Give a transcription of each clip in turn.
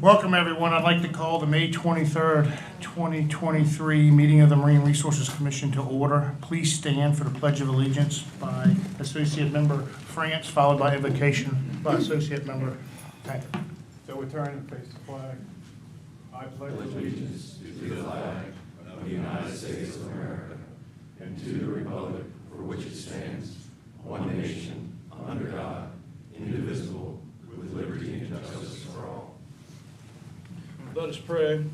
Welcome, everyone. I'd like to call the May 23rd, 2023 meeting of the Marine Resources Commission to order. Please stand for the Pledge of Allegiance by Associate Member France, followed by invocation by Associate Member Tackett. So we turn and face the flag. I pledge allegiance to the flag of the United States of America and to the republic for which it stands, one nation, under God, indivisible, with liberty and justice for all. Let us pray.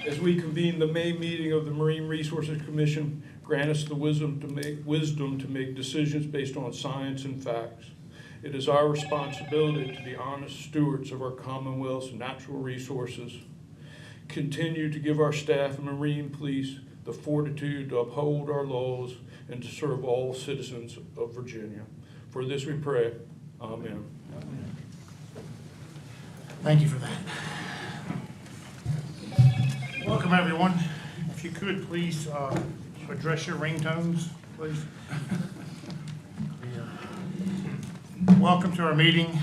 As we convene the May meeting of the Marine Resources Commission, grant us the wisdom to make decisions based on science and facts. It is our responsibility to be honest stewards of our Commonwealth's natural resources. Continue to give our staff and Marine Police the fortitude to uphold our laws and to serve all citizens of Virginia. For this we pray. Amen. Thank you for that. Welcome, everyone. If you could, please address your ringtones, please. Welcome to our meeting.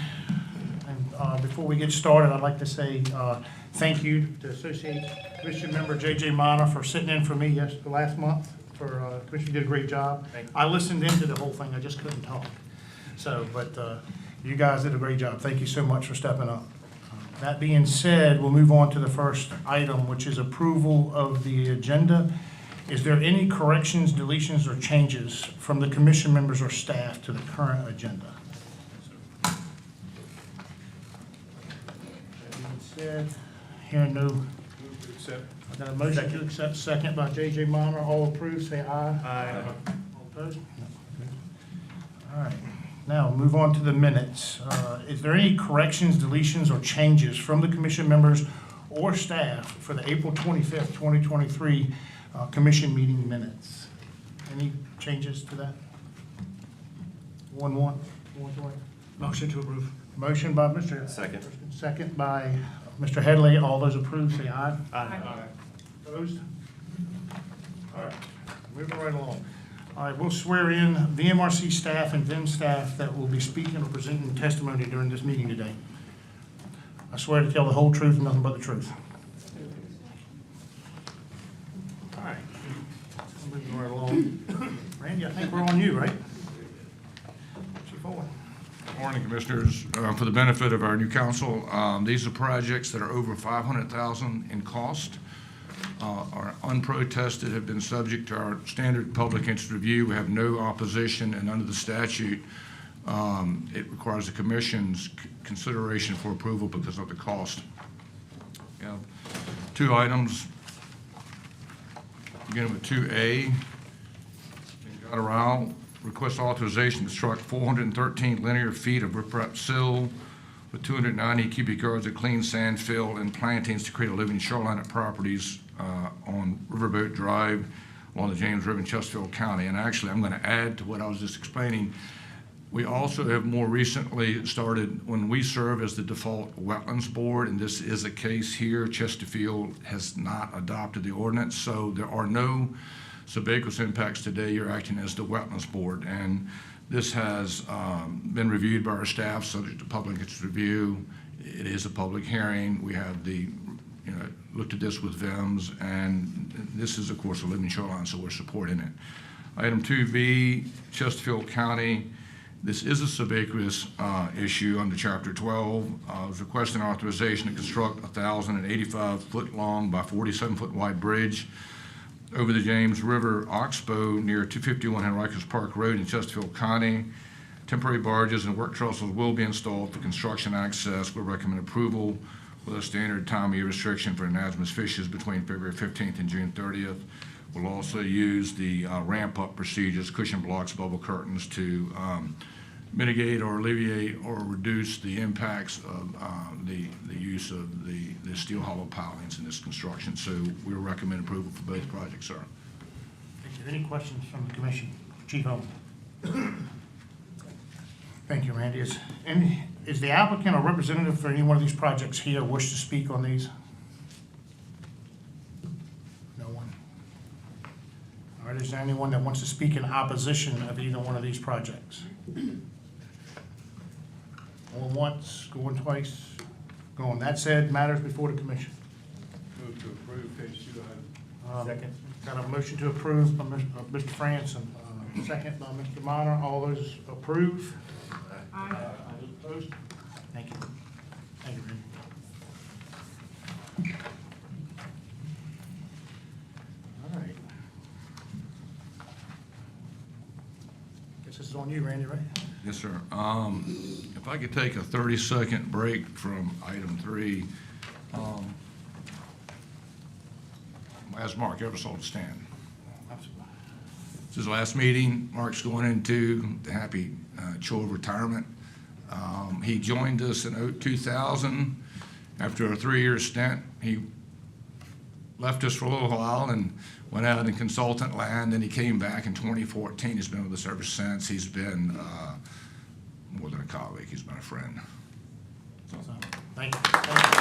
And before we get started, I'd like to say thank you to Associate Commission Member J.J. Mana for sitting in for me last month. Commission did a great job. I listened into the whole thing. I just couldn't talk. But you guys did a great job. Thank you so much for stepping up. That being said, we'll move on to the first item, which is approval of the agenda. Is there any corrections, deletions, or changes from the commission members or staff to the current agenda? That being said, hearing no. Move to accept. I got a motion to accept, second by J.J. Minor. All approved, say aye. Aye. All opposed? No. All right. Now, move on to the minutes. Is there any corrections, deletions, or changes from the commission members or staff for the April 25th, 2023 commission meeting minutes? Any changes to that? One. Motion to approve. Motion by Mr. Second. Second by Mr. Headley. All those approved, say aye. Aye. Opposed? All right, moving right along. All right, we'll swear in VMRC staff and VIM staff that will be speaking or presenting testimony during this meeting today. I swear to tell the whole truth and nothing but the truth. All right, moving right along. Randy, I think we're on you, right? Chief Owen. Morning, Commissioners. For the benefit of our new council, these are projects that are over $500,000 in cost, are unprotested, have been subject to our standard public interest review. We have no opposition, and under the statute, it requires the Commission's consideration for approval because of the cost. We have two items, beginning with 2A. In Gotteral, request authorization to construct 413 linear feet of riprap sill with 290 cubic yards of clean sand fill and plantings to create a living shoreline at properties on Riverboat Drive along the James River in Chesterfield County. And actually, I'm going to add to what I was just explaining. We also have more recently started, when we serve as the default wetlands board, and this is a case here, Chesterfield has not adopted the ordinance, so there are no subaqueous impacts today. You're acting as the wetlands board, and this has been reviewed by our staff, subject to public interest review. It is a public hearing. We have looked at this with VIMS, and this is, of course, a living shoreline, so we're supporting it. Item 2B, Chesterfield County. This is a subaqueous issue under Chapter 12. I was requesting authorization to construct a 1,085-foot long by 47-foot wide bridge over the James River Oxbow near 251 Henricus Park Road in Chesterfield County. Temporary barges and work trestles will be installed for construction access. We'll recommend approval with a standard time of year restriction for anadromous fishes between February 15th and June 30th. We'll also use the ramp-up procedures, cushion blocks, bubble curtains to mitigate or alleviate or reduce the impacts of the use of the steel hollow pilings in this construction. So we recommend approval for both projects, sir. Thank you. Any questions from the commission? Chief Owen. Thank you, Randy. Is the applicant or representative for any one of these projects here wish to speak on these? No one. All right, is there anyone that wants to speak in opposition of either one of these projects? Going once, going twice, going. That said, matters before the commission. Move to approve page 2 item. Second. Got a motion to approve by Mr. Franson, second by Mr. Minor. All those approve? Aye. All those opposed? Thank you. Thank you, Randy. All right. Guess this is on you, Randy, right? Yes, sir. If I could take a 30-second break from item 3. As Mark Eversole to stand. This is the last meeting. Mark's going into the happy chore of retirement. He joined us in 2000. After a 3-year stint, he left us for a little while and went out in consultant land, and he came back in 2014. He's been with us ever since. He's been more than a colleague. He's been a friend. So, thank you. Thank you.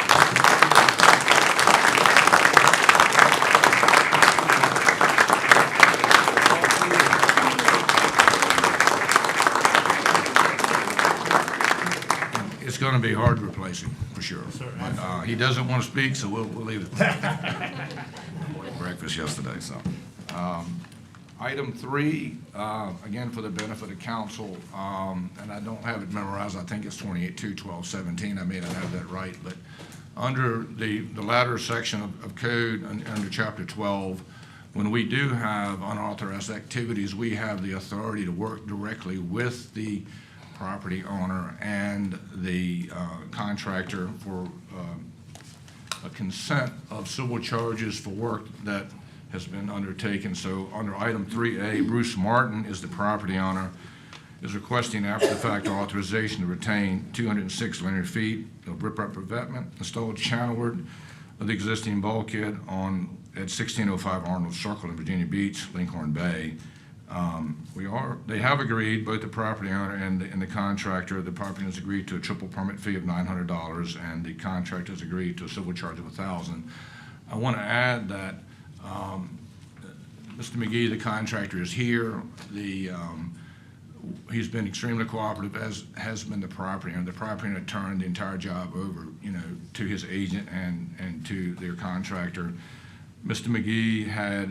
It's going to be hard to replace him, for sure. Sir, But, he doesn't want to speak, so we'll leave it. Breakfast yesterday, so. Item 3, again, for the benefit of council, and I don't have it memorized, I think it's 28-2-12-17, I may not have that right, but under the latter section of code, under chapter 12, when we do have unauthorized activities, we have the authority to work directly with the property owner and the contractor for a consent of civil charges for work that has been undertaken. So under item 3A, Bruce Martin is the property owner, is requesting after-the-fact authorization to retain 206 linear feet of riprap revetment installed channelward of the existing bulkhead at 1605 Arnold Circle in Virginia Beach, Lincoln Bay. They have agreed, both the property owner and the contractor, the property owner has agreed to a triple permit fee of $900, and the contractor has agreed to a civil charge of $1,000. I want to add that Mr. McGee, the contractor, is here. He's been extremely cooperative, as has been the property owner. The property owner turned the entire job over, to his agent and to their contractor. Mr. McGee had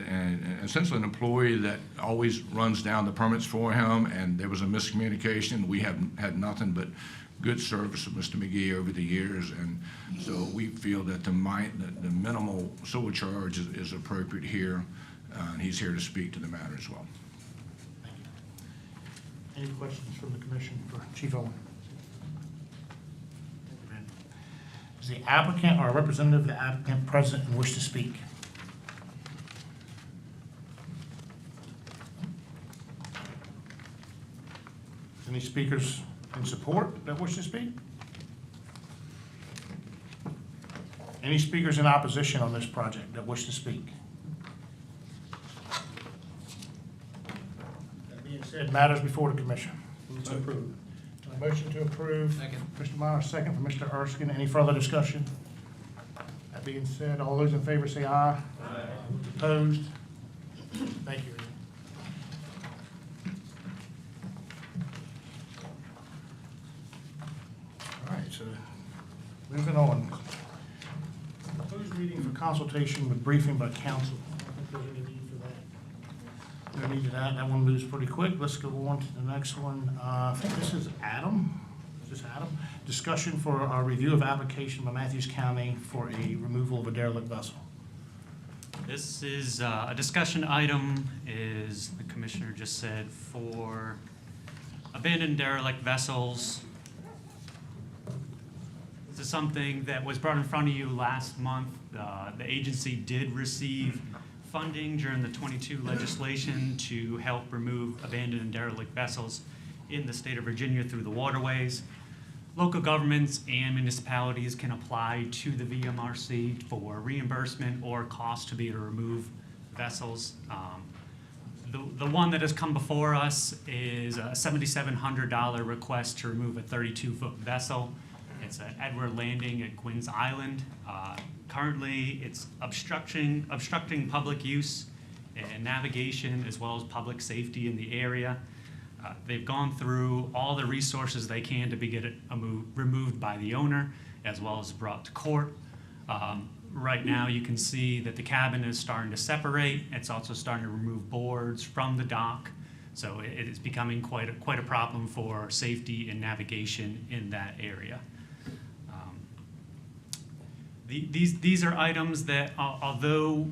essentially an employee that always runs down the permits for him, and there was a miscommunication. We have had nothing but good service of Mr. McGee over the years, and so we feel that the minimal civil charge is appropriate here, and he's here to speak to the matter as well. Thank you. Any questions from the commission for Chief Owen? Is the applicant or a representative of the applicant present and wish to speak? Any speakers in support that wish to speak? Any speakers in opposition on this project that wish to speak? That being said, matters before the commission. To approve. A motion to approve. Second. Mr. Minor, second from Mr. Erskine. Any further discussion? That being said, all those in favor say aye. Aye. Opposed? Thank you. All right, so moving on. Closed meeting for consultation with briefing by council. I don't think there's any need for that. No need to that. That one moves pretty quick. Let's go on to the next one. I think this is Adam. Is this Adam? Discussion for a review of application by Matthews County for a removal of a derelict vessel. This is a discussion item, is the commissioner just said, for abandoned derelict vessels. This is something that was brought in front of you last month. The agency did receive funding during the 22 legislation to help remove abandoned and derelict vessels in the state of Virginia through the waterways. Local governments and municipalities can apply to the VMRC for reimbursement or cost to be able to remove vessels. The one that has come before us is a $7,700 request to remove a 32-foot vessel. It's at Edward Landing at Quinn's Island. Currently, it's obstructing public use and navigation, as well as public safety in the area. They've gone through all the resources they can to get it removed by the owner, as well as brought to court. Right now, you can see that the cabin is starting to separate. It's also starting to remove boards from the dock. So it is becoming quite a problem for safety and navigation in that area. These are items that, although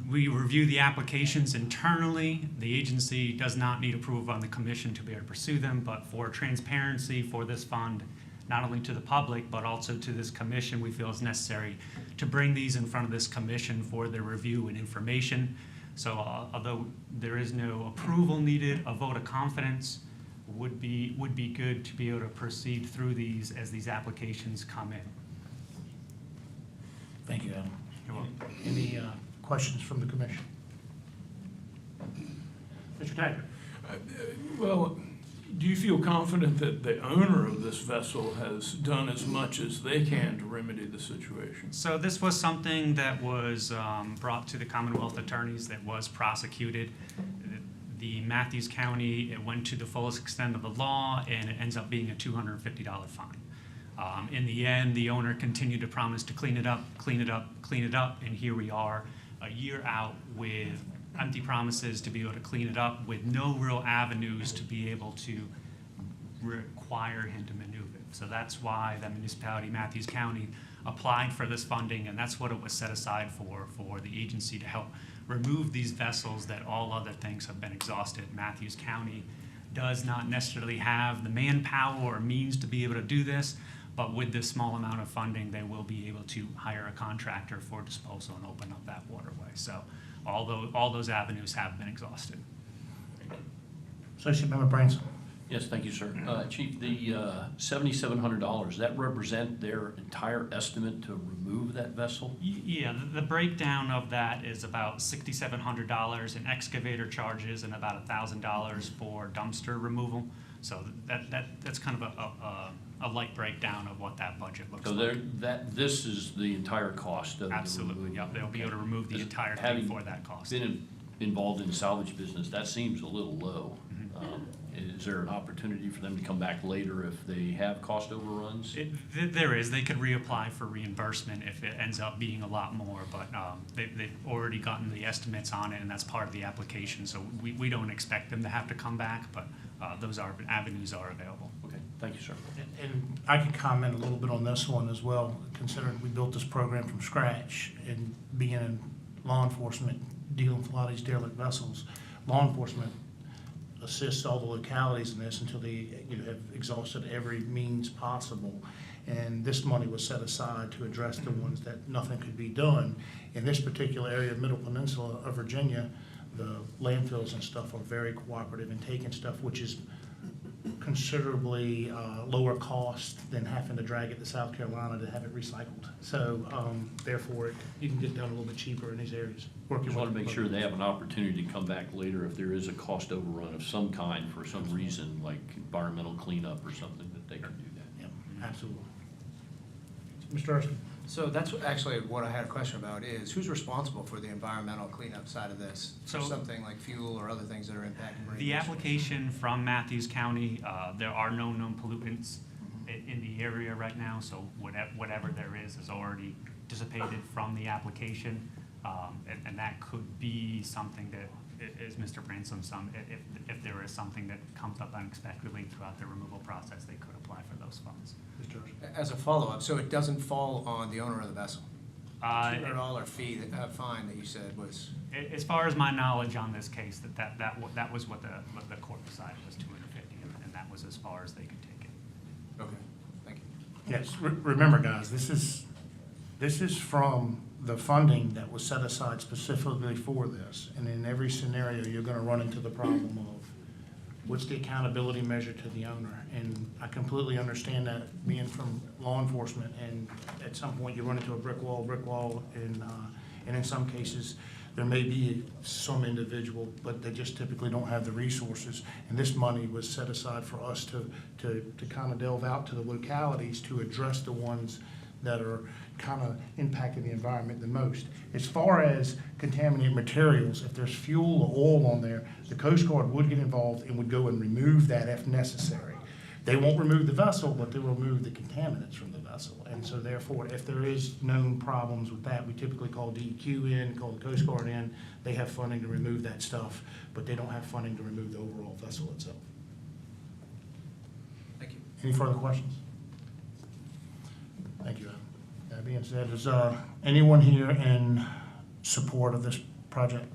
we review the applications internally, the agency does not need approval on the commission to be able to pursue them, but for transparency for this fund, not only to the public, but also to this commission, we feel it's necessary to bring these in front of this commission for their review and information. So although there is no approval needed, a vote of confidence would be good to be able to proceed through these as these applications come in. Thank you, Adam. You're welcome. Any questions from the commission? Mr. Taggart? Well, do you feel confident that the owner of this vessel has done as much as they can to remedy the situation? So this was something that was brought to the Commonwealth attorneys, that was prosecuted. The Matthews County, it went to the fullest extent of the law, and it ends up being a $250 fine. In the end, the owner continued to promise to clean it up, and here we are a year out with empty promises to be able to clean it up, with no real avenues to be able to require him to maneuver. So that's why the municipality, Matthews County, applied for this funding, and that's what it was set aside for the agency to help remove these vessels that all other things have been exhausted. Matthews County does not necessarily have the manpower or means to be able to do this, but with this small amount of funding, they will be able to hire a contractor for disposal and open up that waterway. So all those avenues have been exhausted. Associate Member Branson? Yes, thank you, sir. Chief, the $7,700, does that represent their entire estimate to remove that vessel? Yeah, the breakdown of that is about $6,700 in excavator charges and about $1,000 for dumpster removal. So that's kind of a light breakdown of what that budget looks So like. this is the entire cost of the Absolutely, removal? yep. They'll be able to remove the entire thing Having for that cost. Been involved in salvage business, that seems a little low. Mm-hmm. Is there an opportunity for them to come back later if they have cost overruns? There is. They could reapply for reimbursement if it ends up being a lot more, but they've already gotten the estimates on it, and that's part of the application. So we don't expect them to have to come back, but those avenues are available. Okay, thank you, sir. And I can comment a little bit on this one as well, considering we built this program from scratch and being in law enforcement, dealing with a lot of these derelict vessels. Law enforcement assists all the localities in this until they have exhausted every means possible. And this money was set aside to address the ones that nothing could be done. In this particular area, Middle Peninsula of Virginia, the landfills and stuff are very cooperative in taking stuff, which is considerably lower cost than having to drag it to South Carolina to have it recycled. So therefore, you can get done a little bit cheaper in these areas. Just want to make sure they have an opportunity to come back later if there is a cost overrun of some kind for some reason, like environmental cleanup or something, that they can do that. Yep, absolutely. Mr. Erskine? So that's actually what I had a question about, is who's responsible for the environmental cleanup side of this? For So- something like fuel or other things that are impacting marine The resources? application from Matthews County, there are no known pollutants in the area right now, so whatever there is already dissipated from the application. And that could be something that, is Mr. Branson, if there is something that comes up unexpectedly throughout the removal process, they could apply for those funds. Mr. Erskine? As a follow-up, so it doesn't fall on the owner of the vessel? $200 fee, fine that you said was, As far as my knowledge on this case, that was what the court decided was $250, and that was as far as they could take it. okay, thank you. Yes, remember, guys, this is from the funding that was set aside specifically for this. And in every scenario, you're gonna run into the problem of what's the accountability measure to the owner? And I completely understand that, being from law enforcement, and at some point you run into a brick wall, and in some cases, there may be some individual, but they just typically don't have the resources. And this money was set aside for us to kind of delve out to the localities to address the ones that are kind of impacting the environment the most. As far as contaminated materials, if there's fuel or oil on there, the Coast Guard would get involved and would go and remove that if necessary. They won't remove the vessel, but they will remove the contaminants from the vessel. And so therefore, if there is known problems with that, we typically call DEQ in, call the Coast Guard in. They have funding to remove that stuff, but they don't have funding to remove the overall vessel itself. Thank you. Any further questions? Thank you, Adam. That being said, is anyone here in support of this project?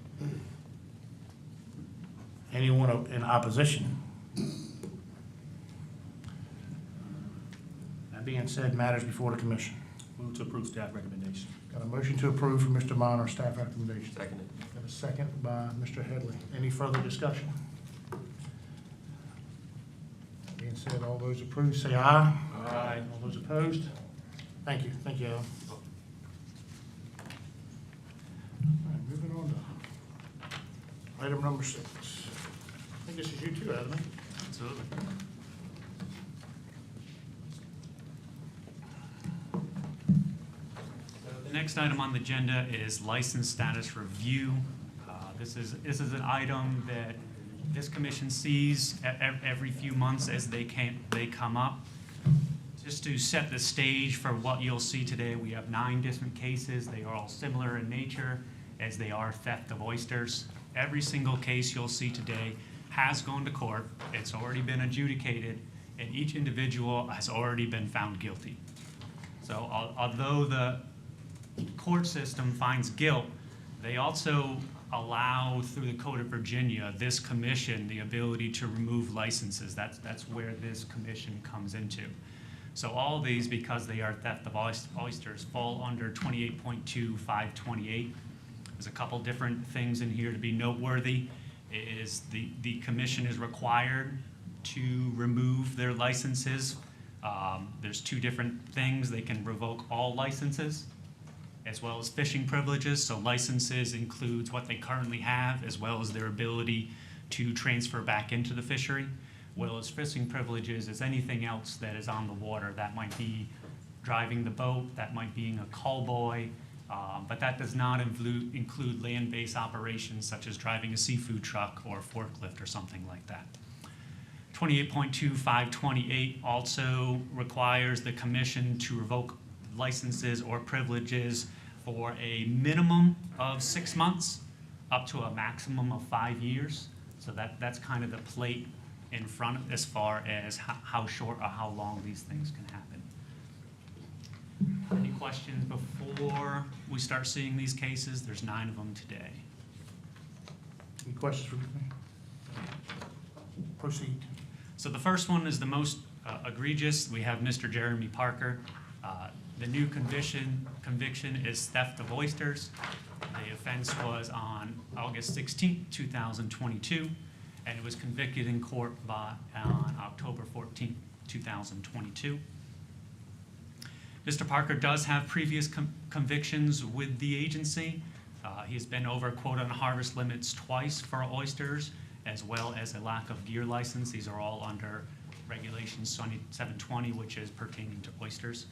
Anyone in opposition? That being said, matters before the commission. Move to approve staff recommendation. Got a motion to approve from Mr. Minor, staff recommendation. Seconded. Got a second by Mr. Headley. Any further discussion? That being said, all those approved, say aye. Aye. All those opposed? Thank you, thank you, Alan. All right, moving on to item number 6. I think this is you too, Adam. Absolutely. The next item on the agenda is license status review. This is an item that this commission sees every few months as they come up. Just to set the stage for what you'll see today, we have 9 different cases. They are all similar in nature as they are theft of oysters. Every single case you'll see today has gone to court. It's already been adjudicated, and each individual has already been found guilty. So although the court system finds guilt, they also allow, through the Code of Virginia, this commission the ability to remove licenses. That's where this commission comes into. So all these, because they are theft of oysters, fall under 28.2528. There's a couple different things in here to be noteworthy. Is the commission is required to remove their licenses. There's 2 different things. They can revoke all licenses, as well as fishing privileges. So licenses includes what they currently have, as well as their ability to transfer back into the fishery. Well as fishing privileges is anything else that is on the water. That might be driving the boat, that might be being a call boy, but that does not include land-based operations such as driving a seafood truck or a forklift or something like that. 28.2528 also requires the commission to revoke licenses or privileges for a minimum of 6 months up to a maximum of 5 years. So that's kind of the plate in front as far as how short or how long these things can happen. Any questions before we start seeing these cases? There's 9 of them today. Any questions for me? Proceed. So the first one is the most egregious. We have Mr. Jeremy Parker. The new conviction is theft of oysters. The offense was on August 16, 2022, and it was convicted in court on October 14, 2022. Mr. Parker does have previous convictions with the agency. He's been over quota and harvest limits twice for oysters, as well as a lack of gear license. These are all under Regulation 720, which is pertaining to oysters.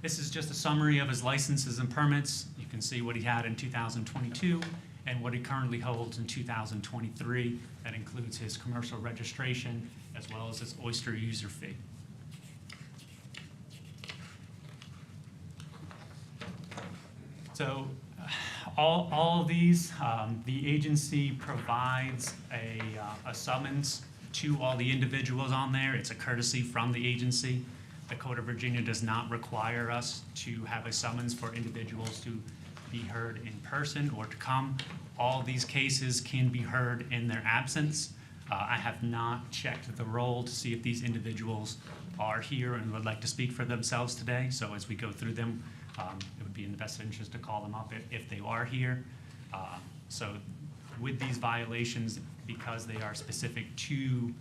This is just a summary of his licenses and permits. You can see what he had in 2022 and what he currently holds in 2023. That includes his commercial registration as well as his oyster user fee. So all of these, the agency provides a summons to all the individuals on there. It's a courtesy from the agency. The Code of Virginia does not require us to have a summons for individuals to be heard in person or to come. All these cases can be heard in their absence. I have not checked the roll to see if these individuals are here and would like to speak for themselves today. So as we go through them, it would be in the best interest to call them up if they are here. So with these violations, because they are specific to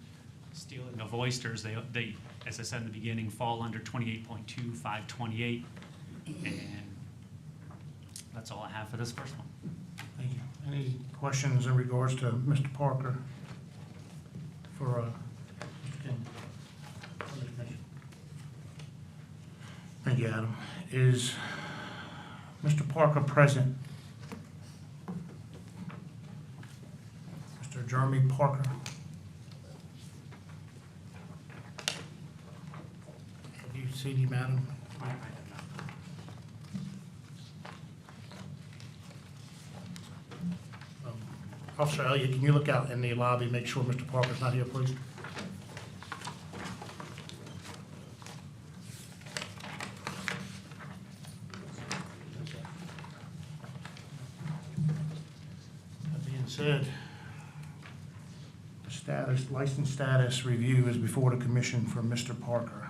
stealing of oysters, they, as I said in the beginning, fall under 28.2528. And that's all I have for this first one. Thank you. Any questions in regards to Mr. Parker for Mr. King? From the commission? Thank you, Adam. Is Mr. Parker present? Mr. Jeremy Parker? Have you seen him, Adam? Officer Elliott, can you look out in the lobby, make sure Mr. Parker's not here, please? That being said, the license status review is before the commission for Mr. Parker.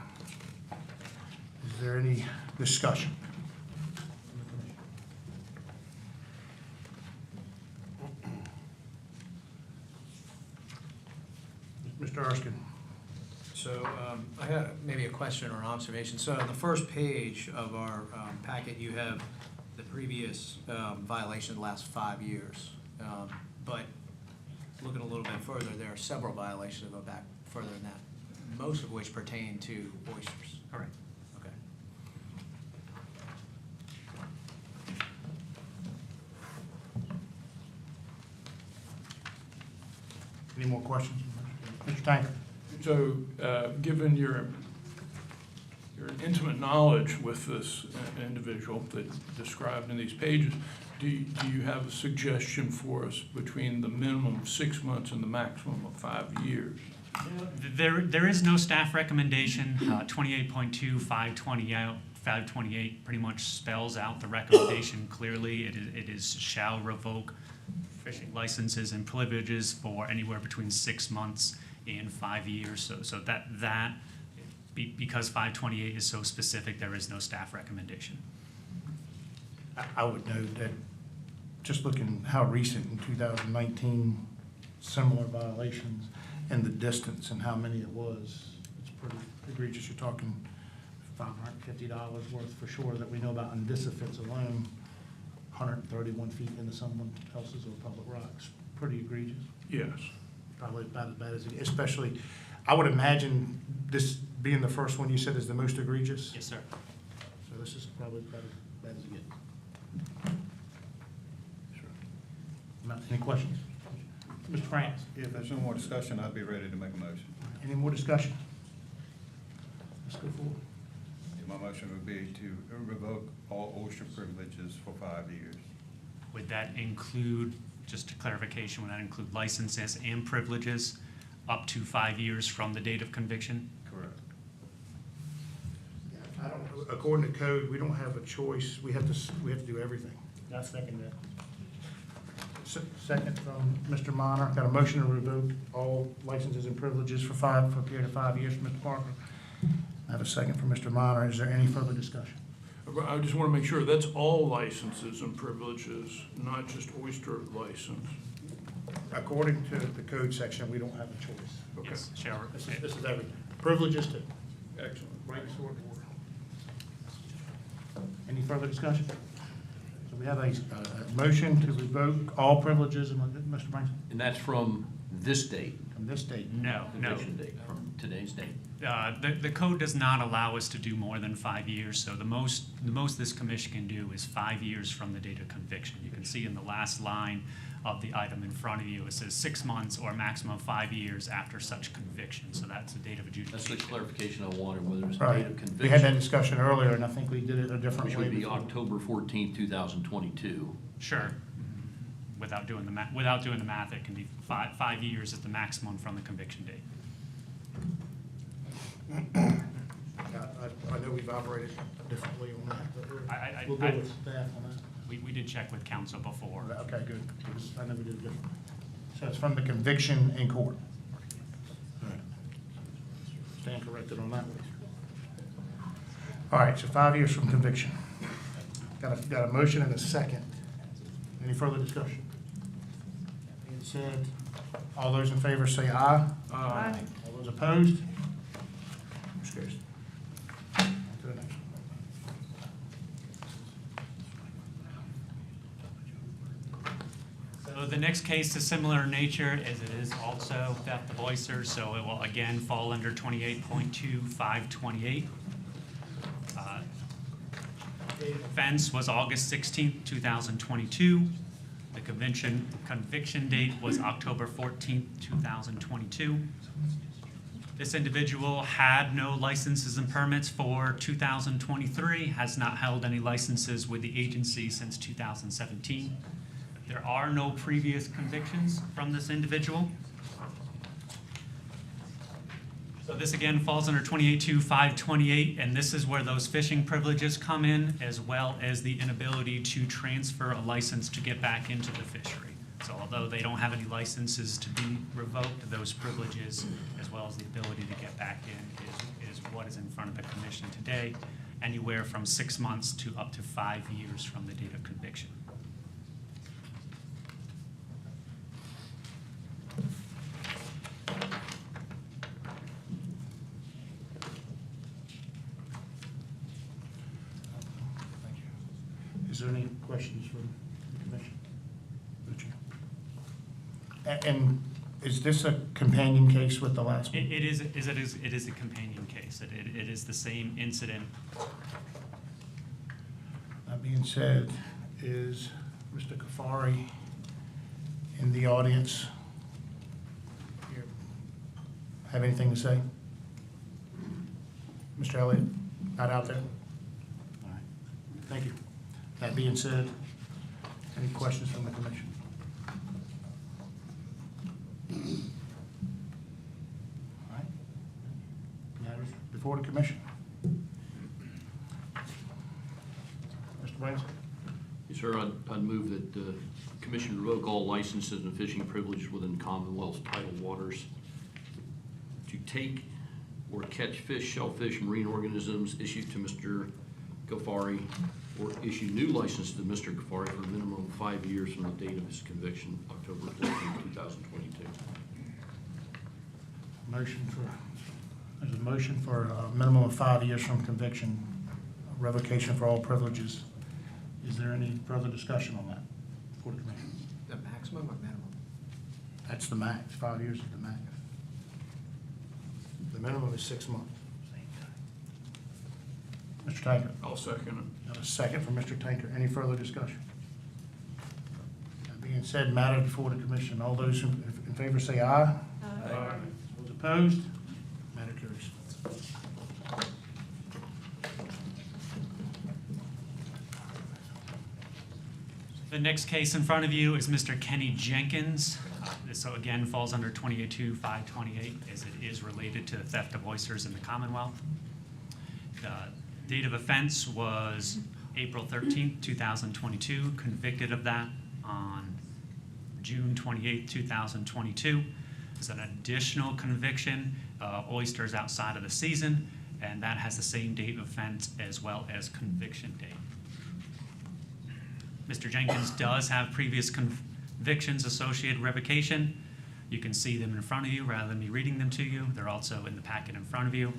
Is there any discussion? Mr. Erskine. So I had maybe a question or an observation. So on the first page of our packet, you have the previous violation of the last 5 years. But looking a little bit further, there are several violations that go back further than that, most of which pertain to oysters. Correct. Okay. Any more questions? Mr. Tanker? So, given your intimate knowledge with this individual that described in these pages, do you have a suggestion for us between the minimum of 6 months and the maximum of 5 years? There is no staff recommendation. 28.2, 528 pretty much spells out the recommendation clearly. It is shall revoke fishing licenses and privileges for anywhere between 6 months and 5 years. So because 528 is so specific, there is no staff recommendation. I would note that, just looking how recent in 2019, similar violations and the distance and how many it was, it's pretty egregious. You're talking $550 worth for sure that we know about in this offense alone, 131 feet into someone else's or public rocks. Pretty egregious. Yes. Probably about as bad as it, especially, I would imagine this being the first one you said is the most egregious? Yes, sir. So this is probably about as bad as it gets. Any questions? Mr. France? If there's no more discussion, I'd be ready to make a motion. Any more discussion? Let's go forward. My motion would be to revoke all oyster privileges for 5 years. Would that include, just a clarification, would that include licenses and privileges up to 5 years from the date of conviction? Correct. I don't, according to code, we don't have a choice. We have to do everything. I second that. Second from Mr. Minor. Got a motion to revoke all licenses and privileges for a period of 5 years from Mr. Parker. I have a second from Mr. Minor. Is there any further discussion? I just want to make sure that's all licenses and privileges, not just oyster license. According to the code section, we don't have a choice. Okay. Yes, shall. This is everything. Privileges too. Excellent. Right, sword and order. Any further discussion? So we have a motion to revoke all privileges, Mr. Branson, And that's from this date, from this date. No, no. conviction date, from today's date. The code does not allow us to do more than 5 years, so the most this commission can do is 5 years from the date of conviction. You can see in the last line of the item in front of you, it says 6 months or maximum 5 years after such conviction, so that's the date of That's adjudication. the clarification I wanted, whether it's the Right. date of We had that conviction, discussion earlier, and I think we did it a different which way. would be before. October 14th, 2022. Sure. Without doing the math, it can be 5 years at the maximum from the conviction date. I know we've operated differently on that, but we'll go I- with staff on that. We did check with council before. Okay, good. Because I know we did it differently. So it's from the conviction in court. All right. Stand corrected on that one. All right, so 5 years from conviction. Got a motion and a second. Any further discussion? Being said, all those in favor say aye. Aye. All those opposed? Motion carries. On to the next one. So the next case is similar in nature, as it is also theft of oysters, so it will again fall under 28.2, 528. Date of offense was August 16th, 2022. The conviction date was October 14th, 2022. This individual had no licenses and permits for 2023, has not held any licenses with the agency since 2017. There are no previous convictions from this individual. So this again falls under 282528, and this is where those fishing privileges come in, as well as the inability to transfer a license to get back into the fishery. So although they don't have any licenses to be revoked, those privileges, as well as the ability to get back in, is what is in front of the commission today, anywhere from 6 months to up to 5 years from the date of conviction. Thank you. Is there any questions from the commission? Richard? And is this a companion case with the last one? It is a companion case. It is the same incident. That being said, is Mr. Kafari in the audience here? Have anything to say? Mr. Elliott, not out there? All right, thank you. That being said, any questions from the commission? All right. Matters before the commission. Mr. Branson? Yes, sir, I'd move that the commission revoke all licenses and fishing privileges within Commonwealth's tidal waters to take or catch fish, shellfish, marine organisms issued to Mr. Ghaffari, or issue new licenses to Mr. Ghaffari for a minimum of 5 years from the date of his conviction, October 14, 2022. There's a motion for a minimum of 5 years from conviction, revocation for all privileges. Is there any further discussion on that for the commission? The maximum or minimum? That's the max, 5 years is the max. The minimum is 6 months. Mr. Tanker? I'll second Got a second from Mr. Tanker. Any further discussion? That being said, matter before the commission. All those in favor say aye. it. Aye. Those opposed? Matter carries. The next case in front of you is Mr. Kenny Jenkins. This so again falls under 282528, as it is related to the theft of oysters in the Commonwealth. The date of offense was April 13th, 2022, convicted of that on June 28th, 2022. There's an additional conviction, oysters outside of the season, and that has the same date of offense as well as conviction date. Mr. Jenkins does have previous convictions associated with revocation. You can see them in front of you rather than me reading them to you. They're also in the packet in front of you.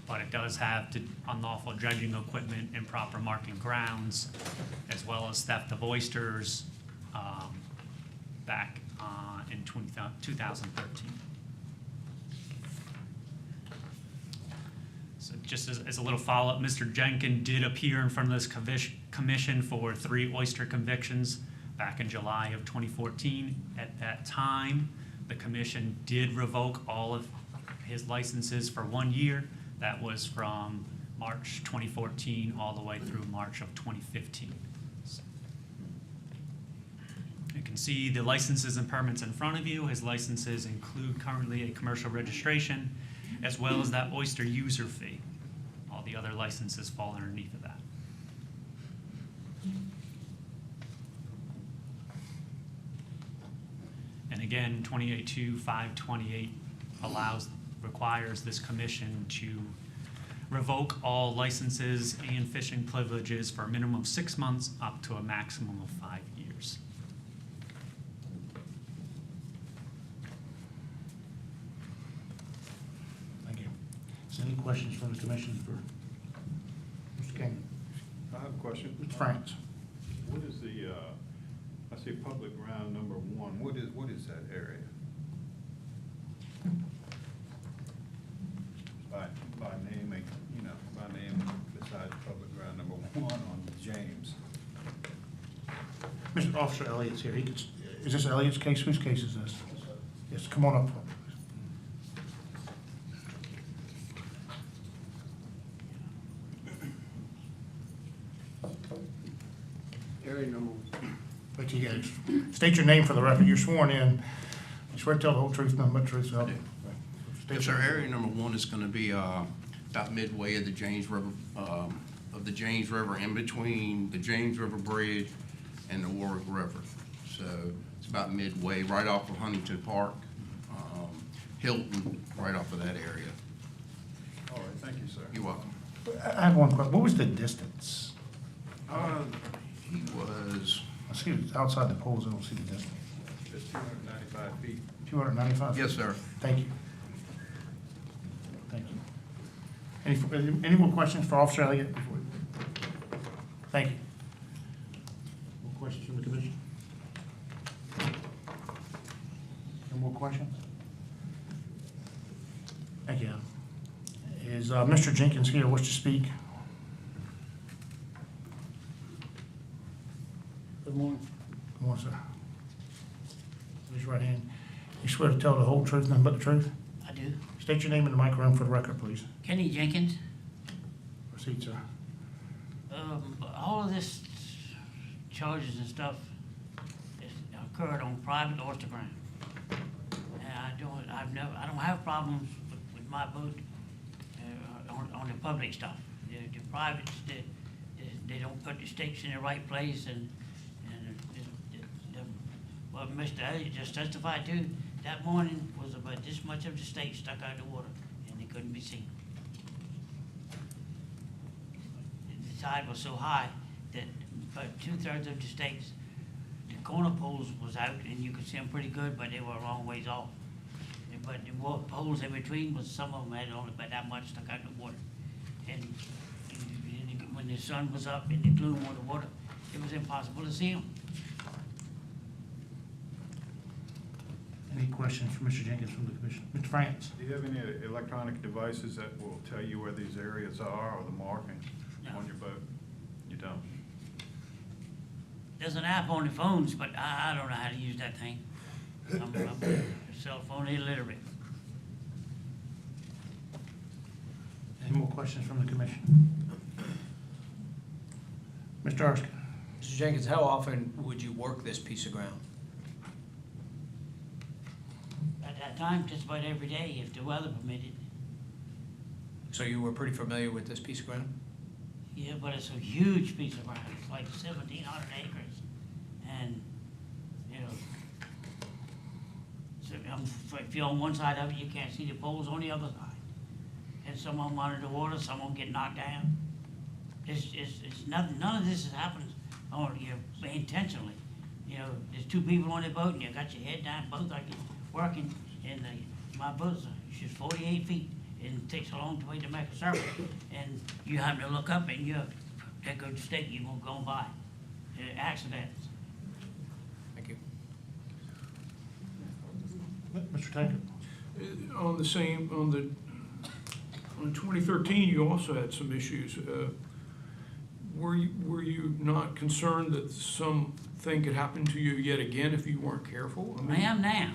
But it does have unlawful dredging equipment, improper marking grounds, as well as theft of oysters back in 2013. So just as a little follow-up, Mr. Jenkins did appear in front of this commission for 3 oyster convictions back in July of 2014. At that time, the commission did revoke all of his licenses for 1 year. That was from March 2014 all the way through March of 2015. You can see the licenses and permits in front of you. His licenses include currently a commercial registration, as well as that oyster user fee. All the other licenses fall underneath of that. And again, 282528 requires this commission to revoke all licenses and fishing privileges for a minimum of 6 months up to a maximum of 5 years. Thank you. Is there any questions from the commission for Mr. King? I have a question. Mr. France? What is the, I see public ground number 1, what is that area? By naming, by name besides public ground number 1 on Officer Elliott's here. Is this Elliott's case? Whose case is this? Yes, come on up. Area number, But you guys, state your name for the record. You're sworn in. You swear to tell the whole truth, nothing but the truth, so help you. State yes, your sir, name. area number one is gonna be, about midway of the James River, in between the James River Bridge and the Warwick River. So it's about midway, right off of Huntington Park, Hilton, right off of that area. All right, thank you, sir. You're welcome. I have one question. What was the distance? He was, I see it's outside the poles. I don't see the distance. It's 295 feet. 295? yes, sir. Thank you. Thank you. Any more questions for Officer Elliott? Thank you. More questions from the commission? No more questions? Thank you. Is Mr. Jenkins here, wish to speak? Good morning. Good morning, sir. Raise your right hand. You swear to tell the whole truth, nothing but the truth? I do. State your name in the microphone for the record, please. Kenny Jenkins. Proceed, sir. All of this charges and stuff is occurred on private oyster ground. And I don't have problems with my boat on the public stuff. The privates, they don't put the stakes in the right place and what Mr. Elliott just testified to, that morning was about this much of the stake stuck out of the water and they couldn't be seen. The tide was so high that about 2/3 of the stakes, the corner poles was out and you could see them pretty good, but they were a long ways off. But the poles in between was, some of them had only about that much stuck out of the water. And when the sun was up and the gloom on the water, it was impossible to see them. Any questions for Mr. Jenkins from the commission? Mr. France? Do you have any electronic devices that will tell you where these areas are or the markings No. on your boat? You don't? There's an app on the phones, but I don't know how to use that thing. I'm cell phone illiterate. Any more questions from the commission? Mr. Erskine? Mr. Jenkins, how often would you work this piece of ground? At that time, just about every day, if the weather permitted. So you were pretty familiar with this piece of ground? Yeah, but it's a huge piece of ground. It's like 1,700 acres. And, you know, so if you're on one side of it, you can't see the poles on the other side. And some of them under the water, some of them get knocked down. It's nothing, none of this has happened intentionally. You know, there's two people on the boat and you got your head down, both are working, and my boat's she's 48 feet and it takes a long way to make a circle. And you happen to look up and that good stake you're gonna go by. Accidents. Thank you. Mr. Tankard? On 2013, you also had some issues. Were you not concerned that something could happen to you yet again if you weren't careful? I am now.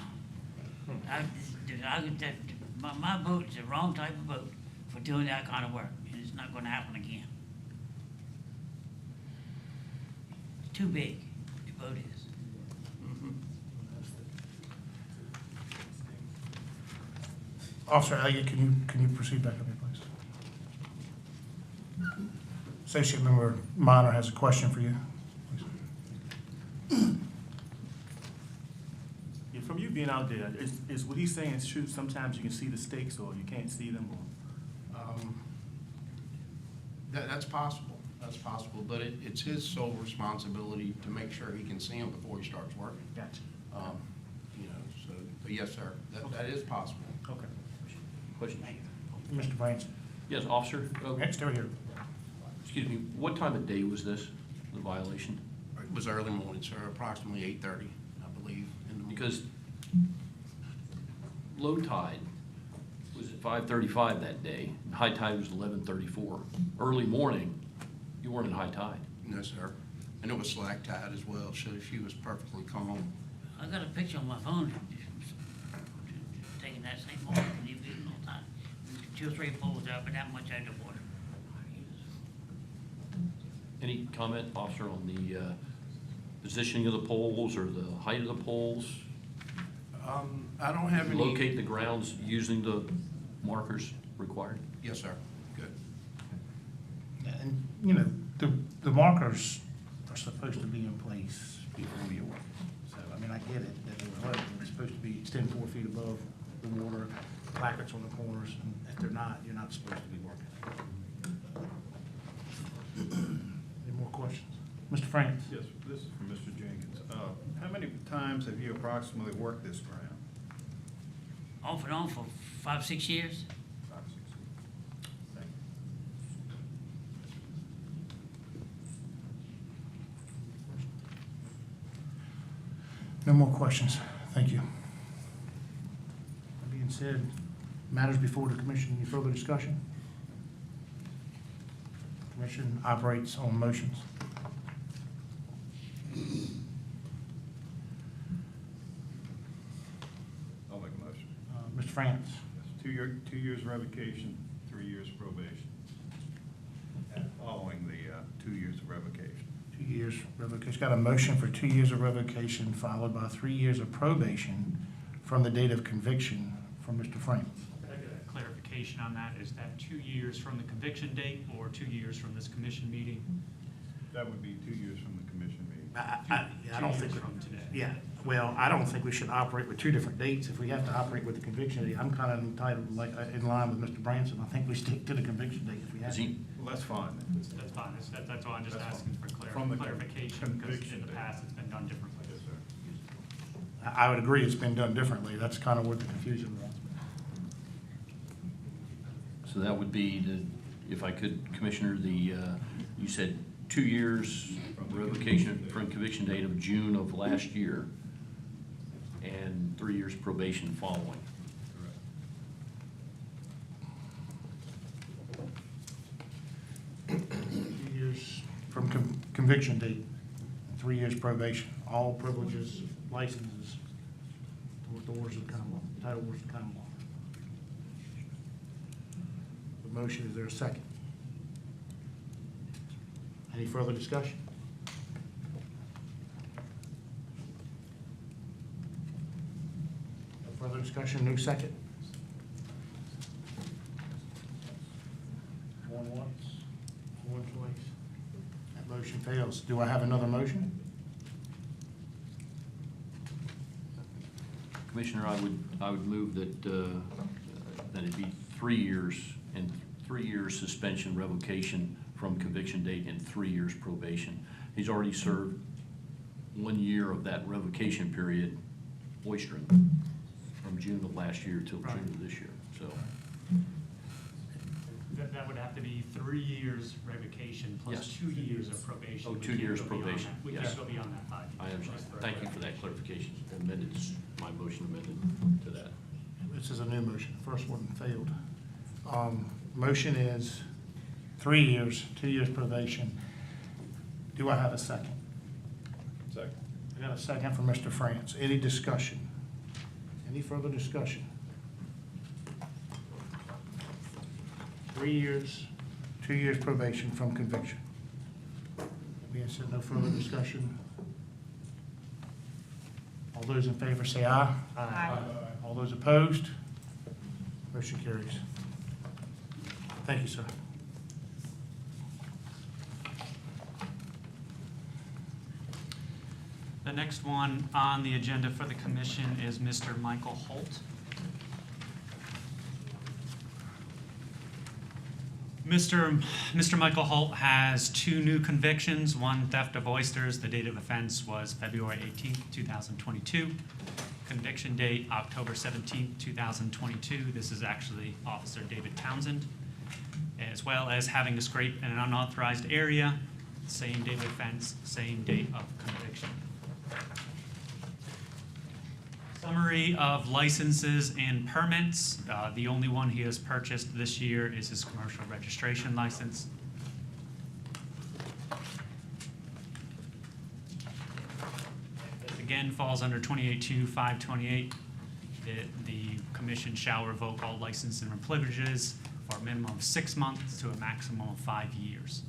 My boat is the wrong type of boat for doing that kind of work, and it's not gonna happen again. Too big, the boat is. Officer Elliott, can you proceed back up here, please? Associate Member Minor has a question for you. Yeah, from you being out there, is what he's saying is true? Sometimes you can see the stakes or you can't see them, or? That's possible, but it's his sole responsibility to make sure he can see them before he starts working. Gotcha. You know, so, but yes, sir, that is possible. Okay. Question? Mr. France? Yes, officer? Stay right here. Excuse me, what time of day was this, the violation? It was early morning, sir, approximately 8:30, I believe, in the morning. Because low tide was at 5:35 that day, high tide was 11:34. Early morning, you weren't at high tide. No, sir. And it was slack tide as well, so she was perfectly calm. I got a picture on my phone, taking that same moment, and you did all the time. 2 or 3 poles up and that much underwater. Any comment, officer, on the positioning of the poles or the height of the poles? I don't have any. Locate the grounds using the markers required? Yes, sir. Good. And, you know, the markers are supposed to be in place before you work. So, I mean, I get it, that they're supposed to be extend 4 feet above the water, placards on the corners, and if they're not, you're not supposed to be working. Any more questions? Mr. France? Yes, this is from Mr. Jenkins. How many times have you approximately worked this ground? Off and on for 5, 6 years. 5, 6 years. Thank you. No more questions. Thank you. That being said, matters before the commission, any further discussion? Commission operates on motions. I'll make a motion. Mr. France? Yes, 2 years revocation, 3 years probation. Following the 2 years of revocation. 2 years revocation. Got a motion for 2 years of revocation followed by 3 years of probation from the date of conviction from Mr. France. Clarification on that, is that 2 years from the conviction date or 2 years from this commission meeting? That would be 2 years from the commission meeting. I don't 2 think, years from today. yeah, well, I don't think we should operate with 2 different dates. If we have to operate with the conviction date, I'm kind of entitled, like, in line with Mr. Branson. I think we stick to the conviction date if we have Is to. he, Well, that's fine. That's fine, that's why I'm just That's asking for From the clarification, because conviction in the date. past, it's been done differently. Yes, sir. I would agree it's been done differently. That's kind of where the confusion was. so that would be the, if I could, Commissioner, you said 2 years revocation from conviction date of June of last year and 3 years probation following. 2 years from conviction date, 3 years probation, all privileges, licenses, with the orders of the Commonwealth, title orders of the Commonwealth. The motion, is there a second? Any further discussion? No further discussion, no second? Going once, going twice. That motion fails. Do I have another motion? Commissioner, I would move that, that it be 3 years and 3 years suspension revocation from conviction date and 3 years probation. He's already served 1 year of that revocation period oystering from June of last year till June of this year, so. That would have to be 3 years revocation plus Yes. 2 years of probation. Oh, We 2 can't years go beyond probation, that. We yes. can't go beyond that 5 years. I understand. Thank you for that clarification. Amended, my motion amended to that. This is a new motion. The first one failed. Motion is 3 years, 2 years probation. Do I have a second? Second. I got a second from Mr. France. Any discussion? Any further discussion? 3 years, 2 years probation from conviction. Being said, no further discussion. All those in favor say aye. Aye. All those opposed? Motion carries. Thank you, sir. The next one on the agenda for the commission is Mr. Michael Holt. Mr. Michael Holt has 2 new convictions, one theft of oysters. The date of offense was February 18th, 2022. Conviction date, October 17th, 2022. This is actually Officer David Townsend, as well as having a scrape in an unauthorized area, same date of offense, same date of conviction. Summary of licenses and permits. The only one he has purchased this year is his commercial registration license. again, falls under 28.2.528. The commission shall revoke all licenses and privileges for a minimum of 6 months to a maximum of 5 years.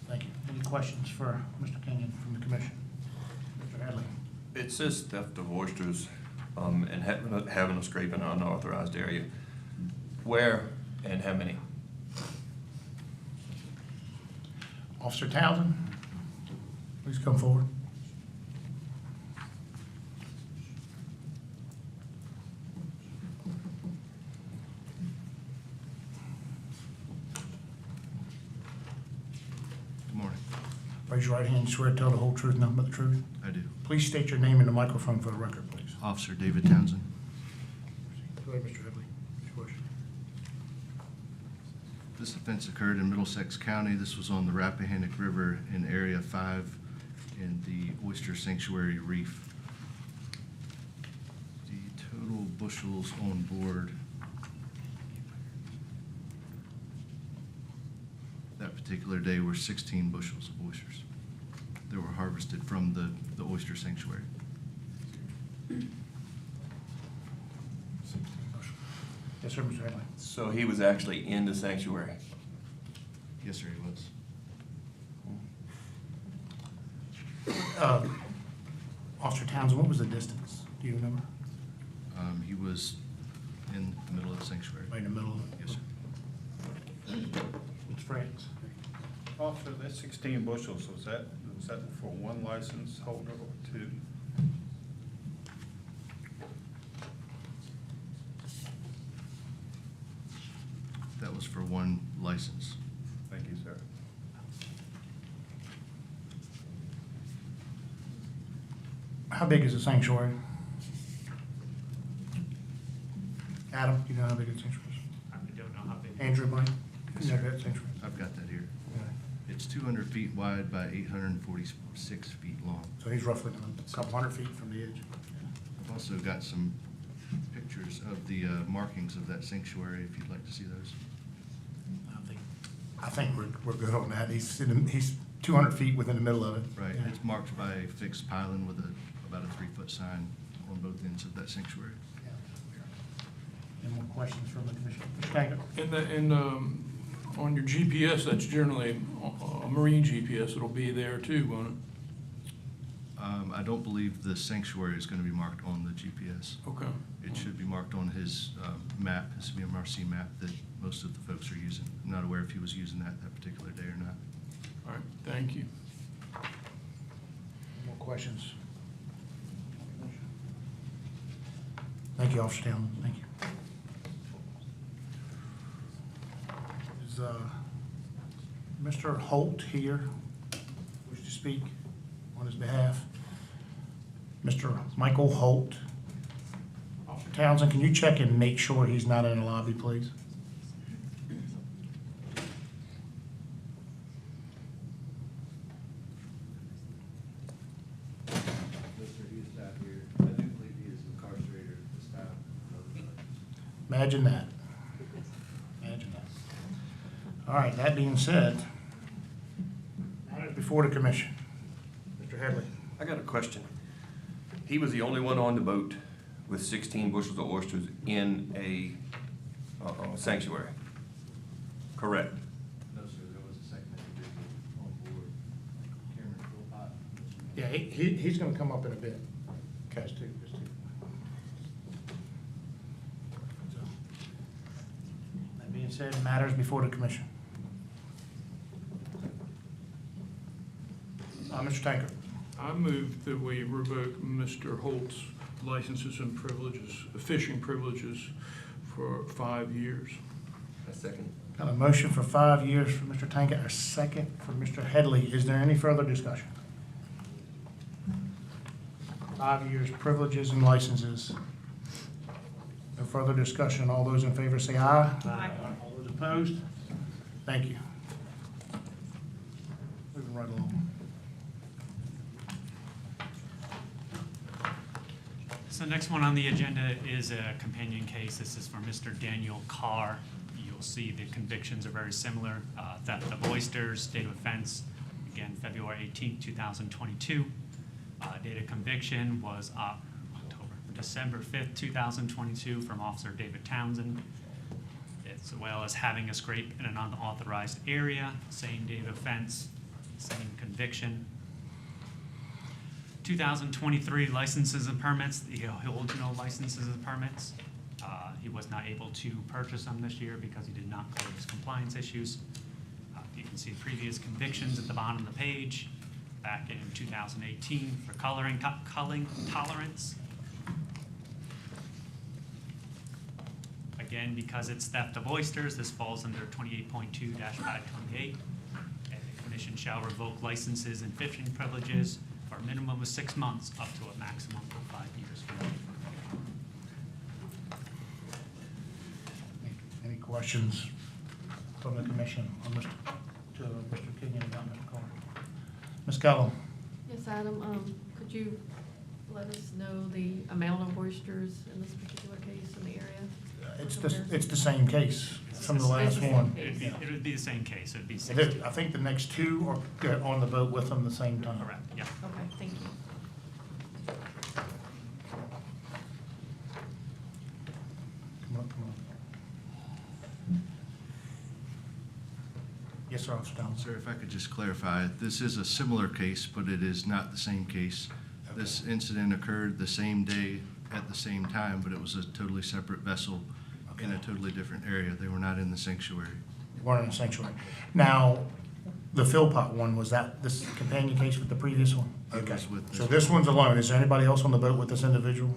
Thank you. Any questions for Mr. Kenyon from the commission? Mr. Hadley? It says theft of oysters, and having a scrape in an unauthorized area. Where and how many? Officer Townsend, please come forward. Good morning. Raise your right hand. You swear to tell the whole truth, nothing but the truth? I do. Please state your name in the microphone for the record, please. Officer David Townsend. Go ahead, Mr. Hadley. Your question. This offense occurred in Middlesex County. This was on the Rappahannock River in Area 5 in the Oyster Sanctuary Reef. The total bushels on board that particular day were 16 bushels of oysters that were harvested from the Oyster Sanctuary. Yes, sir, Mr. Hadley. So he was actually in the sanctuary? Yes, sir, he was. Officer Townsend, what was the distance? Do you remember? He was in the middle of the sanctuary. Right in the middle of it? Yes, sir. Ms. France? Officer, that 16 bushels, was that for one license holder or two? That was for one license. Thank you, sir. How big is the sanctuary? Adam, do you know how big the sanctuary is? I don't know how big. Andrew, Mike? Yes, You know sir. that sanctuary? I've got that here. Yeah. It's 200 feet wide by 846 feet long. So he's roughly a couple hundred feet from the edge. I've also got some pictures of the markings of that sanctuary, if you'd like to see those. I think we're good on that. He's 200 feet within the middle of it. Right, Yeah. it's marked by a fixed pylon with about a 3-foot sign on both ends of that sanctuary. Any more questions from the commission? Mr. Taggart? On your GPS, that's generally a marine GPS, it'll be there too, won't it? I don't believe the sanctuary is going to be marked on the GPS. Okay. It should be marked on his map, his MRC map that most of the folks are using. I'm not aware if he was using that particular day or not. All right, thank you. Any more questions? Thank you, Officer Townsend. Thank you. Is Mr. Holt here? Wish to speak on his behalf? Mr. Michael Holt. Officer Townsend, can you check and make sure he's not in the lobby, please? He is not here. I do believe he is incarcerated at this time. Imagine that. Imagine that. All right, that being said, matters before the commission. Mr. Hadley. I got a question. He was the only one on the boat with 16 bushels of oysters in a sanctuary, correct? No, sir, there was a second individual on board, Cameron Philpott. Yeah, he's gonna come up in a bit. Catch two, just two. So, that being said, matters before the commission. Mr. Tankard. I move that we revoke Mr. Holt's licenses and privileges, fishing privileges for 5 years. A second. Got a motion for 5 years for Mr. Tankard, a second for Mr. Headley. Is there any further discussion? 5 years privileges and licenses. No further discussion. All those in favor say aye. Aye. All those opposed? Thank you. Moving right along. So next one on the agenda is a companion case. This is for Mr. Daniel Carr. You'll you'll see the convictions are very similar. Theft of oysters, date of offense, again, February 18th, 2022. Date of conviction was December 5th, 2022 from Officer David Townsend, as well as having a scrape in an unauthorized area, same date of offense, same conviction. 2023 licenses and permits, the original licenses and permits. He was not able to purchase them this year because he did not clear his compliance issues. You can see previous convictions at the bottom of the page, back in 2018 for culling tolerance. Again, because it's theft of oysters, this falls under 28.2-528. And the commission shall revoke licenses and fishing privileges for a minimum of 6 months up to a maximum of 5 years. Any questions from the commission on Mr. Kenyon about Mr. Carr? Ms. Kellum? Yes, Adam, could you let us know the amount of oysters in this particular case in the area? It's the same case from the last one. It would be the same case, it would be It 60. is. I think the next two are on the boat with them the same time. Correct, yeah. Okay, thank you. Come on. Yes, sir, Officer Downs. Sir, if I could just clarify, this is a similar case, but it is not the same case. This incident occurred the same day at the same time, but it was a totally separate vessel in a totally different area. They were not in the sanctuary. You weren't in the sanctuary. Now, the Philpott one, was that this companion case with the previous one? It Okay, was with so this this one's alone. Is there anybody else on the boat with this individual?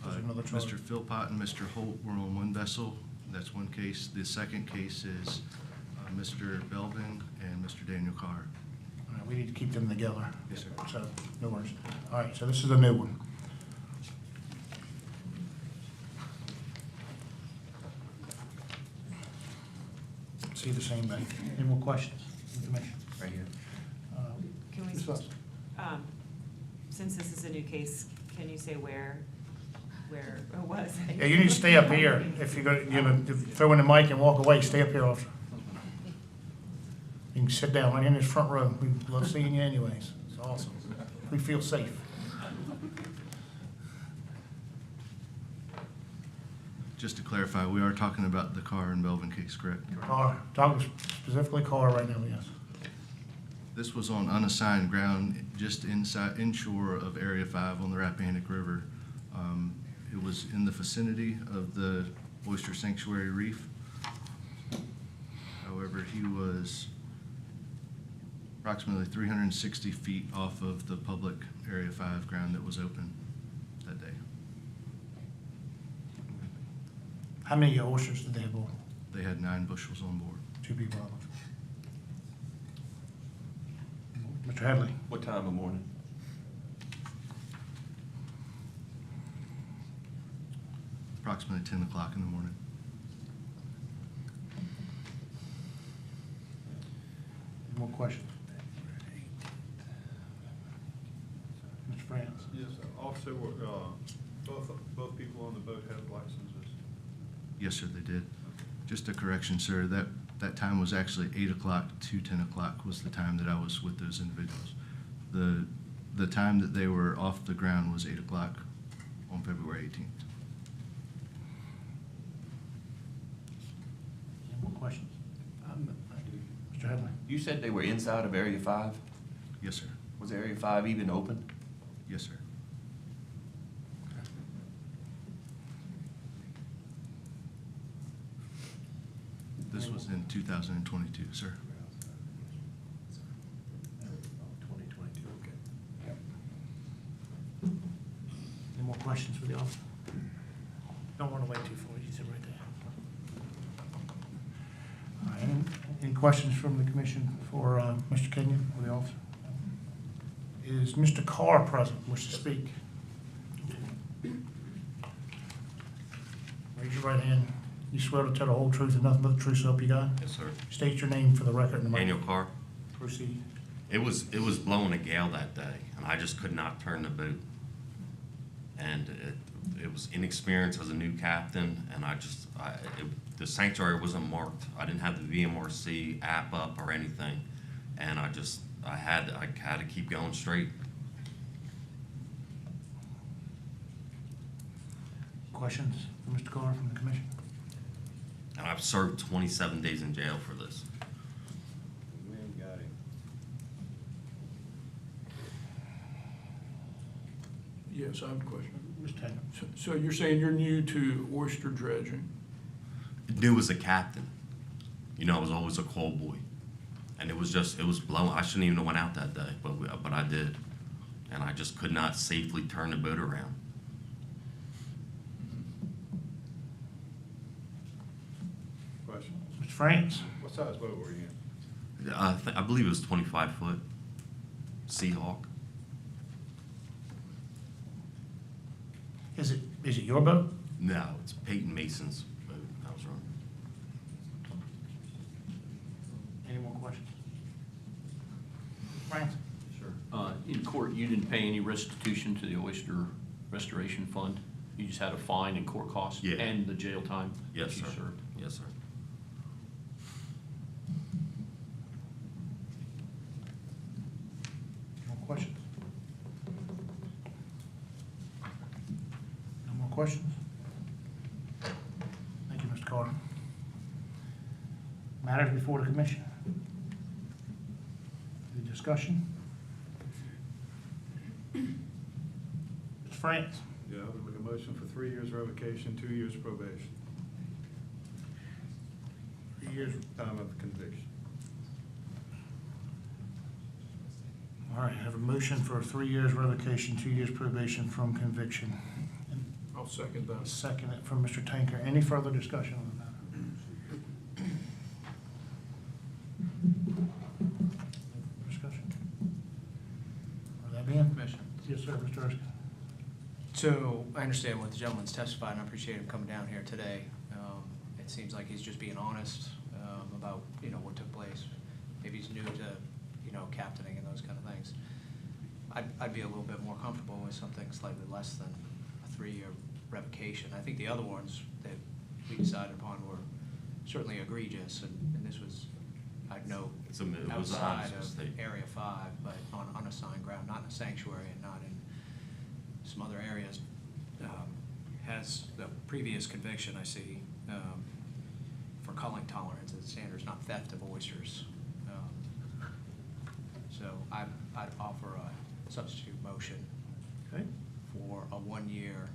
Is there another charge? Mr. Philpott and Mr. Holt were on one vessel. That's one case. The second case is Mr. Belvin and Mr. Daniel Carr. All right, we need to keep them together. Yes, sir. So, no worries. All right, so this is a new one. See the same thing. Any more questions? Information? Right here. Can we, Ms. Fuss? since this is a new case, can you say where it was? Yeah, you need to stay up here. If you're gonna, throw in the mic and walk away, stay up here, officer. You can sit down right in this front row. We love seeing you anyways. It's awesome. We feel safe. Just to clarify, we are talking about the Carr and Belvin case, correct? Carr, talking specifically Carr right now, yes. This was on unassigned ground, just inshore of Area 5 on the Rappahannock River. It was in the vicinity of the Oyster Sanctuary Reef. However, he was approximately 360 feet off of the public Area 5 ground that was open that day. How many oysters did they have on? They had 9 bushels on board. 2 people on it. Mr. Hadley? What time of morning? Approximately 10 o'clock in the morning. Any more questions? Mr. France? Yes, officer, both people on the boat have licenses. Yes, sir, they did. Just a correction, sir, that time was actually 8 o'clock to 10 o'clock was the time that I was with those individuals. The time that they were off the ground was 8 o'clock on February 18th. Any more questions? Mr. Hadley? You said they were inside of Area 5? Yes, sir. Was Area 5 even open? Yes, sir. This was in 2022, sir. 2022, okay. Any more questions for the officer? Don't want to wait too far, you sit right there. All right, any questions from the commission for Mr. Kenyon or the officer? Is Mr. Carr present, wish to speak? Raise your right hand. You swear to tell the whole truth and nothing but the truth, so help you God? Yes, sir. State your name for the record and the mic. Daniel Carr. Proceed. It was blowing a gale that day, and I just could not turn the boat. and it was inexperienced as a new captain, and the sanctuary wasn't marked. I didn't have the VMRC app up or anything, and I had to keep going straight. Questions for Mr. Carter from the commission? And I've served 27 days in jail for this. We ain't got him. Yes, I have a question. Mr. Taylor? So you're saying you're new to oyster dredging? New as a captain. You know, I was always a call boy. And it was blowing. I shouldn't even have went out that day, but I did. And I just could not safely turn the boat around. Question. Mr. France? What size boat were you in? I believe it was 25 foot. Seahawk. Is it your boat? No, it's Peyton Mason's boat I was running. Any more questions? France? Sure. In court, you didn't pay any restitution to the oyster restoration fund? You just had a fine and court costs? Yeah. And the jail time? Yes, that you sir. served? Yes, sir. No questions? No more questions? Thank you, Mr. Carter. Matters before the commission? Any discussion? Mr. France? Yeah, I would make a motion for 3 years revocation, 2 years probation. 3 years. Time of conviction. All right, I have a motion for 3 years revocation, 2 years probation from conviction. I'll second that. Second it from Mr. Tanker. Any further discussion on the matter? Discussion? Are that being? Commissioner. Yes, sir, Mr. Erskine. So I understand what the gentleman's testified, and I appreciate him coming down here today. It seems like he's just being honest about, what took place. Maybe he's new to, captaining and those kind of things. I'd be a little bit more comfortable with something slightly less than a 3-year revocation. I think the other ones that we decided upon were certainly egregious, and this was, I'd know, It was an outside honest of mistake. Area 5, but on unassigned ground, not in a sanctuary and not in some other areas. Has the previous conviction, I see, for culling tolerance as standards, not theft of oysters. So I'd offer a substitute motion Okay. for a 1-year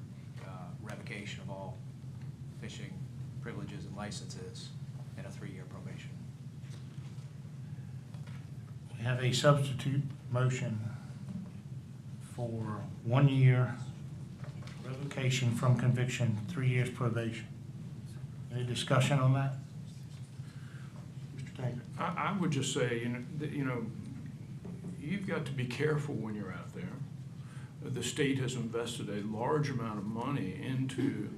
revocation of all fishing privileges and licenses and a 3-year probation. We have a substitute motion for 1 year revocation from conviction, 3 years probation. Any discussion on that? Mr. Tanker? I would just say, you've got to be careful when you're out there. The state has invested a large amount of money into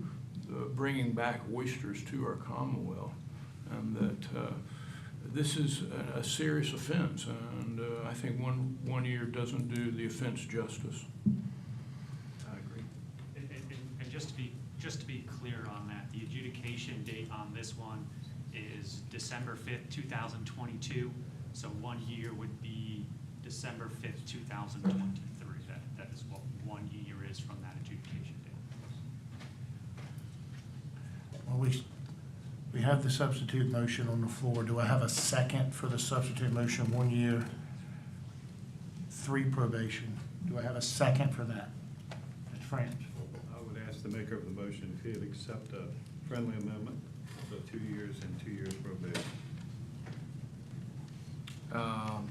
bringing back oysters to our Commonwealth, and that this is a serious offense, and I think one year doesn't do the offense justice. I agree. And just to be clear on that, the adjudication date on this one is December 5th, 2022. So 1 year would be December 5th, 2023. That is what 1 year is from that adjudication date. Well, we have the substitute motion on the floor. Do I have a second for the substitute motion, 1 year, 3 probation? Do I have a second for that? Mr. France? I would ask the maker of the motion if he'd accept a friendly amendment for 2 years and 2 years probation.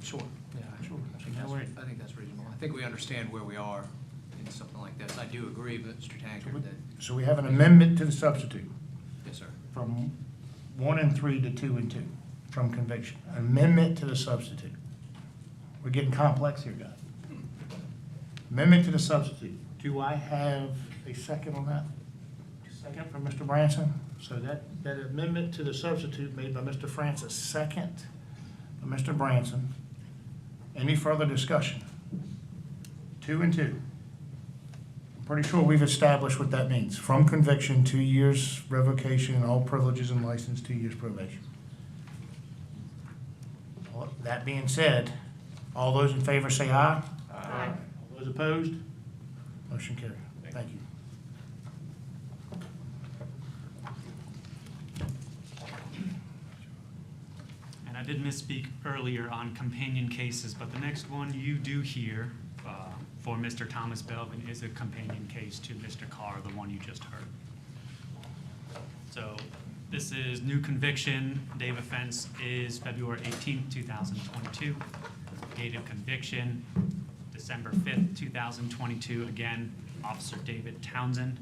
Sure. Yeah, Sure. I think that's reasonable. I think we understand where we are in something like this. I do agree with Mr. Tankard that, So we have an amendment to the substitute yes, sir. from 1 and 3 to 2 and 2 from conviction. Amendment to the substitute. We're getting complex here, guys. Amendment to the substitute. Do I have a second on that? Second from Mr. Branson. So that amendment to the substitute made by Mr. Francis, second by Mr. Branson. Any further discussion? 2 and 2. Pretty sure we've established what that means. From conviction, 2 years revocation, all privileges and license, 2 years probation. Well, that being said, all those in favor say aye. Aye. All those opposed? Motion carried. Thank you. And I did misspeak earlier on companion cases, but the next one you do hear for Mr. Thomas Belvin is a companion case to Mr. Carr, the one you just heard. So this is new conviction. Date of offense is February 18th, 2022. Date of conviction, December 5th, 2022. Again, Officer David Townsend.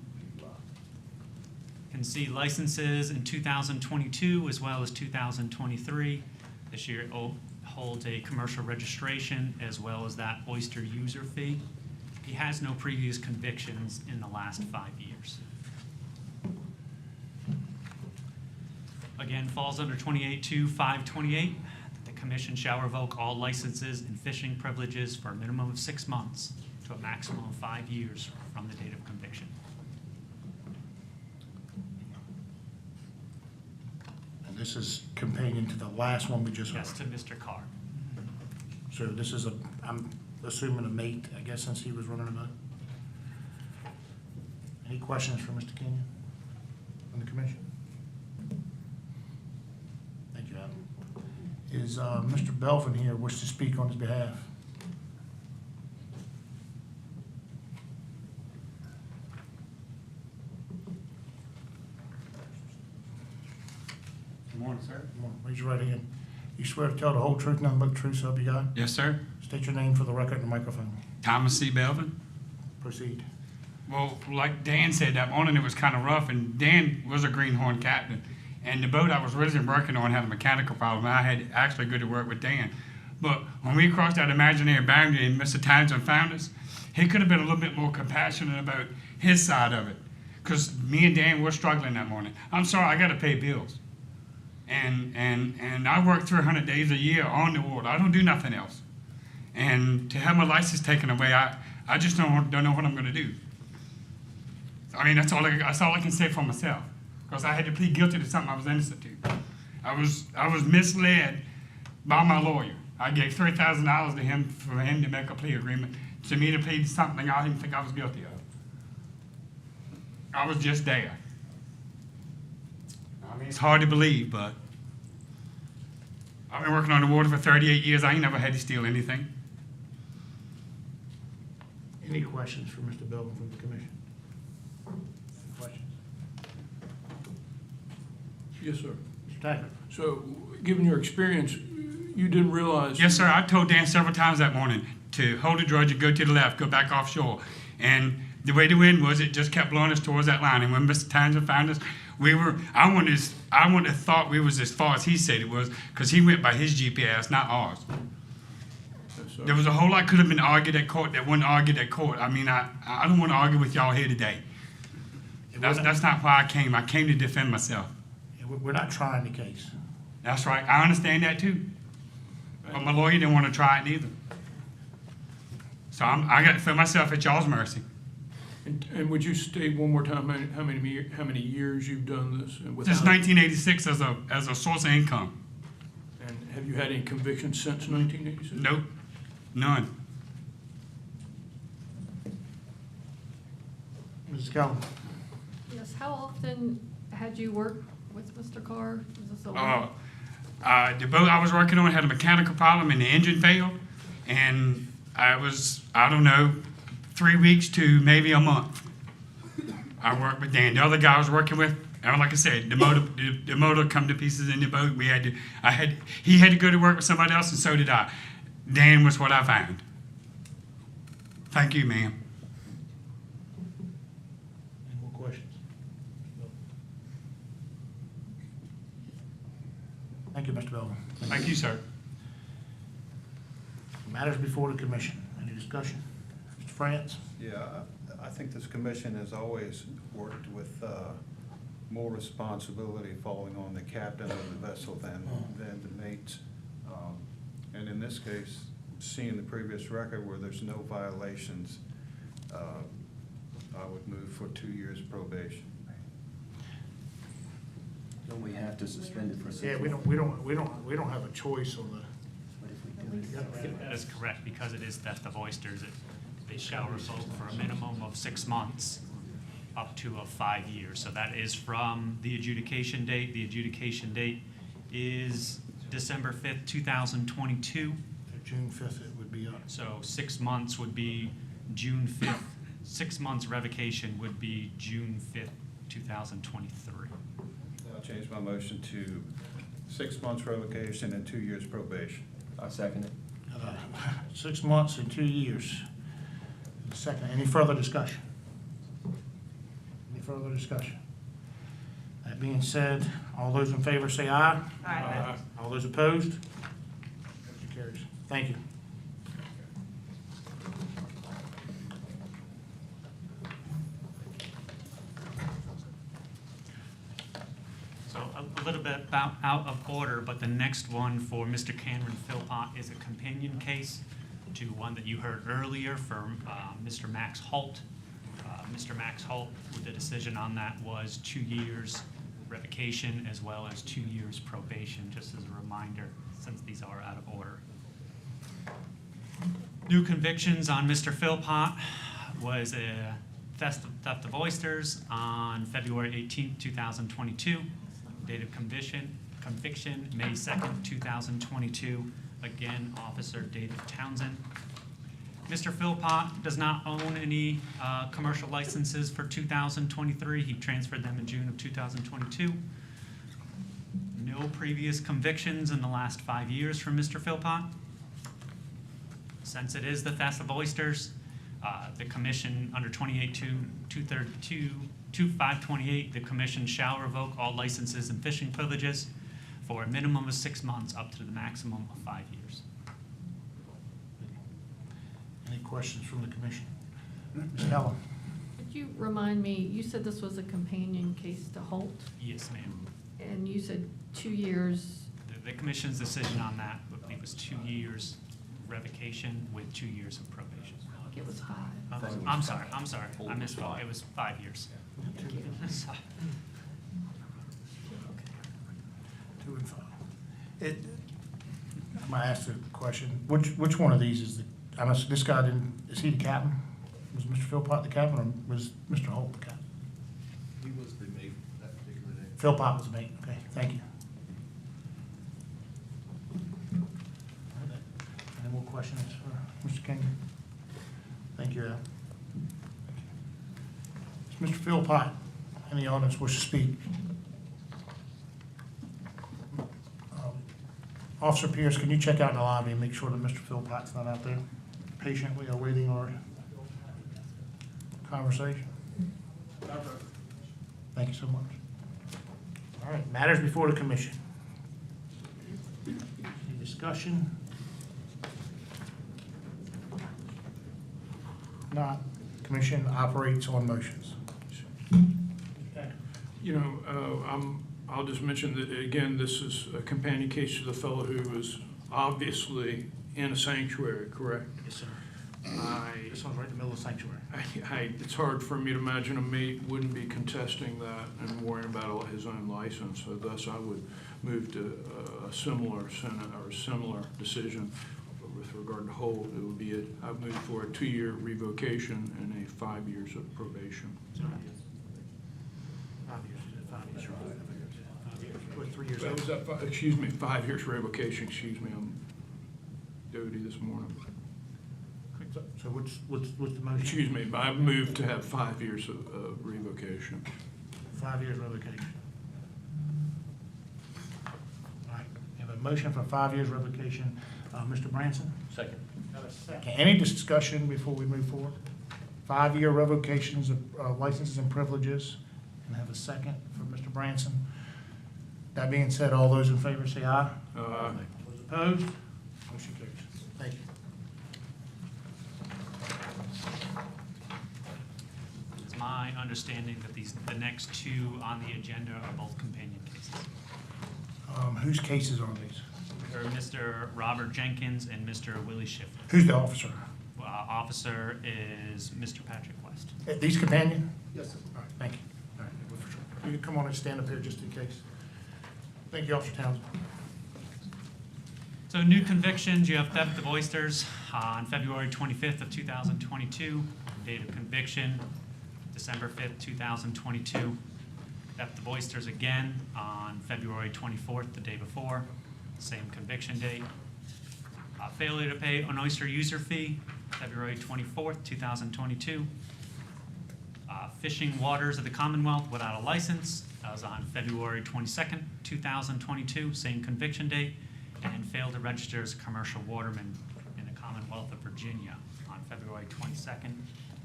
Can see licenses in 2022 as well as 2023. This year it holds a commercial registration as well as that Oyster user fee. He has no previous convictions in the last 5 years. Again, falls under 28-528. The commission shall revoke all licenses and fishing privileges for a minimum of 6 months to a maximum of 5 years from the date of conviction. And this is companion to the last one we just heard. Yes, to Mr. Carr. So this is I'm assuming a mate, I guess, since he was running a boat. Any questions for Mr. Kenyon from the commission? Thank you, Adam. Is Mr. Belvin here, wish to speak on his behalf? Good morning, sir. Come on, raise your right hand. You swear to tell the whole truth, nothing but the truth, so help you God? Yes, sir. State your name for the record and the microphone. Thomas C. Belvin. Proceed. Well, like Dan said, that morning it was kind of rough, and Dan was a greenhorn captain. And the boat I was originally working on had a mechanical problem. I had actually good to work with Dan. But when we crossed that imaginary boundary and Mr. Townsend found us, he could have been a little bit more compassionate about his side of it. Because me and Dan were struggling that morning. I'm sorry, I got to pay bills. And I work 300 days a year on the water. I don't do nothing else. And to have my license taken away, I just don't know what I'm going to do. I mean, that's all I can say for myself. Because I had to plead guilty to something I was innocent to. I was misled by my lawyer. I gave $3,000 to him for him to make a plea agreement to me to plead something I didn't think I was guilty of. I was just there. I mean, it's hard to believe, but I've been working on the water for 38 years. I ain't never had to steal anything. Any questions for Mr. Belvin from the commission? Questions? Yes, sir. Mr. Tackett? So, given your experience, you didn't realize... Yes, sir. I told Dan several times that morning to hold the drudge and go to the left, go back offshore. And the way the wind was, it just kept blowing us towards that line. And when Mr. Townsend found us, I wouldn't have thought we was as far as he said it was, because he went by his GPS, not ours. Yes, There was a whole lot could have been argued at court that wasn't argued at court. I mean, I don't want to argue with y'all here today. That's not why I came. I came to defend myself. We're not trying the case. That's right. I understand that too. But my lawyer didn't want to try it neither. So I got to throw myself at y'all's mercy. And would you state one more time how many years you've done this? And Since 1986 as a source of income. And have you had any convictions since 1986? Nope, none. Mrs. Kellum? Yes, how often had you worked with Mr. Carr? Was this a The boat I was working on had a mechanical problem and the engine failed. And I don't know, 3 weeks to maybe a month. I worked with Dan. The other guy I was working with, and like I said, the motor come to pieces in the boat. He had to go to work with somebody else, and so did I. Dan was what I found. Thank you, ma'am. Any more questions? Thank you, Mr. Belvin. Thank you, sir. Matters before the commission. Any discussion? Mr. France? Yeah, I think this commission has always worked with more responsibility falling on the captain of the vessel than the mates. And in this case, seeing the previous record where there's no violations, I would move for 2 years probation. Don't we have to suspend it for 6 Yeah, months? we don't have a choice on the. But if we do it, That is correct, because it is theft of oysters. They shall revoke for a minimum of 6 months, up to 5 years. So that is from the adjudication date. The adjudication date is December 5th, 2022. June 5th, it would be up. So 6 months would be June 5th. 6 months revocation would be June 5th, 2023. I'll change my motion to 6 months revocation and 2 years probation. I second it. 6 months and 2 years. Second, any further discussion? Any further discussion? That being said, all those in favor say aye. Aye. All those opposed? Motion carries. Thank you. So a little bit about out of order, but the next one for Mr. Cameron Philpott is a companion case to one that you heard earlier from Mr. Max Holt. Mr. Max Holt, the decision on that was 2 years revocation as well as 2 years probation, just as a reminder, since these are out of order. New convictions on Mr. Philpott was a theft of oysters on February 18th, 2022. Date of conviction, May 2nd, 2022. Again, Officer David Townsend. Mr. Philpott does not own any commercial licenses for 2023. He transferred them in June of 2022. No previous convictions in the last 5 years from Mr. Philpott. Since it is the theft of oysters, the commission under 28-232-2528, the commission shall revoke all licenses and fishing privileges for a minimum of 6 months up to the maximum of 5 years. Any questions from the commission? Ms. Keller? Could you remind me, you said this was a companion case to Holt, Yes, ma'am. and you said 2 years. The commission's decision on that, I believe, was 2 years revocation with 2 years of probation. I think it was 5. I'm sorry, I misspoke. It was 5 years. Sorry. 2 and 5. I'm gonna ask the question, which one of these is the, I must, this guy didn't, is he the captain? Was Mr. Philpott the captain, or was Mr. Holt the captain? He was the mate that particular day. Philpott was the mate, okay, thank you. Any more questions for Mr. King? Thank you, Al. Mr. Philpott, in the audience wish to speak? Officer Pierce, can you check out in the lobby and make sure that Mr. Philpott's not out there patiently awaiting our conversation? Thank you so much. All right, matters before the commission. Any discussion? Not, commission operates on motions. You know, I'll just mention that, again, this is a companion case to the fellow who was obviously in a sanctuary, correct? Yes, sir. This one's right in the middle of the sanctuary. It's hard for me to imagine a mate wouldn't be contesting that and worrying about his own license. So thus, I would move to a similar decision. With regard to Holt, it would be I would move for a 2-year revocation and a 5 years of probation. 5 years, 5 years, 5 years, or 3 years. That was that, excuse me, 5 years revocation, excuse me, I'm duty this morning. So what's the motion? Excuse me, but I moved to have 5 years of revocation. 5 years revocation. All right, we have a motion for 5 years revocation. Mr. Branson? Second. Okay, any discussion before we move forward? 5-year revocations of licenses and privileges, and have a second for Mr. Branson. That being said, all those in favor say aye. Aye. Those opposed? Motion carries. Thank you. It's my understanding that the next 2 on the agenda are both companion cases. Whose cases are these? They're Mr. Robert Jenkins and Mr. Willie Shifter. Who's the officer? Officer is Mr. Patrick West. These companion? Yes, sir. All right, thank you. All right, well, for sure. You can come on and stand up here just in case. Thank you, Officer Townsend. So new convictions, you have theft of oysters on February 25th of 2022. Date of conviction, December 5th, 2022. Theft of oysters again on February 24th, the day before, same conviction date. Failure to pay an oyster user fee, February 24th, 2022. Fishing waters of the Commonwealth without a license, that was on February 22nd, 2022, same conviction date. And failed to register as a commercial waterman in the Commonwealth of Virginia on February 22nd,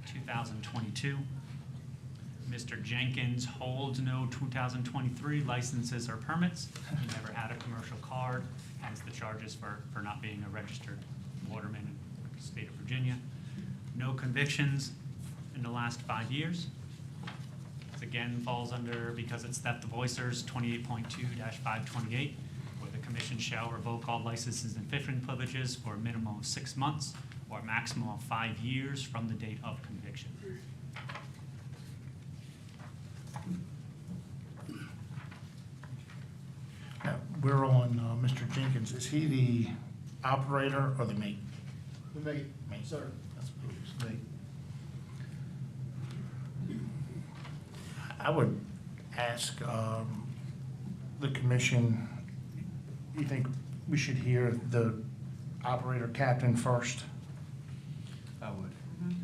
2022. Mr. Jenkins holds no 2023 licenses or permits. He never had a commercial card, hence the charges for not being a registered waterman in the state of Virginia. No convictions in the last 5 years. This again falls under, because it's theft of oysters, 28.2-528, where the commission shall revoke all licenses and fishing privileges for a minimum of 6 months or a maximum of 5 years from the date of conviction. Now, we're on Mr. Jenkins. Is he the operator or the mate? The mate, Mate. sir. That's what it is, mate. I would ask the commission, you think we should hear the operator captain first? I would.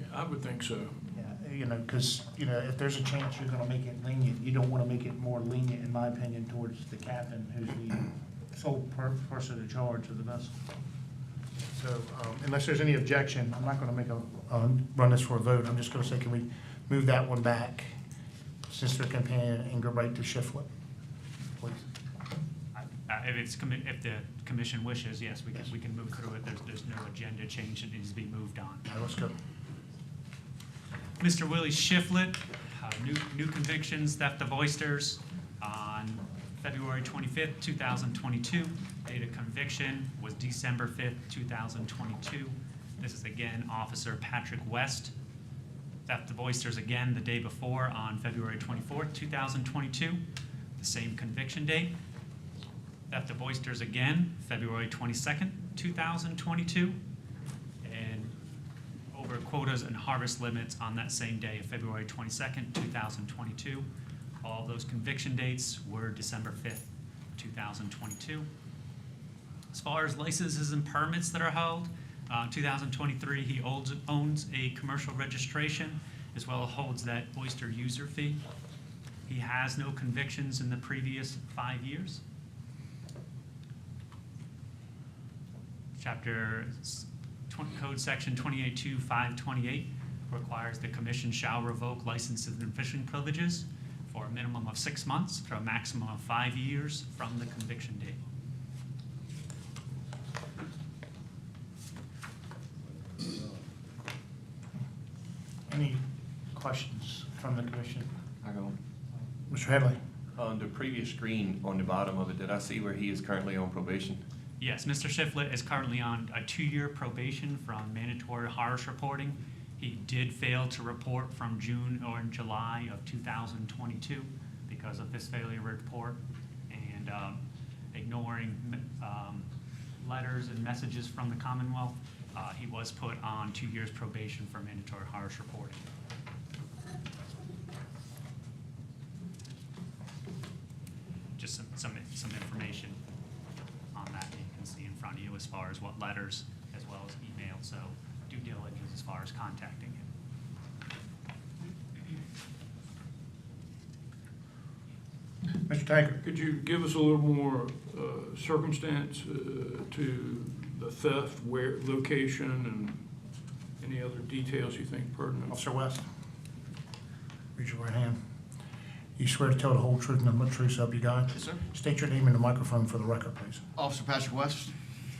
Yeah, I would think so. Yeah, you know, because, you know, if there's a chance you're gonna make it lenient, you don't wanna make it more lenient, in my opinion, towards the captain, who's the sole person in charge of the vessel. So, unless there's any objection, I'm not gonna make run this for a vote. I'm just gonna say, can we move that one back, since they're companion, and go right to Shiflett, please? If the commission wishes, yes, we can move through it. There's no agenda change that needs to be moved on. All right, let's go. Mr. Willie Shiflett, new convictions, theft of oysters on February 25th, 2022. Date of conviction was December 5th, 2022. This is again Officer Patrick West. Theft of oysters again the day before on February 24th, 2022. The same conviction date. Theft of oysters again, February 22nd, 2022. And over quotas and harvest limits on that same day of February 22nd, 2022. All those conviction dates were December 5th, 2022. As far as licenses and permits that are held, 2023, he owns a commercial registration as well as holds that oyster user fee. He has no convictions in the previous 5 years. Code section 28.2.528 requires the commission shall revoke licenses and fishing privileges for a minimum of 6 months for a maximum of 5 years from the conviction date. Any questions from the commission? I go. Mr. Headley? On the previous screen on the bottom of it, did I see where he is currently on probation? Yes, Mr. Shiflett is currently on a 2-year probation from mandatory harsh reporting. He did fail to report from June or July of 2022 because of this failure report and ignoring letters and messages from the Commonwealth. He was put on 2 years probation for mandatory harsh reporting. Just some information on that you can see in front of you as far as what letters as well as email, so due diligence as far as contacting him. Mr. Taggart? Could you give us a little more circumstance to the theft, where, location, and any other details you think pertinent? Officer West? Raise your right hand. You swear to tell the whole truth and nothing but the truth, so help you God? Yes, sir. State your name and the microphone for the record, please. Officer Patrick West.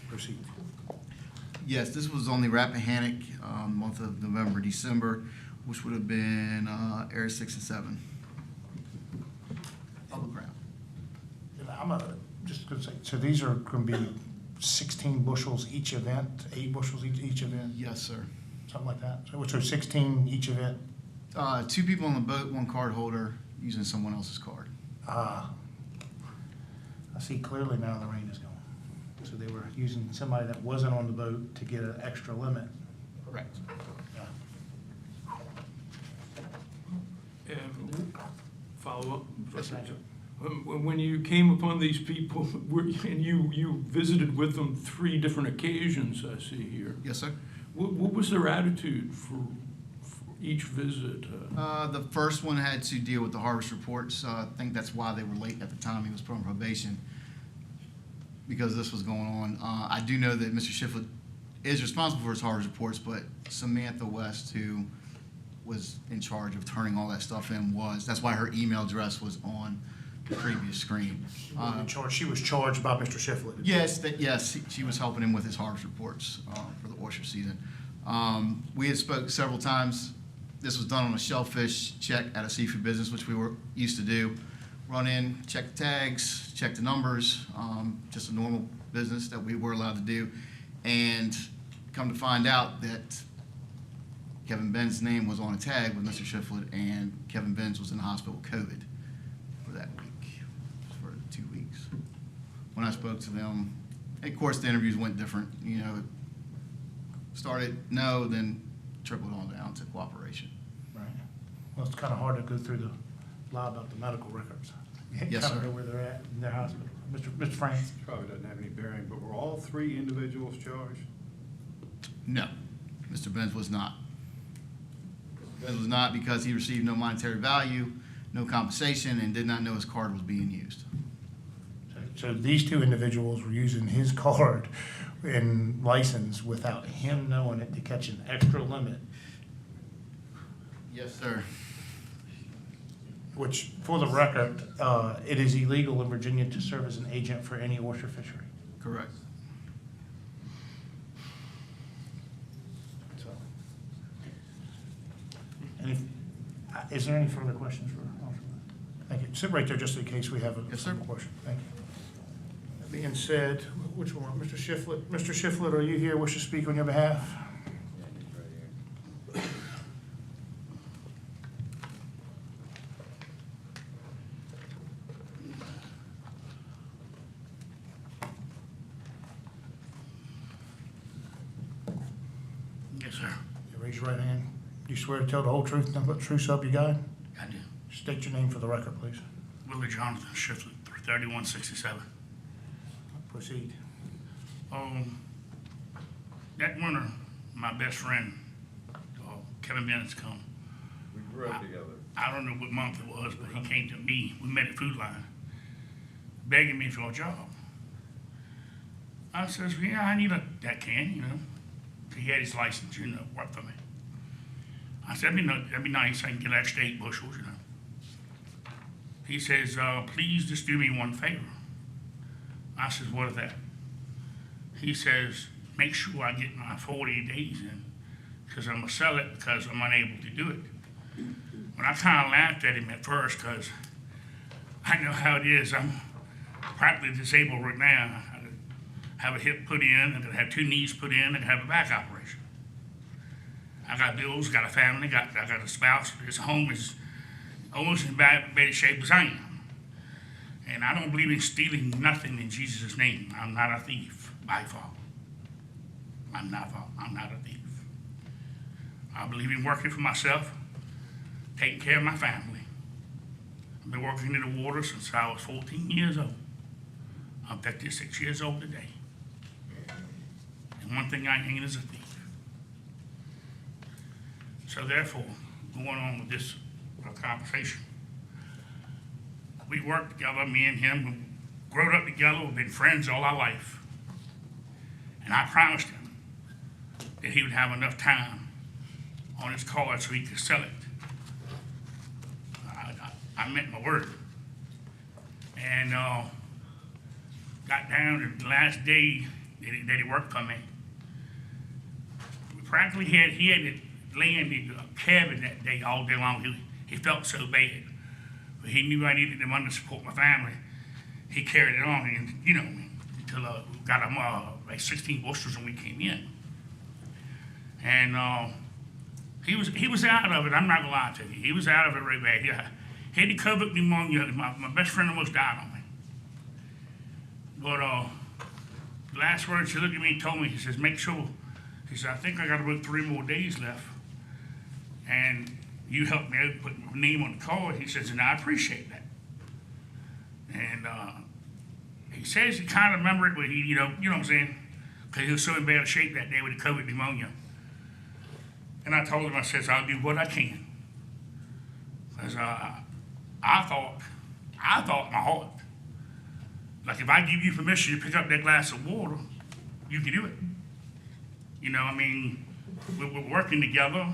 Proceed. Yes, this was on the Rappahannock, month of November, December, which would have been Area 6 and 7. Public ground. And I'm just gonna say, so these are gonna be 16 bushels each event, 8 bushels each event? Yes, sir. something like that? So 16 each event? 2 people on the boat, 1 card holder using someone else's card. I see clearly now the rain is gone. So they were using somebody that wasn't on the boat to get an extra limit. Correct. Yeah. And follow up. Yes, sir. When you came upon these people, and you visited with them 3 different occasions, I see here. Yes, sir. What was their attitude for each visit? The first one had to deal with the harvest reports. I think that's why they were late at the time he was put on probation, because this was going on. I do know that Mr. Shiflett is responsible for his harvest reports, but Samantha West, who was in charge of turning all that stuff in, that's why her email address was on the previous screen. She was charged by Mr. Shiflett. Yes, she was helping him with his harvest reports for the oyster season. We had spoke several times. This was done on a shellfish check at a seafood business, which we were used to do. Run in, check the tags, check the numbers, just a normal business that we were allowed to do. And come to find out that Kevin Ben's name was on a tag with Mr. Shiflett, and Kevin Ben's was in the hospital with COVID for that week, for 2 weeks. When I spoke to them, of course, the interviews went different. You know, it started no, then trickled on down to cooperation. Right. Well, it's kind of hard to go through the lie about the medical records. Yes, Kind of sir. know where they're at in their hospital. Mr. France? Probably doesn't have any bearing, but were all 3 individuals charged? No, Mr. Benz was not. Benz was not because he received no monetary value, no compensation, and did not know his card was being used. So these 2 individuals were using his card and license without him knowing it to catch an extra limit, Yes, sir. which, for the record, it is illegal in Virginia to serve as an agent for any oyster fishery. Correct. So, is there any further questions for Officer? Thank you. Sit right there just in case we have a Yes, sir. question. Thank you. That being said, which one? Mr. Shiflett? Mr. Shiflett, are you here? Wish to speak on your behalf? Yes, sir. You raise your right hand. Do you swear to tell the whole truth, nothing but the truth, so help you God? I do. State your name for the record, please. Willie Jonathan Shiflett, 3167. Proceed. That winter, my best friend, Kevin Bennett's come. We grew up together. I don't know what month it was, but he came to me. We met at Food Line, begging me for a job. I says, yeah, I need that can, you know. He had his license, you know, work for me. I said, that'd be nice. I can get extra 8 bushels, you know. He says, please just do me one favor. I says, what is that? He says, make sure I get my 40 days in, because I'm going to sell it because I'm unable to do it. When I kind of laughed at him at first, because I know how it is. I'm practically disabled right now. I have a hip put in, and I have 2 knees put in, and have a back operation. I got bills, got a family, I got a spouse. This home is almost in bad shape as I am. And I don't believe in stealing nothing in Jesus' name. I'm not a thief by far. I'm not a thief. I believe in working for myself, taking care of my family. I've been working in the water since I was 14 years old. I'm 56 years old today. And one thing I ain't is a thief. So therefore, going on with this conversation, we worked together, me and him, we growed up together, we've been friends all our life. And I promised him that he would have enough time on his card so he could sell it. I meant my word. And got down to the last day that he worked for me. Practically he had to land in a cabin that day all day long. He felt so bad. But he knew I needed the money to support my family. He carried it on, and you know, until we got him like 16 bushels when we came in. And, he was out of it, I'm not gonna lie to you, he was out of it really bad. He had the COVID pneumonia, my best friend almost died on me. But, the last words he looked at me and told me, he says, make sure, he said, I think I got about 3 more days left. And you helped me out, put my name on the card. He says, and I appreciate that. And, he says he kind of remembered it, but he, you know what I'm saying? Because he was so in bad shape that day with the COVID pneumonia. And I told him, I says, I'll do what I can. Because I thought in my heart, like if I give you permission to pick up that glass of water, you can do it. You know, I mean, we're working together,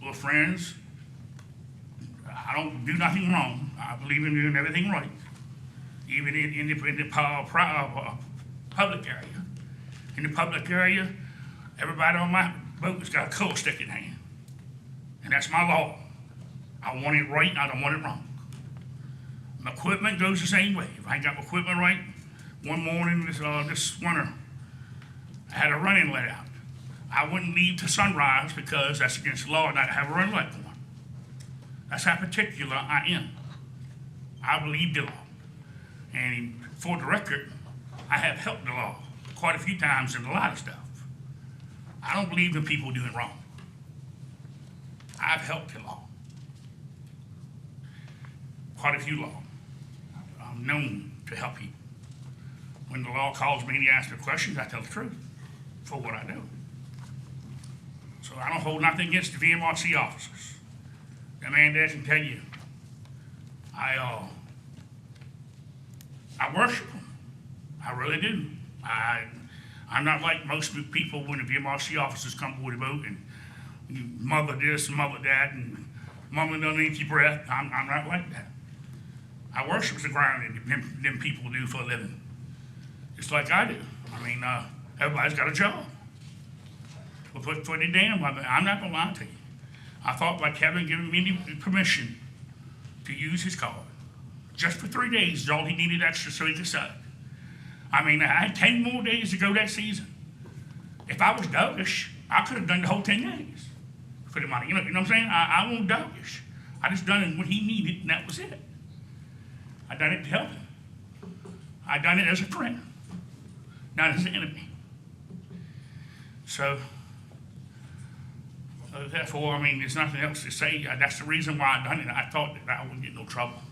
we're friends. I don't do nothing wrong. I believe in doing everything right, even in the public area. In the public area, everybody on my boat has got a color stick in hand. And that's my law. I want it right, I don't want it wrong. My equipment goes the same way. If I ain't got my equipment right, one morning this winter, I had a running light out. I wouldn't leave to sunrise because that's against the law not to have a running light going. That's how particular I am. I believe the law. And for the record, I have helped the law quite a few times in a lot of stuff. I don't believe in people doing wrong. I've helped the law. Quite a few law. I'm known to help people. When the law calls me and he asks me questions, I tell the truth for what I do. So I don't hold nothing against the VMRC officers. That man there can tell you, I worship them. I really do. I'm not like most people when the VMRC officers come aboard the boat and you mother this and mother that and mumbling underneath your breath. I'm not like that. I worship the ground that them people do for a living. Just like I do. I mean, everybody's got a job. But for the damn, I'm not gonna lie to you. I thought by Kevin giving me the permission to use his card, just for 3 days is all he needed extra so he could sell it. I mean, I had 10 more days to go that season. If I was doggish, I could have done the whole 10 days for the money. You know what I'm saying? I won't doggish. I just done what he needed and that was it. I done it to help him. I done it as a friend, not as an enemy. So, therefore, I mean, there's nothing else to say. That's the reason why I done it. I thought that I wouldn't get no trouble.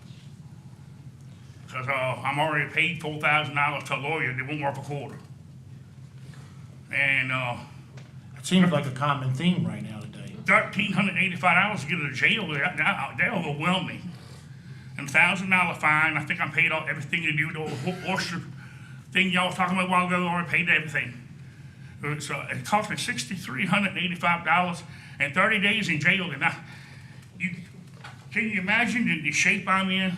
Because I'm already paid $4,000 to a lawyer that won't work a quarter. And It seems like a common theme right now today. $1,385 to get to jail, they overwhelm me. And $1,000 fine, I think I paid everything to do with the oyster thing y'all was talking about a while ago, I already paid everything. So it cost me $6,385 and 30 days in jail. And can you imagine the shape I'm in?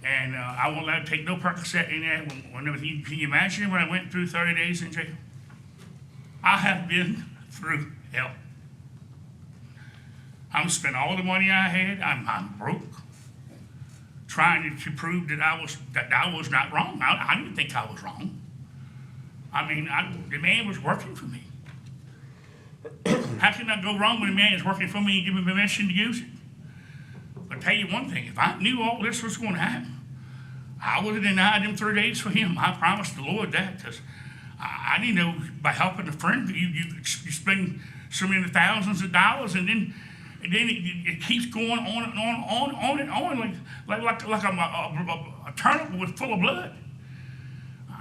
And I won't let take no Percocet in there. Can you imagine when I went through 30 days in jail? I have been through hell. I'm spent all the money I had. I'm broke. Trying to prove that I was not wrong. I didn't think I was wrong. I mean, the man was working for me. How can I go wrong when a man is working for me and give me permission to use it? But I'll tell you one thing, if I knew all this was going to happen, I would have denied him 3 days for him. I promised the Lord that, because I didn't know by helping a friend, you spend so many thousands of dollars, and then it keeps going on and on, like I'm a turnip with full of blood.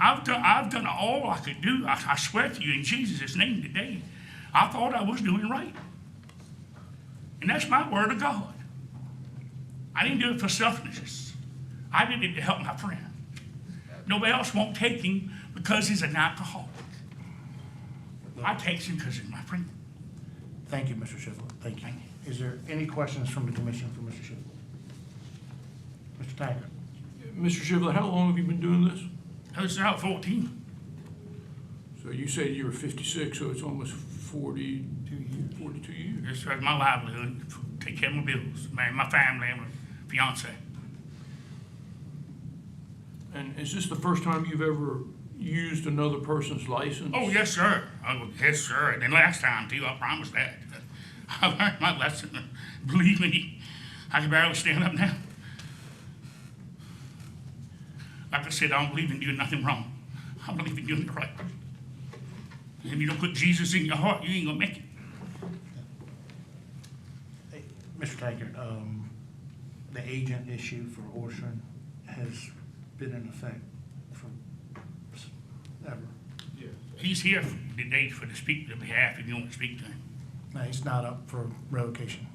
I've done all I could do. I swear to you in Jesus' name today, I thought I was doing right. And that's my word of God. I didn't do it for selfishness. I did it to help my friend. Nobody else won't take him because he's an alcoholic. I take him because he's my friend. Thank you, Mr. Schiffer. Thank you. Is there any questions from the commission for Mr. Schiffer? Mr. Taggart? Mr. Shivler, how long have you been doing this? I was out 14. So you said you were 56, so it's almost 42 years. This was my livelihood, take care of my bills, my family, and my fiance. And is this the first time you've ever used another person's license? Oh, yes, sir. Oh, yes, sir. And then last time too, I promise that. I learned my lesson. Believe me, I can barely stand up now. Like I said, I don't believe in doing nothing wrong. I believe in doing it right. And if you don't put Jesus in your heart, you ain't gonna make it. Hey, Mr. Tankard, the agent issue for Orson has been in effect for ever. He's here today to speak on behalf if you want to speak to him. No, he's not up for revocation.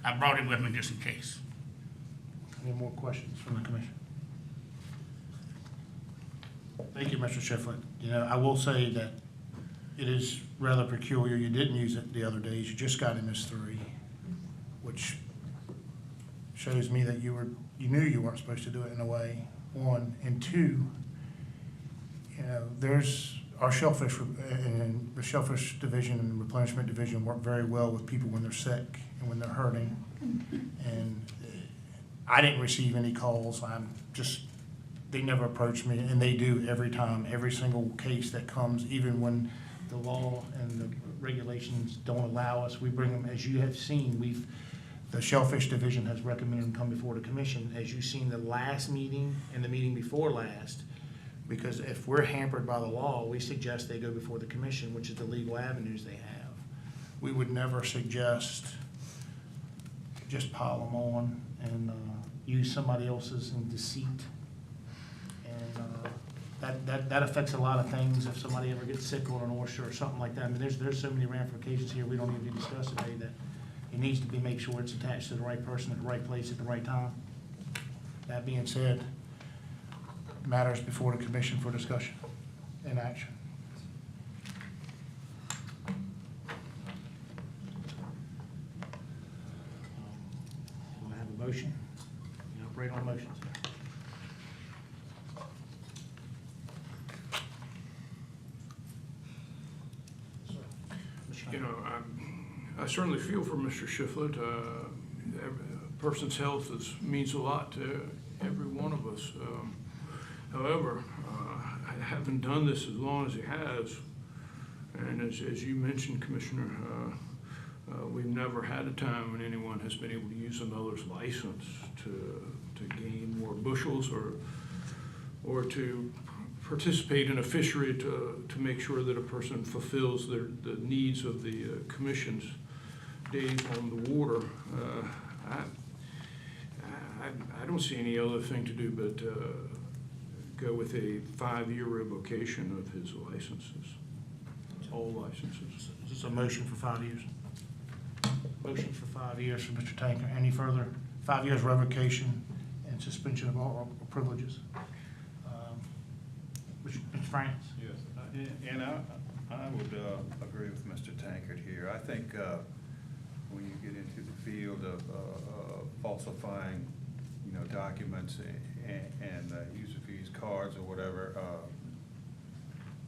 I brought him with me just in case. Any more questions from the commission? Thank you, Mr. Shiflett. You know, I will say that it is rather peculiar. You didn't use it the other days. You just got him as 3, which shows me that you knew you weren't supposed to do it in a way, 1. And 2, you know, there's our shellfish, and the shellfish division and the replenishment division work very well with people when they're sick and when they're hurting. And I didn't receive any calls. They never approach me, and they do every time, every single case that comes, even when the law and the regulations don't allow us. We bring them, as you have seen, the Shellfish Division has recommended them come before the commission. As you've seen the last meeting and the meeting before last, because if we're hampered by the law, we suggest they go before the commission, which is the legal avenues they have. We would never suggest just pile them on and use somebody else's in deceit. That affects a lot of things. If somebody ever gets sick on an oyster or something like that, I mean, there's so many ramifications here we don't need to discuss today that it needs to be made sure it's attached to the right person at the right place at the right time. That being said, matters before the commission for discussion and action. Do I have a motion? You operate on motions. You know, I certainly feel for Mr. Shiflett. A person's health means a lot to every one of us. However, I haven't done this as long as he has. And as you mentioned, Commissioner, we've never had a time when anyone has been able to use another's license to gain more bushels or to participate in a fishery to make sure that a person fulfills the needs of the commission's days on the water. I don't see any other thing to do but go with a 5-year revocation of his licenses, all licenses. Is this a motion for 5 years? Motion for 5 years for Mr. Tanker. Any further? 5 years revocation and suspension of all privileges. Mr. France? Yes, and I would agree with Mr. Tankard here. I think when you get into the field of falsifying, documents and user fees, cards or whatever,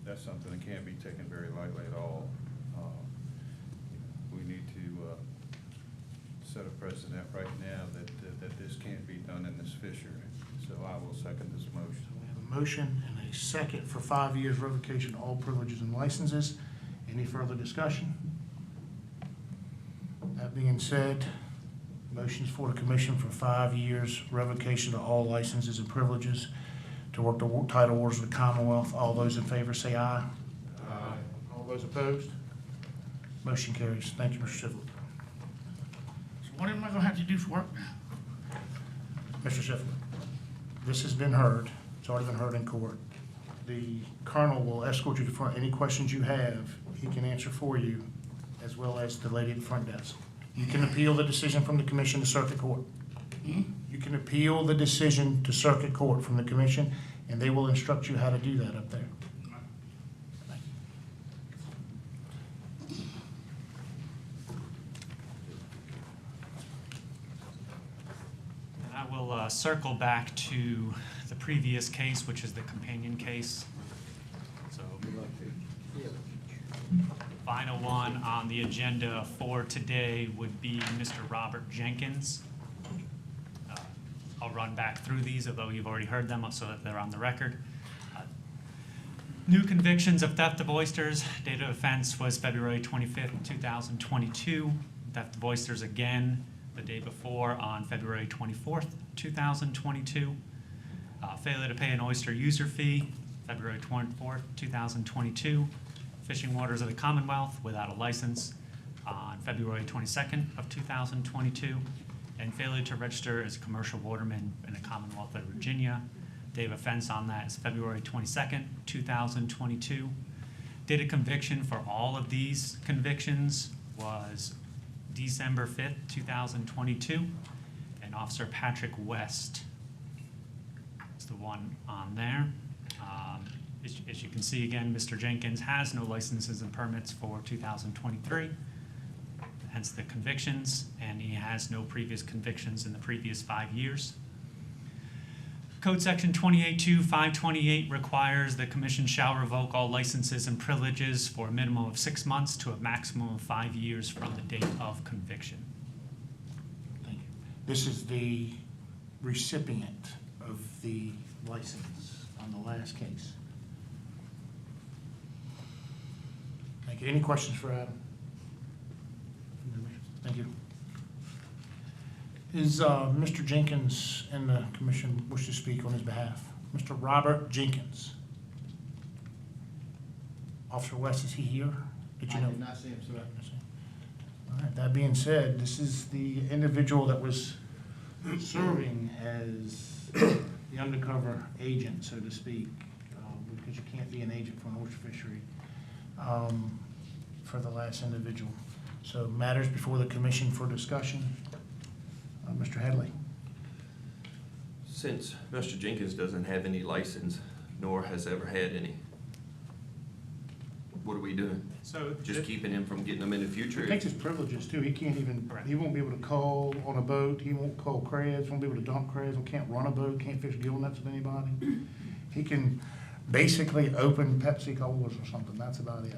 that's something that can't be taken very lightly at all. We need to set a precedent right now that this can't be done in this fishery. So I will second this motion. We have a motion and a second for 5 years revocation of all privileges and licenses. Any further discussion? That being said, motions for the commission for 5 years revocation of all licenses and privileges to work the tidal waters of the Commonwealth. All those in favor say aye. Aye. All those opposed? Motion carries. Thank you, Mr. Shiflett. So what am I gonna have to do for work now? Mr. Shiflett, this has been heard. It's already been heard in court. The colonel will escort you to front. Any questions you have, he can answer for you, as well as the lady at the front desk. You can appeal the decision from the commission to circuit court. You can appeal the decision to circuit court from the commission, and they will instruct you how to do that up there. Thank you. And I will circle back to the previous case, which is the companion case. So, final one on the agenda for today would be Mr. Robert Jenkins. I'll run back through these, although you've already heard them, so that they're on the record. New convictions of theft of oysters. Date of offense was February 25th, 2022. Theft of oysters again the day before on February 24th, 2022. Failure to pay an oyster user fee, February 24th, 2022. Fishing waters of the Commonwealth without a license on February 22nd of 2022. And failure to register as a commercial waterman in the Commonwealth of Virginia. Date of offense on that is February 22nd, 2022. Date of conviction for all of these convictions was December 5th, 2022. And Officer Patrick West is the one on there. As you can see again, Mr. Jenkins has no licenses and permits for 2023, hence the convictions, and he has no previous convictions in the previous 5 years. Code section 28.2.528 requires the commission shall revoke all licenses and privileges for a minimum of 6 months to a maximum of 5 years from the date of conviction. Thank you. This is the recipient of the license on the last case. Thank you. Any questions for Adam? Thank you. Is Mr. Jenkins and the commission wish to speak on his behalf? Mr. Robert Jenkins. Officer West, is he here? Did you know? I did not see him, sir. All right, that being said, this is the individual that was serving as the undercover agent, so to speak, because you can't be an agent for an oyster fishery, for the last individual. So matters before the commission for discussion. Mr. Headley. Since Mr. Jenkins doesn't have any license, nor has ever had any, what are we doing? So Just keeping him from getting them in the future? It takes his privileges too. He can't even, he won't be able to cull on a boat. He won't cull crabs, won't be able to dump crabs, can't run a boat, can't fish gill nets with anybody. He can basically open Pepsi Colas or something. That's about it.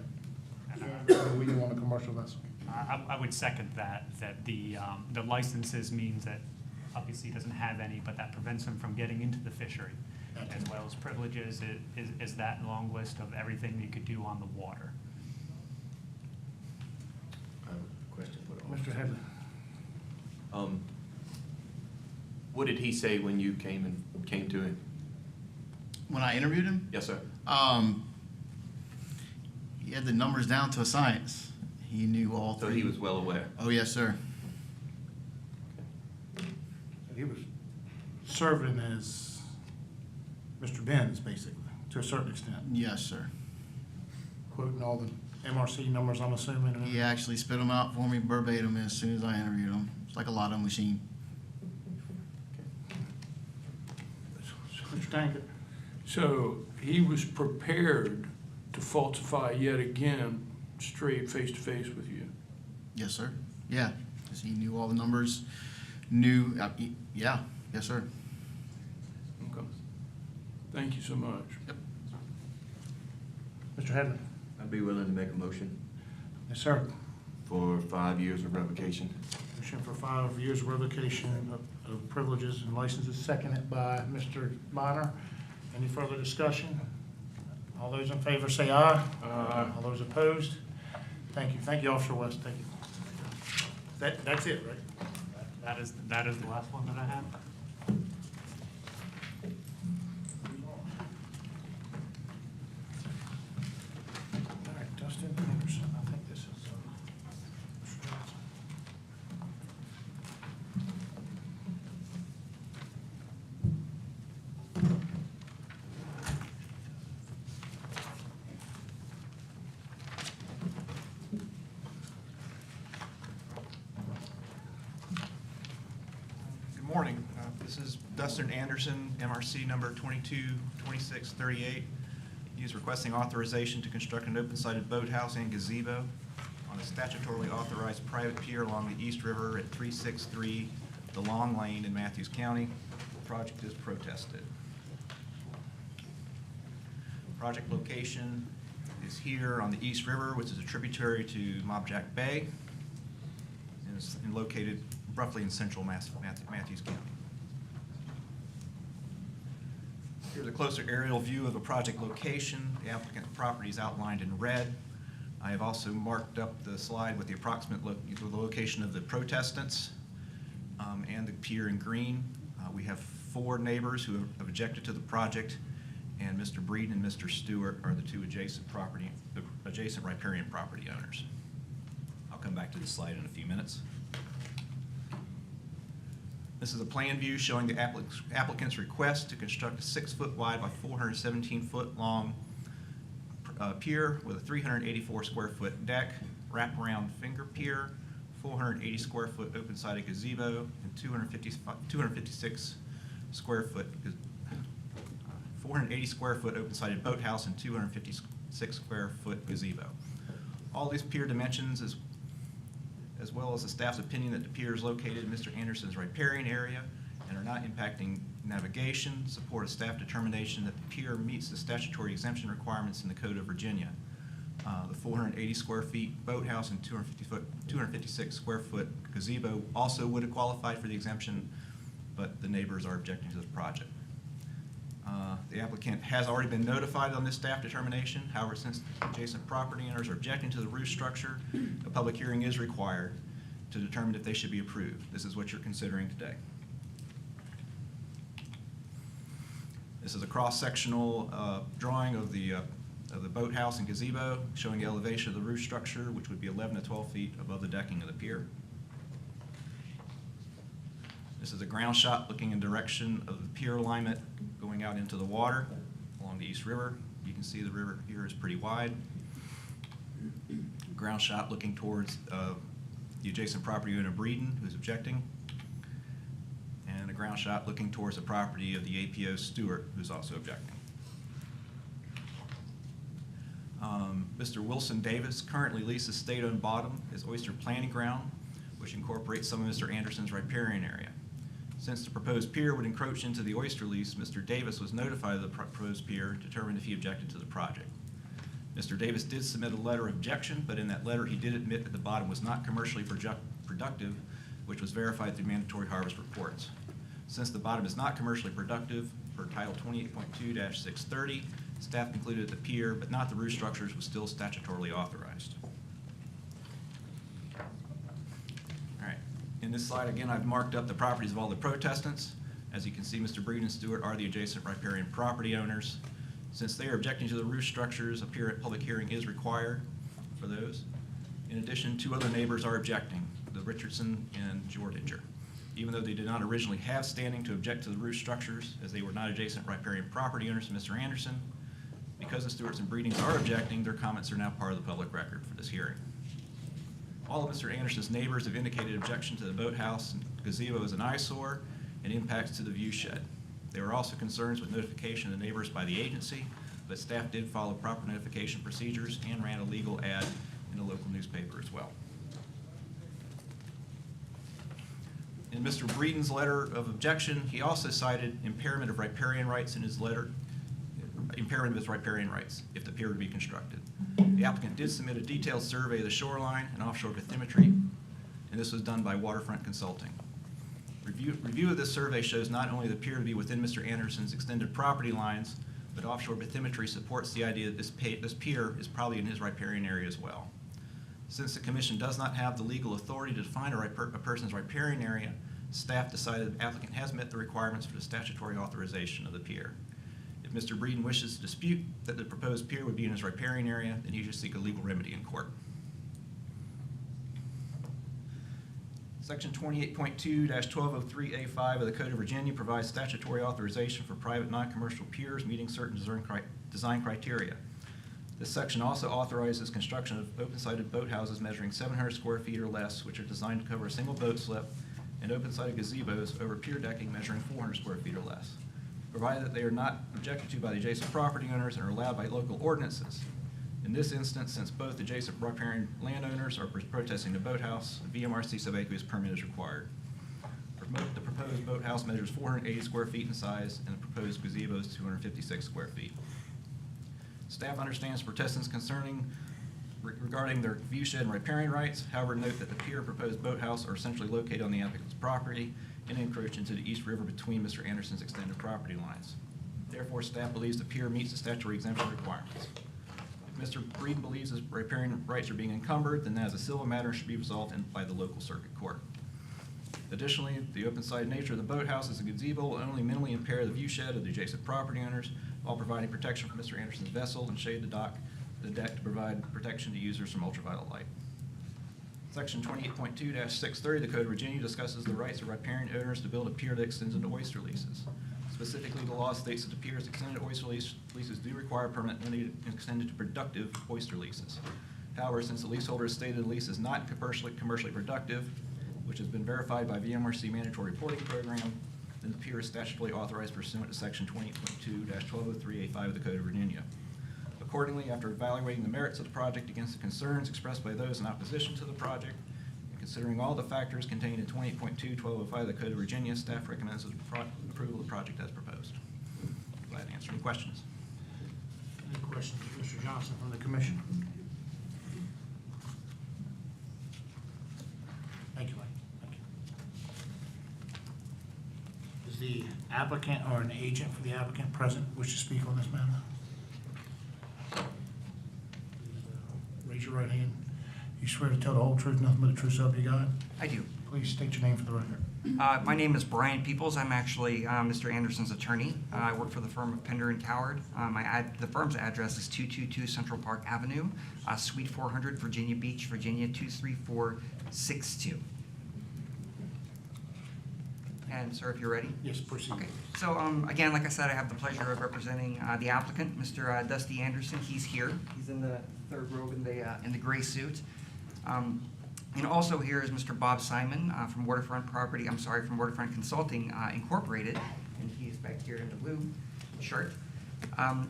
We do on a commercial vessel. I would second that the licenses means that obviously he doesn't have any, but that prevents him from getting into the fishery, as well as privileges is that long list of everything that you could do on the water. I have a question for the Mr. Headley. What did he say when you came to him? When I interviewed him, Yes, sir. he had the numbers down to a science. He knew all So three. he was well aware. Oh, yes, sir. He was serving as Mr. Benz, basically, to a certain extent, Yes, sir. quoting all the MRC numbers, I'm assuming. and He actually spit them out for me verbatim as soon as I interviewed him. It's like a lotto machine. Mr. Tankett. So he was prepared to falsify yet again, straight face-to-face with you? Yes, sir. Yeah, 'cause he knew all the numbers, knew, yeah, yes, sir. Okay. Thank you so much. Yep. Mr. Headley. I'd be willing to make a motion Yes, sir. for 5 years of revocation. Motion for 5 years revocation of privileges and licenses, seconded by Mr. Bonner. Any further discussion? All those in favor say aye. Aye. All those opposed? Thank you. Thank you, Officer West. Thank you. That's it, right? That is the last one that I have. All right, Dustin Anderson, I think this is, Good morning. This is Dustin Anderson, MRC number 222638. He is requesting authorization to construct an open-sided boathouse and gazebo on a statutorily authorized private pier along the East River at 363 The Long Lane in Matthews County. The project is protested. Project location is here on the East River, which is a tributary to Mobjack Bay, and is located roughly in central Matthews County. Here's a closer aerial view of the project location. The applicant's property is outlined in red. I have also marked up the slide with the approximate the location of the protestants and the pier in green. We have 4 neighbors who have objected to the project, and Mr. Breeden and Mr. Stewart are the 2 adjacent riparian property owners. I'll come back to this slide in a few minutes. This is a plan view showing the applicant's request to construct a 6-foot wide by 417-foot long pier with a 384 square foot deck, wraparound finger pier, 480 square foot open-sided gazebo, and 480 square foot open-sided boathouse and 256 square foot gazebo. All these pier dimensions, as well as the staff's opinion that the pier is located in Mr. Anderson's riparian area and are not impacting navigation, support a staff determination that the pier meets the statutory exemption requirements in the Code of Virginia. The 480 square feet boathouse and 256 square foot gazebo also would have qualified for the exemption, but the neighbors are objecting to the project. The applicant has already been notified on this staff determination. However, since adjacent property owners are objecting to the roof structure, a public hearing is required to determine if they should be approved. This is what you're considering today. This is a cross-sectional drawing of the boathouse and gazebo showing the elevation of the roof structure, which would be 11 to 12 feet above the decking of the pier. This is a ground shot looking in direction of the pier alignment going out into the water along the East River. You can see the river here is pretty wide. Ground shot looking towards the adjacent property owner Breeden, who's objecting. And a ground shot looking towards the property of the APO Stewart, who's also objecting. Mr. Wilson Davis currently leases state-owned bottom as oyster planting ground, which incorporates some of Mr. Anderson's riparian area. Since the proposed pier would encroach into the oyster lease, Mr. Davis was notified of the proposed pier, determined if he objected to the project. Mr. Davis did submit a letter of objection, but in that letter he did admit that the bottom was not commercially productive, which was verified through mandatory harvest reports. Since the bottom is not commercially productive, per Title 28.2-630, staff concluded that the pier, but not the roof structures, was still statutorily authorized. All right. In this slide, again, I've marked up the properties of all the protestants. As you can see, Mr. Breeden and Stewart are the adjacent riparian property owners. Since they are objecting to the roof structures, a public hearing is required for those. In addition, 2 other neighbors are objecting, the Richardson and Jordinger. Even though they did not originally have standing to object to the roof structures, as they were not adjacent riparian property owners to Mr. Anderson, because the Stewarts and Breedings are objecting, their comments are now part of the public record for this hearing. All of Mr. Anderson's neighbors have indicated objection to the boathouse and gazebo as an eyesore and impacts to the view shed. There were also concerns with notification of the neighbors by the agency, but staff did follow proper notification procedures and ran a legal ad in the local newspaper as well. In Mr. Breeden's letter of objection, he also cited impairment of riparian rights in his letter, impairment of his riparian rights if the pier would be constructed. The applicant did submit a detailed survey of the shoreline and offshore bathymetry, and this was done by Waterfront Consulting. Review of this survey shows not only the pier to be within Mr. Anderson's extended property lines, but offshore bathymetry supports the idea that this pier is probably in his riparian area as well. Since the commission does not have the legal authority to define a person's riparian area, staff decided the applicant has met the requirements for the statutory authorization of the pier. If Mr. Breeden wishes to dispute that the proposed pier would be in his riparian area, then he should seek a legal remedy in court. Section 28.2-1203A5 of the Code of Virginia provides statutory authorization for private non-commercial piers meeting certain design criteria. This section also authorizes construction of open-sided boathouses measuring 700 square feet or less, which are designed to cover a single boat slip, and open-sided gazebos over pier decking measuring 400 square feet or less, provided that they are not objected to by the adjacent property owners and are allowed by local ordinances. In this instance, since both adjacent riparian landowners are protesting the boathouse, a VMRC subaqueous permit is required. The proposed boathouse measures 480 square feet in size, and the proposed gazebo is 256 square feet. Staff understands protestants regarding their view shed and riparian rights. However, note that the pier and proposed boathouse are essentially located on the applicant's property and encroach into the East River between Mr. Anderson's extended property lines. Therefore, staff believes the pier meets the statutory exemption requirements. If Mr. Breeden believes his riparian rights are being encumbered, then that is a civil matter should be resolved by the local circuit court. Additionally, the open-sided nature of the boathouse as a gazebo will only minimally impair the view shed of the adjacent property owners while providing protection for Mr. Anderson's vessel and shade the deck to provide protection to users from ultraviolet light. Section 28.2-630 of the Code of Virginia discusses the rights of riparian owners to build a pier that extends into oyster leases. Specifically, the law states that the pier's extended oyster leases do require permanent limited and extended to productive oyster leases. However, since the leaseholder has stated the lease is not commercially productive, which has been verified by VMRC mandatory reporting program, then the pier is statutorily authorized pursuant to Section 28.2-1203A5 of the Code of Virginia. Accordingly, after evaluating the merits of the project against the concerns expressed by those in opposition to the project, and considering all the factors contained in 28.2-1205 of the Code of Virginia, staff recommends approval of the project as proposed. Glad to answer any questions. Any questions, Mr. Johnson from the commission? Thank you, Mike. Thank you. Is the applicant or an agent for the applicant present, wish to speak on this matter? Raise your right hand. You swear to tell the whole truth, nothing but the truth, so help you God? I do. Please state your name for the record. My name is Brian Peoples. I'm actually Mr. Anderson's attorney. I work for the firm of Pender and Coward. The firm's address is 222 Central Park Avenue, Suite 400, Virginia Beach, Virginia 23462. And sir, if you're ready? Yes, proceed. Okay. So again, like I said, I have the pleasure of representing the applicant, Mr. Dusty Anderson. He's here. He's in the third row in the gray suit. And also here is Mr. Bob Simon from Waterfront Consulting Incorporated, and he is back here in the blue shirt.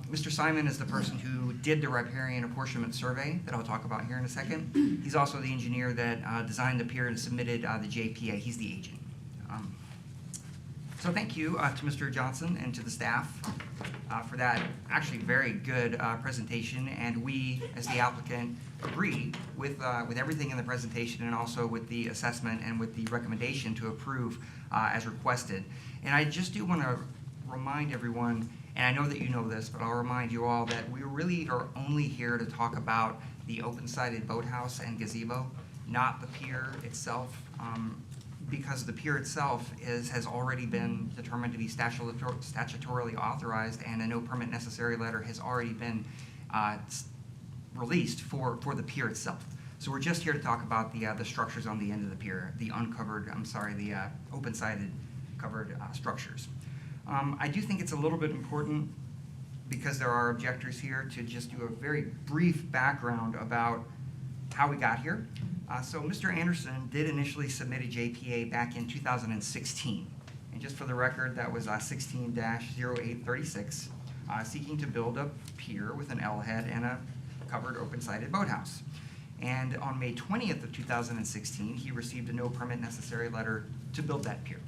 Mr. Simon is the person who did the riparian apportionment survey that I'll talk about here in a second. He's also the engineer that designed the pier and submitted the JPA. He's the agent. So thank you to Mr. Johnson and to the staff for that actually very good presentation. And we, as the applicant, agree with everything in the presentation and also with the assessment and with the recommendation to approve as requested. And I just do want to remind everyone, and I know that you know this, but I'll remind you all that we really are only here to talk about the open-sided boathouse and gazebo, not the pier itself. Because the pier itself has already been determined to be statutorily authorized, and a no permit necessary letter has already been released for the pier itself. So we're just here to talk about the structures on the end of the pier, the open-sided covered structures. I do think it's a little bit important, because there are objectors here, to just do a very brief background about how we got here. So Mr. Anderson did initially submit a JPA back in 2016. And just for the record, that was 16-0836, seeking to build a pier with an L head and a covered open-sided boathouse. And on May 20th of 2016, he received a no permit necessary letter to build that pier.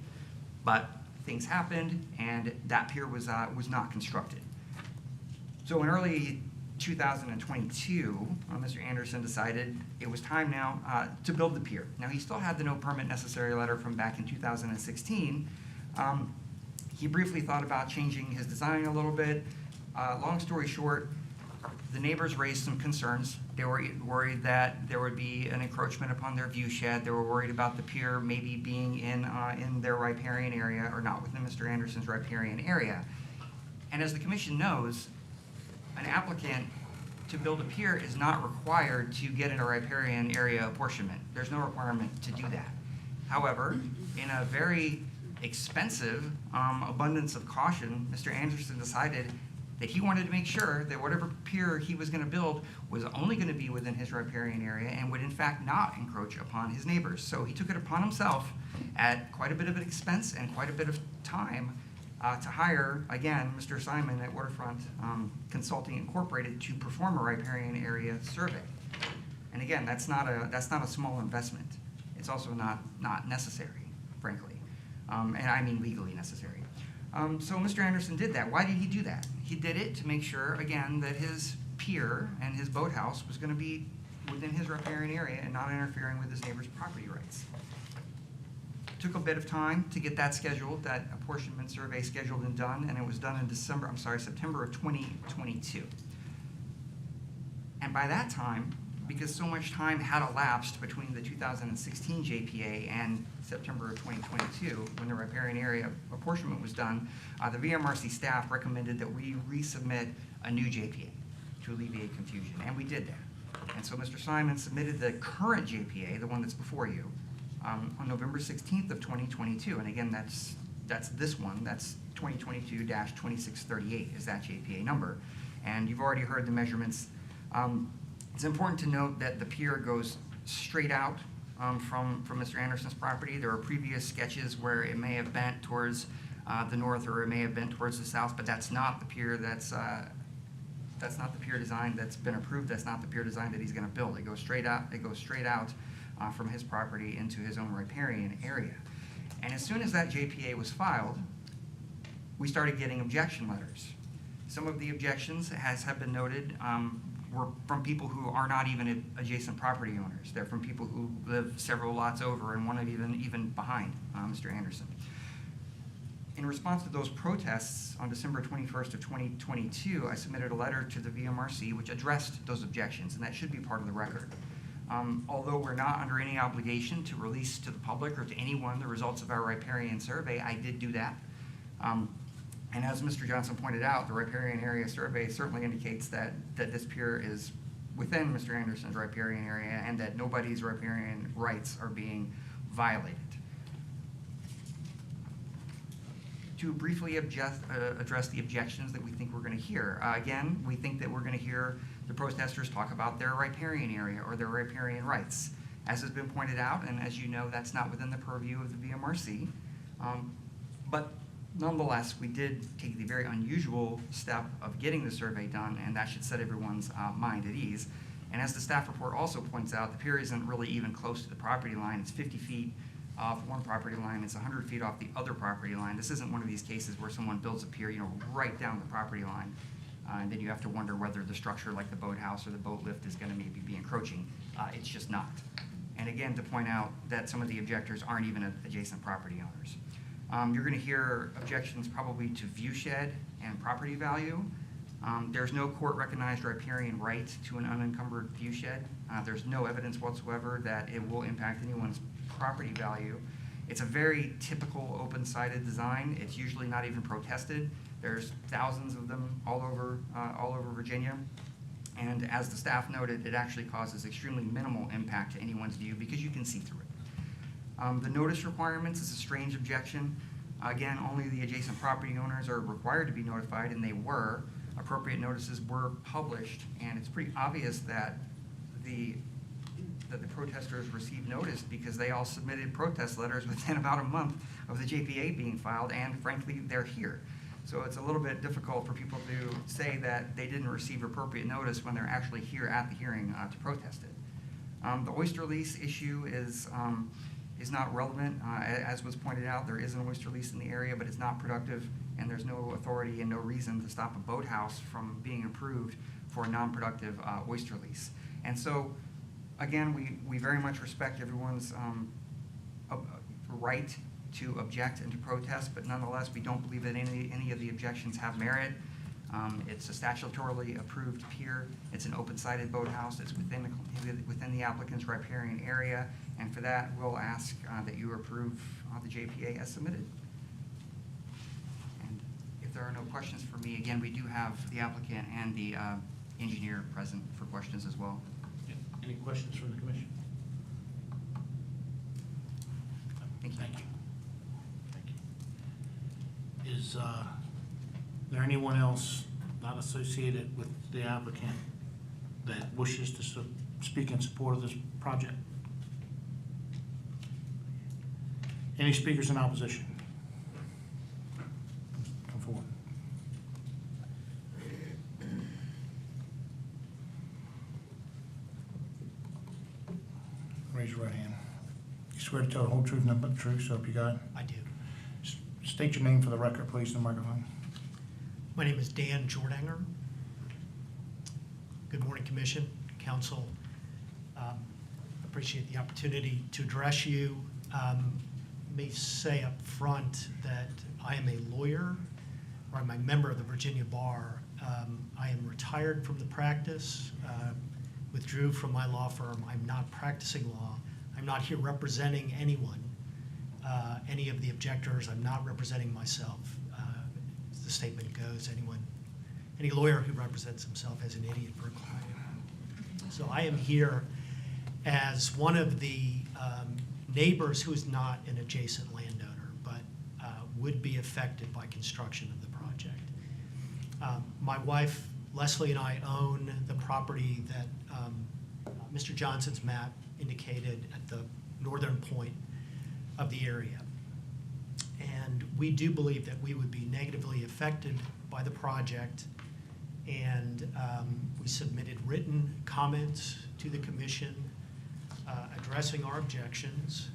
But things happened, and that pier was not constructed. So in early 2022, Mr. Anderson decided it was time now to build the pier. Now, he still had the no permit necessary letter from back in 2016. He briefly thought about changing his design a little bit. Long story short, the neighbors raised some concerns. They were worried that there would be an encroachment upon their view shed. They were worried about the pier maybe being in their riparian area, or not within Mr. Anderson's riparian area. And as the commission knows, an applicant to build a pier is not required to get into riparian area apportionment. There's no requirement to do that. However, in a very expensive abundance of caution, Mr. Anderson decided that he wanted to make sure that whatever pier he was going to build was only going to be within his riparian area and would in fact not encroach upon his neighbors. So he took it upon himself at quite a bit of an expense and quite a bit of time to hire, again, Mr. Simon at Waterfront Consulting Incorporated to perform a riparian area survey. And again, that's not a small investment. It's also not necessary, frankly, and I mean legally necessary. So Mr. Anderson did that. Why did he do that? He did it to make sure, again, that his pier and his boathouse was going to be within his riparian area and not interfering with his neighbor's property rights. took a bit of time to get that scheduled, that apportionment survey scheduled and done, and it was done in September of 2022. And by that time, because so much time had elapsed between the 2016 JPA and September of 2022, when the riparian area apportionment was done, the VMRC staff recommended that we resubmit a new JPA to alleviate confusion, and we did that. And so Mr. Simon submitted the current JPA, the one that's before you, on November 16th of 2022. And again, that's this one, that's 2022-2638 is that JPA number. And you've already heard the measurements. It's important to note that the pier goes straight out from Mr. Anderson's property. There are previous sketches where it may have bent towards the north, or it may have bent towards the south, but that's not the pier that's not the pier design that's been approved. That's not the pier design that he's going to build. It goes straight out. It goes straight out from his property into his own riparian area. And as soon as that JPA was filed, we started getting objection letters. Some of the objections, as have been noted, were from people who are not even adjacent property owners. They're from people who live several lots over and one of even behind Mr. Anderson. In response to those protests, on December 21st of 2022, I submitted a letter to the VMRC which addressed those objections, and that should be part of the record. Although we're not under any obligation to release to the public or to anyone the results of our riparian survey, I did do that. And as Mr. Johnson pointed out, the riparian area survey certainly indicates that this pier is within Mr. Anderson's riparian area and that nobody's riparian rights are being violated. To briefly address the objections that we think we're going to hear. Again, we think that we're going to hear the protesters talk about their riparian area or their riparian rights. As has been pointed out, and as you know, that's not within the purview of the VMRC. But nonetheless, we did take the very unusual step of getting the survey done, and that should set everyone's mind at ease. And as the staff report also points out, the pier isn't really even close to the property line. It's 50 feet off one property line, it's 100 feet off the other property line. This isn't one of these cases where someone builds a pier, right down the property line, and then you have to wonder whether the structure like the boathouse or the boat lift is gonna maybe be encroaching. It's just not. And again, to point out that some of the objectors aren't even adjacent property owners. You're gonna hear objections probably to view shed and property value. There's no court-recognized riparian right to an unencumbered view shed. There's no evidence whatsoever that it will impact anyone's property value. It's a very typical open-sided design. It's usually not even protested. There's thousands of them all over Virginia. And as the staff noted, it actually causes extremely minimal impact to anyone's view because you can see through it. The notice requirements is a strange objection. Again, only the adjacent property owners are required to be notified, and they were. Appropriate notices were published, and it's pretty obvious that the protesters received notice because they all submitted protest letters within about a month of the JPA being filed, and frankly, they're here. So it's a little bit difficult for people to say that they didn't receive appropriate notice when they're actually here at the hearing to protest it. The oyster lease issue is not relevant. As was pointed out, there is an oyster lease in the area, but it's not productive, and there's no authority and no reason to stop a boathouse from being approved for a non-productive oyster lease. And so, again, we very much respect everyone's right to object and to protest, but nonetheless, we don't believe that any of the objections have merit. It's a statutorily approved pier. It's an open-sided boathouse. It's within the applicant's riparian area, and for that, we'll ask that you approve the JPA as submitted. And if there are no questions for me, again, we do have the applicant and the engineer present for questions as well. Any questions from the commission? Thank you. Thank you. Is there anyone else not associated with the applicant that wishes to speak in support of this project? Any speakers in opposition? Come forward. Raise your right hand. You swear to tell the whole truth, nothing but the truth, so help you God? I do. State your name for the record, please, in the microphone. My name is Dan Jordanger. Good morning, Commission, Council. Appreciate the opportunity to address you. may say up front that I am a lawyer, or I'm a member of the Virginia Bar. I am retired from the practice, withdrew from my law firm. I'm not practicing law. I'm not here representing anyone, any of the objectors. I'm not representing myself. As the statement goes, any lawyer who represents himself as an idiot for a client. So I am here as one of the neighbors who is not an adjacent landowner, but would be affected by construction of the project. My wife, Leslie, and I own the property that Mr. Johnson's map indicated at the northern point of the area. And we do believe that we would be negatively affected by the project, and we submitted written comments to the commission addressing our objections.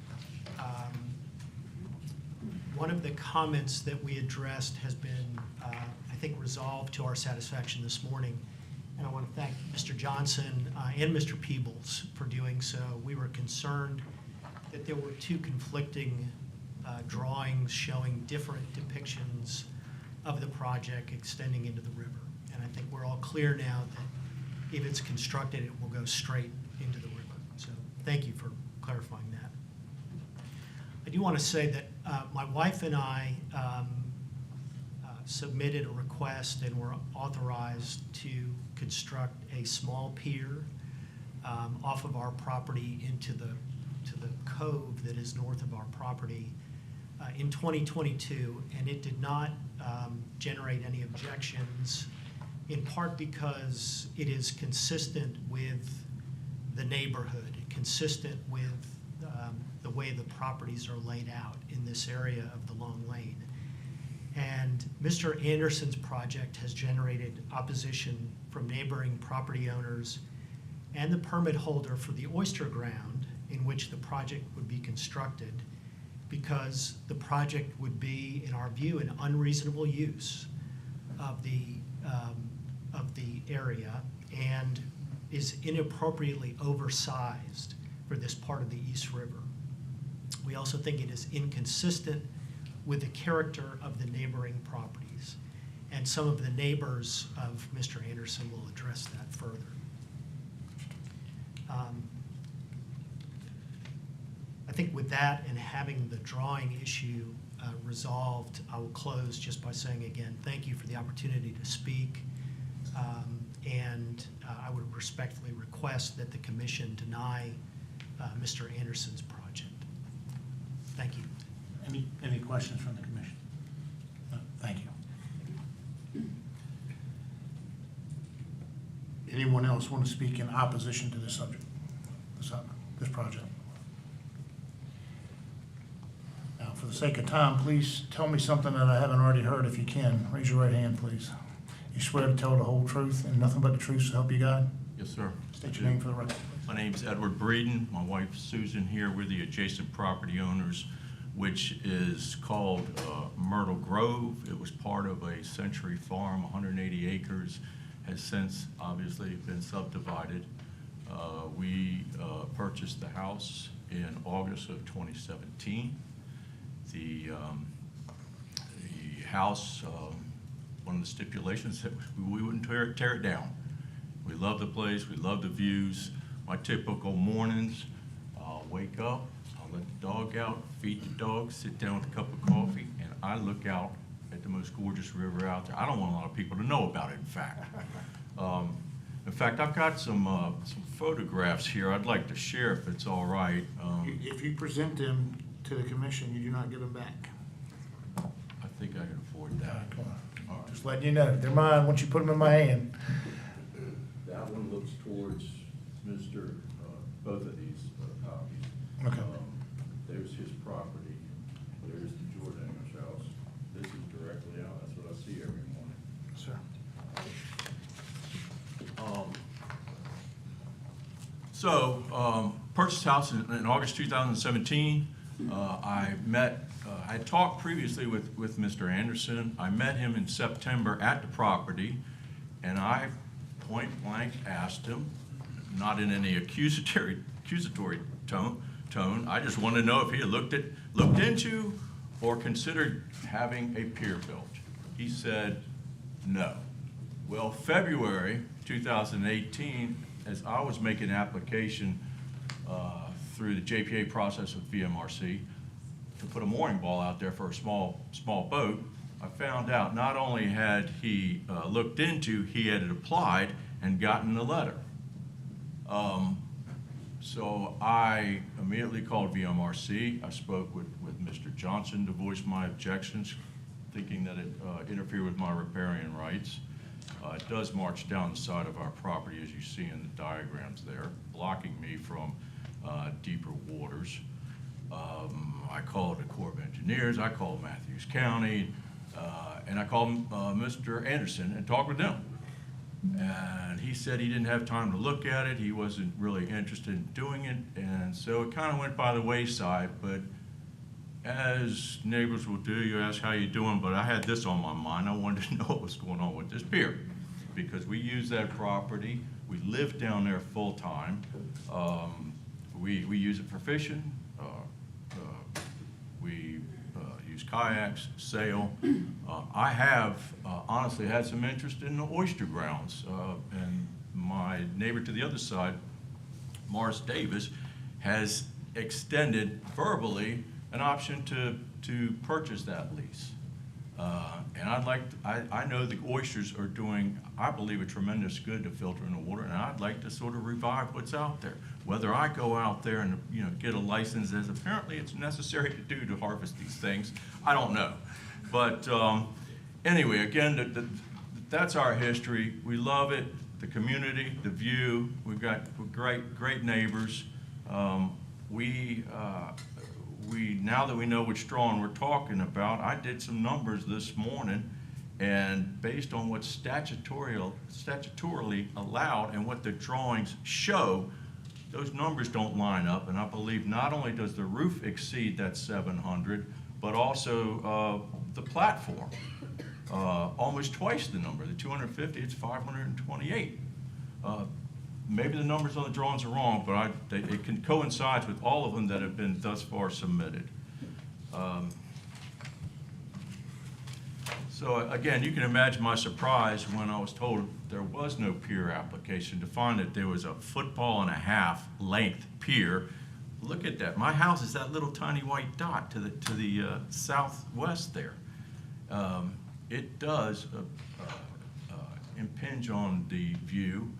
One of the comments that we addressed has been, I think, resolved to our satisfaction this morning, and I want to thank Mr. Johnson and Mr. Peebles for doing so. We were concerned that there were two conflicting drawings showing different depictions of the project extending into the river. And I think we're all clear now that if it's constructed, it will go straight into the river. So thank you for clarifying that. I do want to say that my wife and I submitted a request and were authorized to construct a small pier off of our property into the cove that is north of our property in 2022, and it did not generate any objections, in part because it is consistent with the neighborhood, consistent with the way the properties are laid out in this area of the Long Lane. And Mr. Anderson's project has generated opposition from neighboring property owners and the permit holder for the oyster ground in which the project would be constructed, because the project would be, in our view, an unreasonable use of the area and is inappropriately oversized for this part of the East River. We also think it is inconsistent with the character of the neighboring properties, and some of the neighbors of Mr. Anderson will address that further. I think with that and having the drawing issue resolved, I will close just by saying again, thank you for the opportunity to speak, and I would respectfully request that the commission deny Mr. Anderson's project. Thank you. Any questions from the commission? No, thank you. Anyone else want to speak in opposition to this subject, this project? Now, for the sake of time, please tell me something that I haven't already heard if you can. Raise your right hand, please. You swear to tell the whole truth and nothing but the truth, so help you God? Yes, sir. State your name for the record. My name's Edward Breeden. My wife Susan here. We're the adjacent property owners, which is called Myrtle Grove. It was part of a Century Farm, 180 acres, has since obviously been subdivided. We purchased the house in August of 2017. The house, one of the stipulations that we wouldn't tear it down. We love the place, we love the views. My typical mornings, I'll wake up, I'll let the dog out, feed the dog, sit down with a cup of coffee, and I look out at the most gorgeous river out there. I don't want a lot of people to know about it, in fact. I've got some photographs here I'd like to share if it's all right. If you present them to the commission, you do not give them back. I think I can afford that. Come on. Just letting you know. They're mine once you put them in my hand. That one looks towards Mr., both of these copies. Okay. There's his property, there's the Jordanger's house. This is directly out, that's what I see every morning. Sir. Purchased house in August 2017. I had talked previously with Mr. Anderson. I met him in September at the property, and I point blank asked him, not in any accusatory tone, tone. I just wanted to know if he had looked into or considered having a pier built. He said no. Well, February 2018, as I was making an application through the JPA process with VMRC to put a mooring ball out there for a small boat, I found out not only had he looked into, he had applied and gotten the letter. So I immediately called VMRC. I spoke with Mr. Johnson to voice my objections, thinking that it interfered with my riparian rights. It does march down the side of our property, as you see in the diagrams there, blocking me from deeper waters. I called the Corps of Engineers, I called Matthews County, and I called Mr. Anderson and talked with them. And he said he didn't have time to look at it, he wasn't really interested in doing it, and so it kind of went by the wayside. But as neighbors will do, you ask how you doing, but I had this on my mind. I wanted to know what was going on with this pier, because we use that property, we live down there full-time. We use it for fishing, we use kayaks, sail. I have honestly had some interest in the oyster grounds, and my neighbor to the other side, Morris Davis, has extended verbally an option to purchase that lease. And I know the oysters are doing, I believe, a tremendous good to filtering the water, and I'd like to sort of revive what's out there. Whether I go out there and, you know, get a license, as apparently it's necessary to do to harvest these things, I don't know. But anyway, again, that's our history. We love it, the community, the view. We've got great neighbors. Now that we know which drawing we're talking about, I did some numbers this morning, and based on what's statutorily allowed and what the drawings show, those numbers don't line up. And I believe not only does the roof exceed that 700, but also the platform, almost twice the number. The 250, it's 528. Maybe the numbers on the drawings are wrong, but it can coincide with all of them that have been thus far submitted. So again, you can imagine my surprise when I was told there was no pier application, to find that there was a 1.5-foot length pier. Look at that. My house is that little tiny white dot to the southwest there. It does impinge on the view.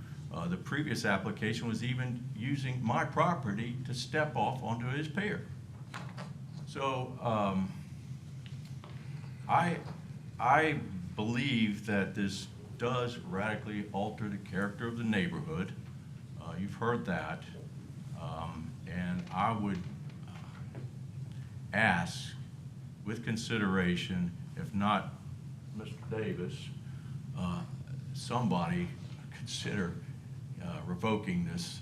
The previous application was even using my property to step off onto his pier. So I believe that this does radically alter the character of the neighborhood. You've heard that. And I would ask, with consideration, if not Mr. Davis, somebody consider revoking this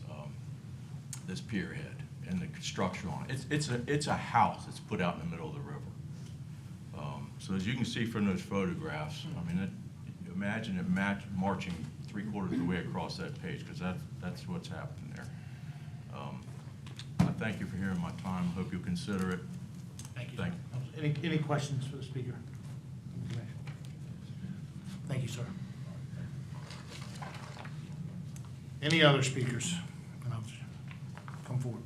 pier head and the construction on it. It's a house that's put out in the middle of the river. So as you can see from those photographs, I mean, imagine it marching 3/4 of the way across that page, because that's what's happening there. I thank you for hearing my time. Hope you'll consider it. Thank you. Thank you. Any questions for the speaker? Thank you, sir. Any other speakers? Come forward.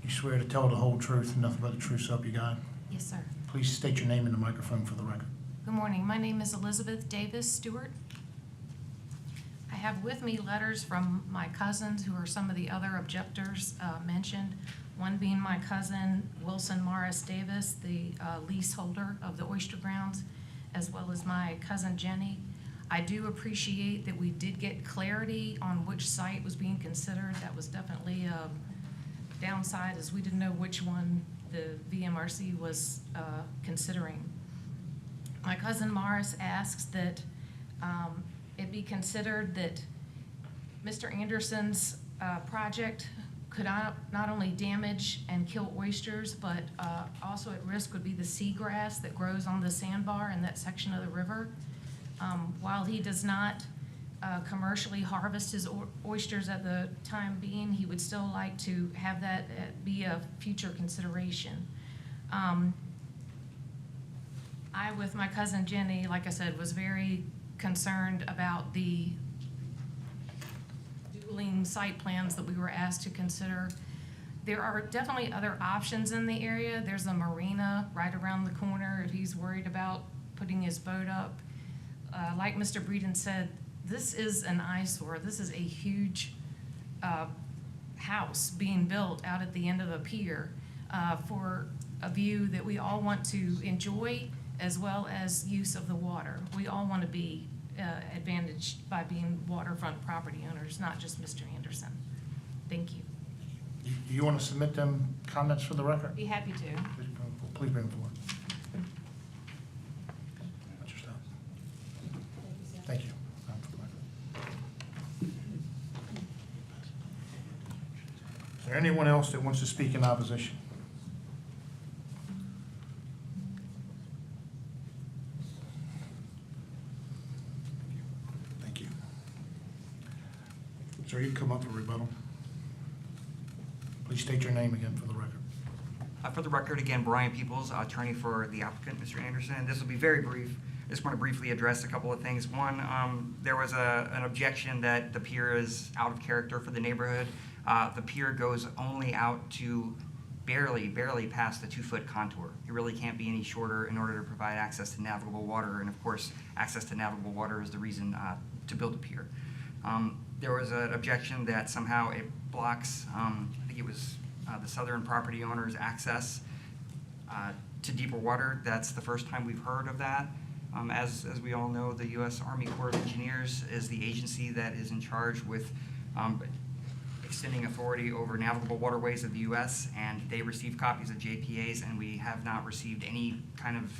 You swear to tell the whole truth and nothing but the truth, so help you God? Yes, sir. Please state your name in the microphone for the record. Good morning. My name is Elizabeth Davis Stewart. I have with me letters from my cousins, who are some of the other objectors mentioned. One being my cousin Wilson Morris Davis, the leaseholder of the oyster grounds, as well as my cousin Jenny. I do appreciate that we did get clarity on which site was being considered. That was definitely a downside, as we didn't know which one the VMRC was considering. My cousin Morris asks that it be considered that Mr. Anderson's project could not only damage and kill oysters, but also at risk would be the seagrass that grows on the sandbar in that section of the river. While he does not commercially harvest his oysters at the time being, he would still like to have that be a future consideration. I, with my cousin Jenny, like I said, was very concerned about the dueling site plans that we were asked to consider. There are definitely other options in the area. There's a marina right around the corner if he's worried about putting his boat up. Like Mr. Breeden said, this is an eyesore. This is a huge house being built out at the end of a pier for a view that we all want to enjoy, as well as use of the water. We all want to be advantaged by being waterfront property owners, not just Mr. Anderson. Thank you. You want to submit them comments for the record? Be happy to. Please bring them forward. Thank you. Is there anyone else that wants to speak in opposition? Thank you. Sir, you can come up for rebuttal. Please state your name again for the record. For the record, again, Brian Peoples, attorney for the applicant, Mr. Anderson. This will be very brief. I just want to briefly address a couple of things. One, there was an objection that the pier is out of character for the neighborhood. The pier goes only out to barely past the 2-foot contour. It really can't be any shorter in order to provide access to navigable water. And of course, access to navigable water is the reason to build a pier. There was an objection that somehow it blocks, I think it was the southern property owner's access to deeper water. That's the first time we've heard of that. As we all know, the U.S. Army Corps of Engineers is the agency that is in charge with extending authority over navigable waterways of the U.S., and they receive copies of JPAs, and we have not received any kind of,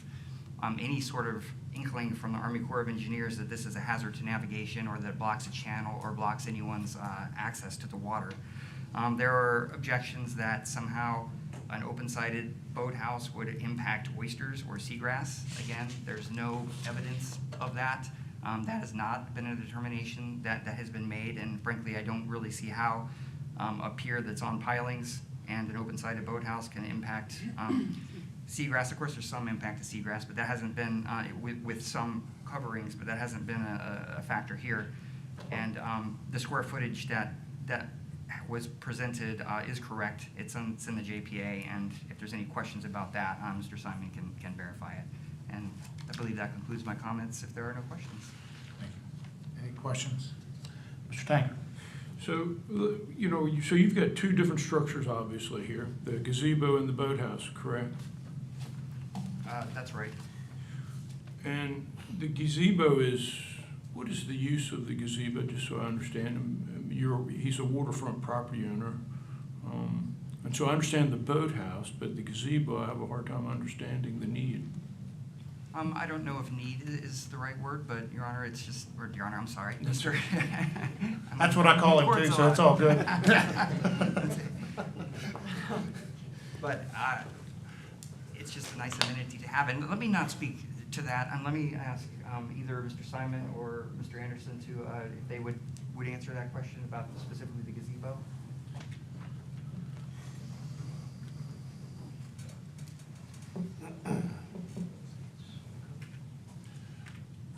any sort of inkling from the Army Corps of Engineers that this is a hazard to navigation or that it blocks a channel or blocks anyone's access to the water. There are objections that somehow an open-sided boathouse would impact oysters or seagrass. Again, there's no evidence of that. That has not been a determination that has been made, and frankly, I don't really see how a pier that's on pilings and an open-sided boathouse can impact seagrass. Of course, there's some impact to seagrass, but that hasn't been, with some coverings, but that hasn't been a factor here. And the square footage that was presented is correct. It's in the JPA, and if there's any questions about that, Mr. Simon can verify it. And I believe that concludes my comments, if there are no questions. Thank you. Any questions? Mr. Tanker. So, so you've got two different structures, obviously, here, the gazebo and the boathouse, correct? That's right. And the gazebo what is the use of the gazebo, just so I understand? He's a waterfront property owner. And so I understand the boathouse, but the gazebo, I have a hard time understanding the need. I don't know if need is the right word, but Your Honor, it's just, or Your Honor, I'm sorry, Mr. That's what I call him too, so it's all good. But it's just a nice amenity to have. And let me not speak to that, and let me ask either Mr. Simon or Mr. Anderson to, if they would answer that question about specifically the gazebo.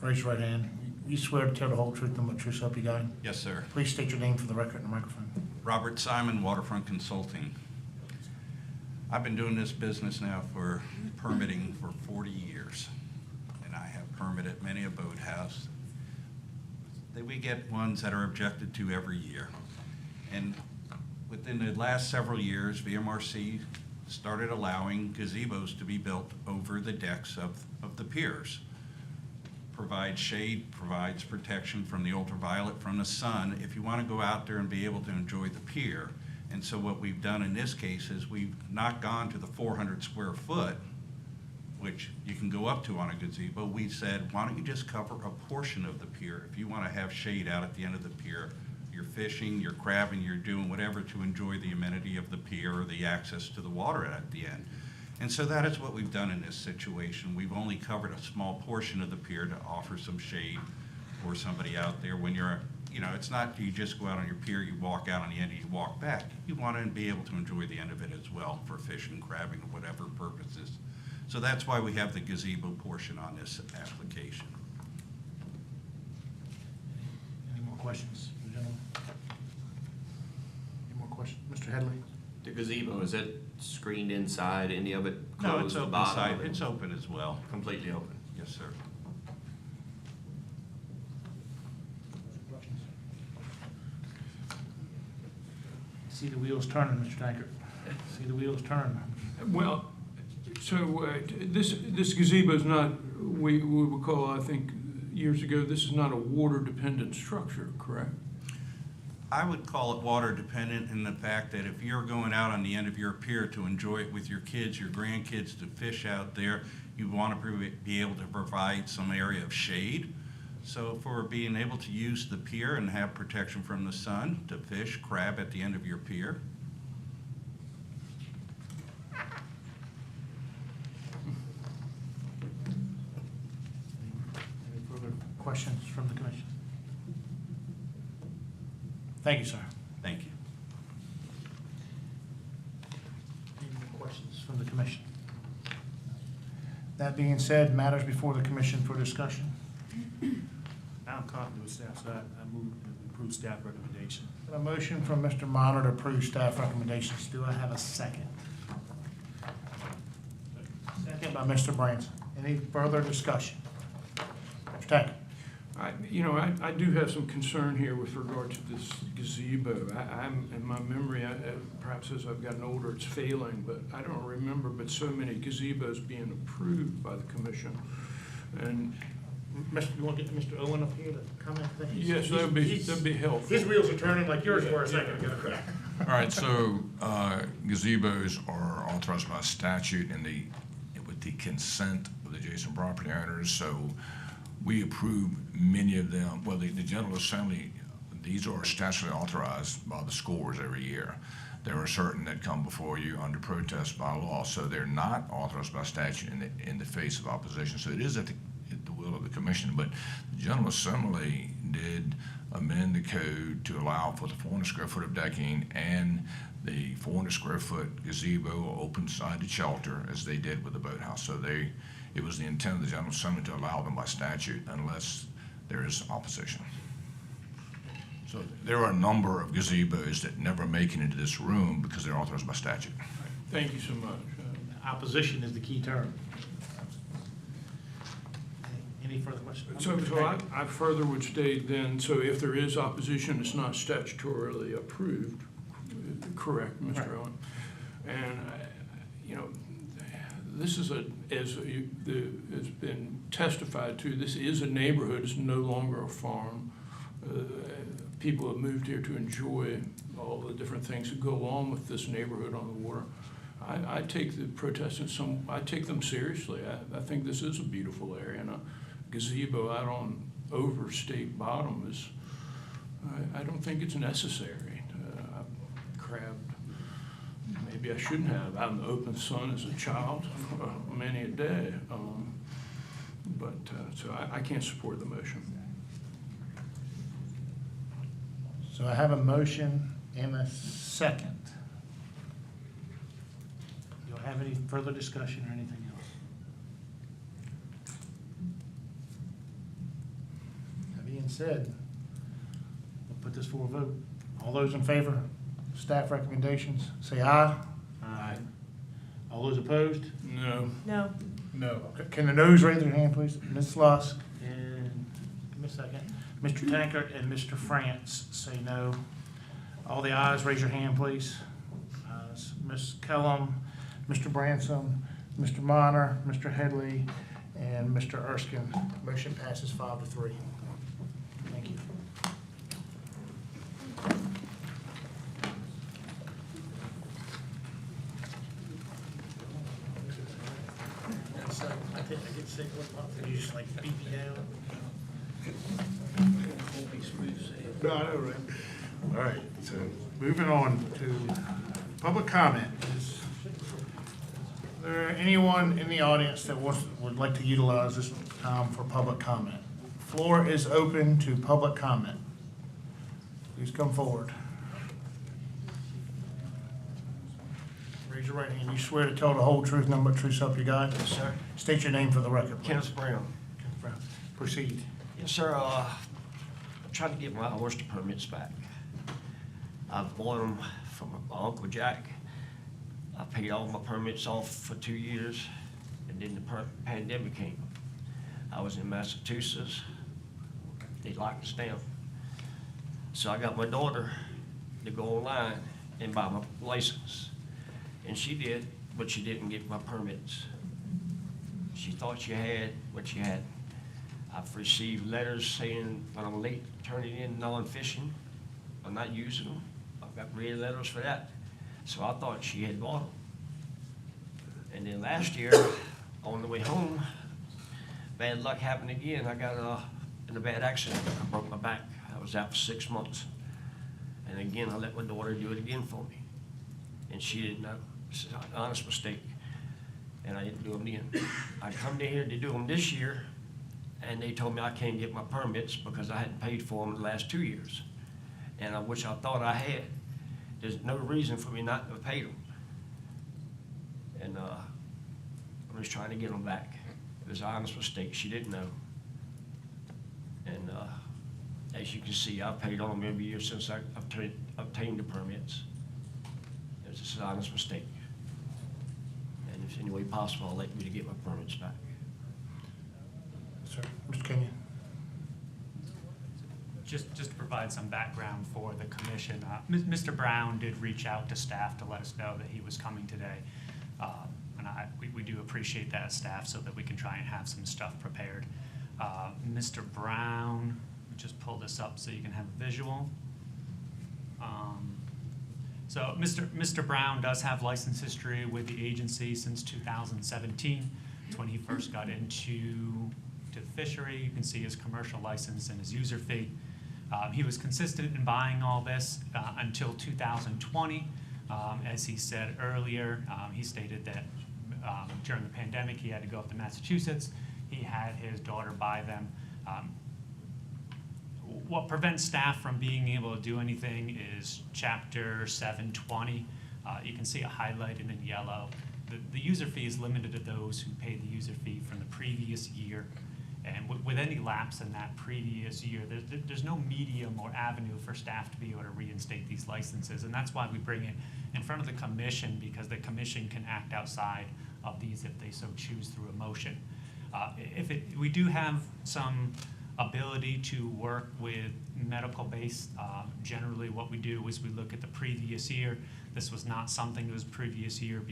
Raise your right hand. You swear to tell the whole truth and the truth, so help you God? Yes, sir. Please state your name for the record in the microphone. Robert Simon, Waterfront Consulting. I've been doing this business now for permitting for 40 years, and I have permitted many a boathouse. We get ones that are objected to every year. And within the last several years, VMRC started allowing gazebos to be built over the decks of the piers. Provides shade, provides protection from the ultraviolet from the sun if you want to go out there and be able to enjoy the pier. And so what we've done in this case is we've not gone to the 400 square foot, which you can go up to on a gazebo. We said, why don't you just cover a portion of the pier? If you want to have shade out at the end of the pier, you're fishing, you're crabbing, you're doing whatever to enjoy the amenity of the pier or the access to the water at the end. And so that is what we've done in this situation. We've only covered a small portion of the pier to offer some shade for somebody out there. When you're, you know, it's not you just go out on your pier, you walk out on the end and you walk back. You want to be able to enjoy the end of it as well for fishing, crabbing, or whatever purposes. So that's why we have the gazebo portion on this application. Any more questions, gentlemen? Any more questions? Mr. Headley? The gazebo, is it screened inside, any of it No, closed it's at the open bottom? side, it's open as well. Completely open? Yes, sir. See the wheels turning, Mr. Tankard. See the wheels turn. Well, so this gazebo is not, we would call, I think, years ago, this is not a water-dependent structure, correct? I would call it water dependent in the fact that if you're going out on the end of your pier to enjoy it with your kids, your grandkids, to fish out there, you want to be able to provide some area of shade. So for being able to use the pier and have protection from the sun to fish, crab at the end of your pier. Any further questions from the commission? Thank you, sir. Thank you. Any more questions from the commission? That being said, matters before the commission for discussion. I'm confident with staff, so I move to approve staff recommendation. A motion from Mr. Monitor to approve staff recommendations. Do I have a second? Second by Mr. Branson. Any further discussion? Mr. Tackett? I do have some concern here with regard to this gazebo. I'm, in my memory, perhaps as I've gotten older, it's failing, but I don't remember but so many gazebos being approved by the commission. And Mr., you want to get Mr. Owen up here to comment? yes, that'd be helpful. His wheels are turning like yours were a second ago. All right, so gazebos are authorized by statute and with the consent of the adjacent property owners. So we approve many of them. Well, the General Assembly, these are statutorily authorized by the scores every year. There are certain that come before you under protest by law, so they're not authorized by statute in the face of opposition. So it is at the will of the commission, but the General Assembly did amend the code to allow for the 400 square foot of decking and the 400 square foot gazebo or open-sided shelter as they did with the boathouse. So it was the intent of the General Assembly to allow them by statute unless there is opposition. So there are a number of gazebos that never make it into this room because they're authorized by statute. Thank you so much. Opposition is the key term. Any further questions? So I further would state then, so if there is opposition, it's not statutorily approved, correct, Mr. Owen? And, this is as has been testified to, this is a neighborhood, it's no longer a farm. People have moved here to enjoy all the different things that go along with this neighborhood on the water. I take the protests I take them seriously. I think this is a beautiful area, and a gazebo out on Overstate Bottom is, I don't think it's necessary. I've crabbed, maybe I shouldn't have, out in the open sun as a child, many a day. So I can't support the motion. So I have a motion and a second. Do I have any further discussion or anything else? That being said, we'll put this for a vote. All those in favor of staff recommendations, say aye. Aye. All those opposed? No. No. No. Okay. Can the noes raise their hand, please? Ms. Lusk and, give me a second, Mr. Tankard and Mr. France say no. All the ayes, raise your hand, please. Ms. Kellum, Mr. Branson, Mr. Monner, Mr. Headley, and Mr. Erskine. Motion passes 5-3. Thank you. I get sick with my, you just like beat me down. No, I know, right? All right, so moving on to public comment. Is there anyone in the audience that would like to utilize this time for public comment? Floor is open to public comment. Please come forward. Raise your right hand. You swear to tell the whole truth, nothing but true self you got? Yes, sir. State your name for the record, please. Kenneth Brown. Kenneth Brown. Proceed. Yes, sir. I'm trying to get my oyster permits back. I've bought them from my Uncle Jack. I paid all my permits off for 2 years, and then the pandemic came. I was in Massachusetts. They locked us down. So I got my daughter to go online and buy my license. And she did, but she didn't get my permits. She thought she had what she had. I've received letters saying when I'm late turning in non-fishing, I'm not using them. I've got red letters for that. So I thought she had bought them. And then last year, on the way home, bad luck happened again. I got in a bad accident. I broke my back. I was out for 6 months. And again, I let my daughter do it again for me. And she didn't know. It's an honest mistake. And I didn't do them then. I come down here to do them this year, and they told me I can't get my permits because I hadn't paid for them the last 2 years. And which I thought I had. There's no reason for me not to have paid them. And I'm just trying to get them back. It was an honest mistake. She didn't know. And as you can see, I've paid on them every year since I obtained the permits. It was just an honest mistake. And if any way possible, I'd like me to get my permits back. Sir, Mr. Kenyon. Just to provide some background for the commission, Mr. Brown did reach out to staff to let us know that he was coming today. And we do appreciate that, staff, so that we can try and have some stuff prepared. Mr. Brown, let me just pull this up so you can have a visual. So Mr. Brown does have license history with the agency since 2017. It's when he first got into the fishery. You can see his commercial license and his user fee. He was consistent in buying all this until 2020. As he said earlier, he stated that during the pandemic he had to go up to Massachusetts. He had his daughter buy them. What prevents staff from being able to do anything is Chapter 720. You can see it highlighted in yellow. The user fee is limited to those who paid the user fee from the previous year. And with any lapse in that previous year, there's no medium or avenue for staff to be able to reinstate these licenses. And that's why we bring it in front of the commission, because the commission can act outside of these if they so choose through a motion. We do have some ability to work with medical-based. Generally what we do is we look at the previous year. This was not something that was previous year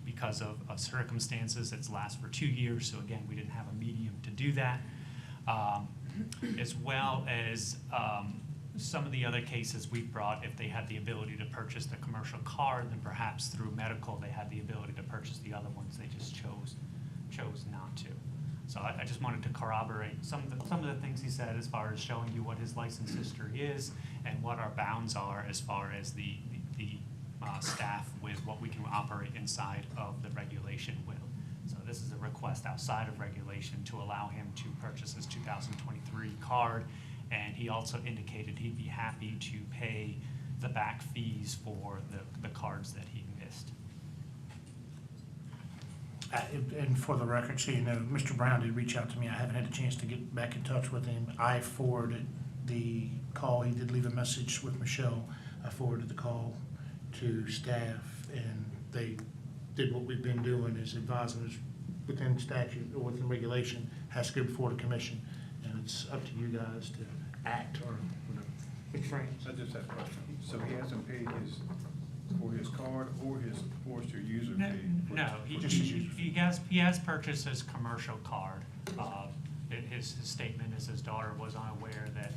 because of circumstances. It's last for 2 years, so again, we didn't have a medium to do that. As well as some of the other cases we brought, if they had the ability to purchase the commercial card, then perhaps through medical they had the ability to purchase the other ones. They just chose not to. So I just wanted to corroborate some of the things he said as far as showing you what his license history is and what our bounds are as far as the staff with what we can operate inside of the regulation will. So this is a request outside of regulation to allow him to purchase his 2023 card, and he also indicated he'd be happy to pay the back fees for the cards that he missed. And for the record, so you know, Mr. Brown did reach out to me. I haven't had a chance to get back in touch with him. I forwarded the call. He did leave a message with Michelle. I forwarded the call to staff, and they did what we've been doing, is advising us within statute or within regulation, has to go before the commission, and it's up to you guys to act or whatever. Mr. Franks? I just have a question. So he hasn't paid for his card or his oyster user fee? No, he has purchased his commercial card. His statement is his daughter was unaware that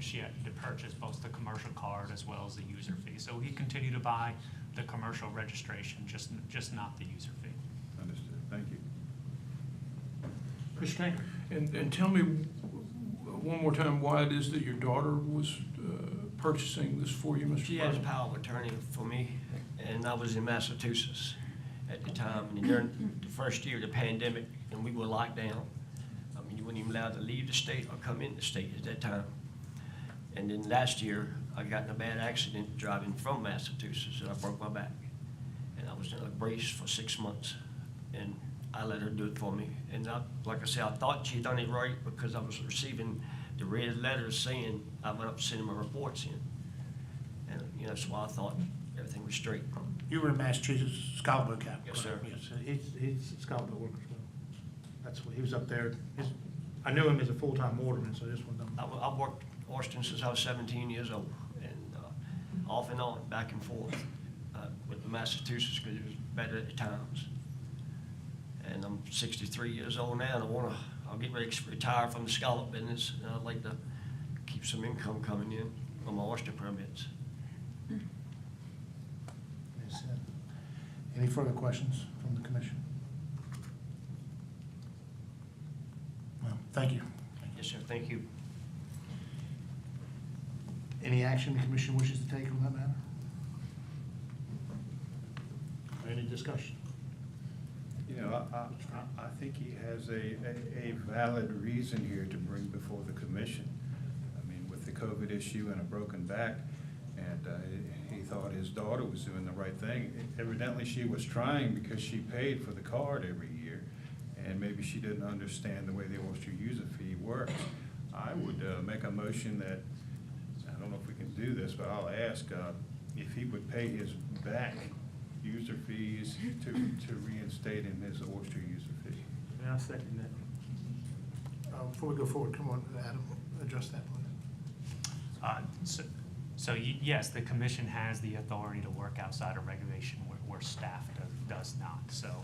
she had to purchase both the commercial card as well as the user fee. So he continued to buy the commercial registration, just not the user fee. Understood. Thank you. Mr. Tanker? And tell me one more time why it is that your daughter was purchasing this for you, Mr. She has President? power of attorney for me, and I was in Massachusetts at the time. And during the first year of the pandemic, and we were locked down. I mean, you weren't even allowed to leave the state or come in the state at that time. And then last year, I got in a bad accident driving from Massachusetts, and I broke my back. And I was in a brace for 6 months, and I let her do it for me. And like I said, I thought she done it right because I was receiving the red letters saying I went up sending my reports in. And, you know, so I thought everything was straight. You were in Massachusetts, Scottsboro Cap. Yes, sir. Yes, he's a Scottsboro worker as well. That's what, he was up there. I knew him as a full-time waterman, so this one. I've worked Austin since I was 17 years old, and off and on, back and forth with Massachusetts because it was better at the times. And I'm 63 years old now, and I'll get ready to retire from the scallop business, and I'd like to keep some income coming in on my oyster permits. Yes, sir. Any further questions from the commission? No, thank you. Yes, sir, thank you. Any action the commission wishes to take on that matter? Any discussion? You know, I think he has a valid reason here to bring before the commission. I mean, with the COVID issue and a broken back, and he thought his daughter was doing the right thing. Evidently, she was trying because she paid for the card every year, and maybe she didn't understand the way the oyster user fee works. I would make a motion that, I don't know if we can do this, but I'll ask if he would pay his back user fees to reinstate in his oyster user fee. Yeah, I'll second that. Before we go forward, come on, Adam, address that, please. Yes, the commission has the authority to work outside of regulation where staff does not, so.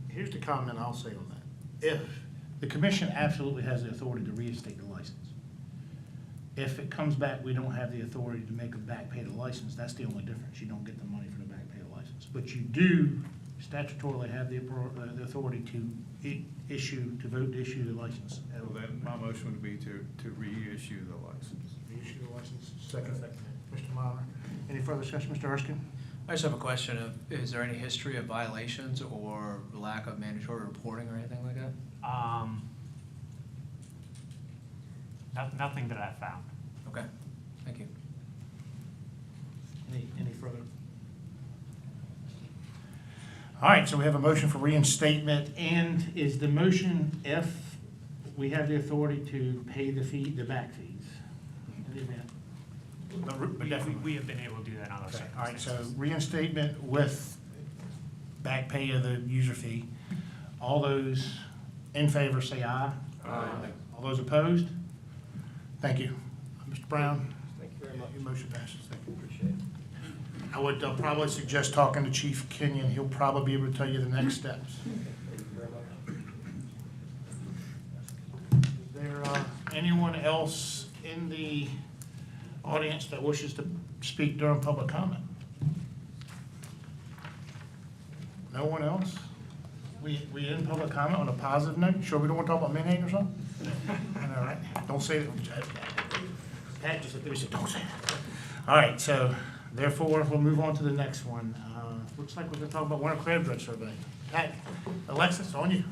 Here's the comment I'll say on that. If the commission absolutely has the authority to reinstate the license. If it comes back, we don't have the authority to make them back pay the license, that's the only difference. You don't get the money for the back pay the license. But you do statutorily have the authority to vote to issue the license. Well, then my motion would be to reissue the license. Reissue the license. Second. Mr. Myler. Any further discussion, Mr. Erskine? I just have a question of, is there any history of violations or lack of mandatory reporting or anything like that? Nothing that I've found. Okay, thank you. Any further? All right, so we have a motion for reinstatement, and is the motion if we have the authority to pay the back fees? In the event? But definitely. We have been able to do that on other Okay, all right, circumstances. so reinstatement with back pay of the user fee. All those in favor say aye. Aye. All those opposed? Thank you. Mr. Brown? Thank you very much. Your motion passes. Thank you. Appreciate it. I would probably suggest talking to Chief Kenyon. He'll probably be able to tell you the next steps. Thank you very much. Is there anyone else in the audience that wishes to speak during public comment? No one else? We in public comment on a positive note? Sure we don't want to talk about Manhattan or something? I know, right? Don't say that. Pat just looked at me and said, don't say that. All right, so therefore, we'll move on to the next one. Looks like we're going to talk about winter crab dredge survey. Pat, Alexis, on you.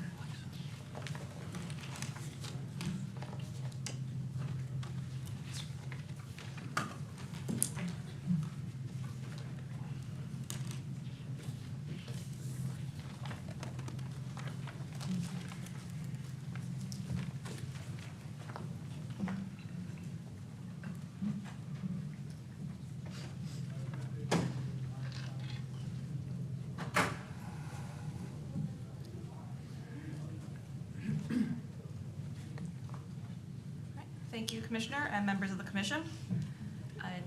Thank you, Commissioner and members of the Commission.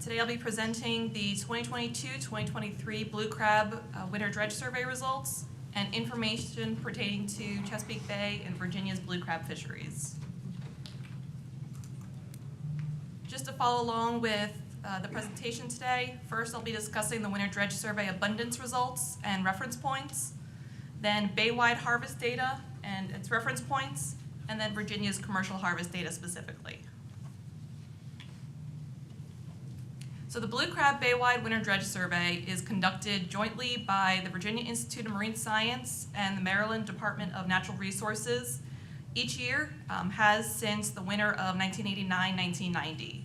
Today I'll be presenting the 2022-2023 Blue Crab Winter Dredge Survey results and information pertaining to Chesapeake Bay and Virginia's blue crab fisheries. Just to follow along with the presentation today, first I'll be discussing the Winter Dredge Survey abundance results and reference points, then Bay-wide harvest data and its reference points, and then Virginia's commercial harvest data specifically. So the Blue Crab Baywide Winter Dredge Survey is conducted jointly by the Virginia Institute of Marine Science and the Maryland Department of Natural Resources each year, has since the winter of 1989-1990.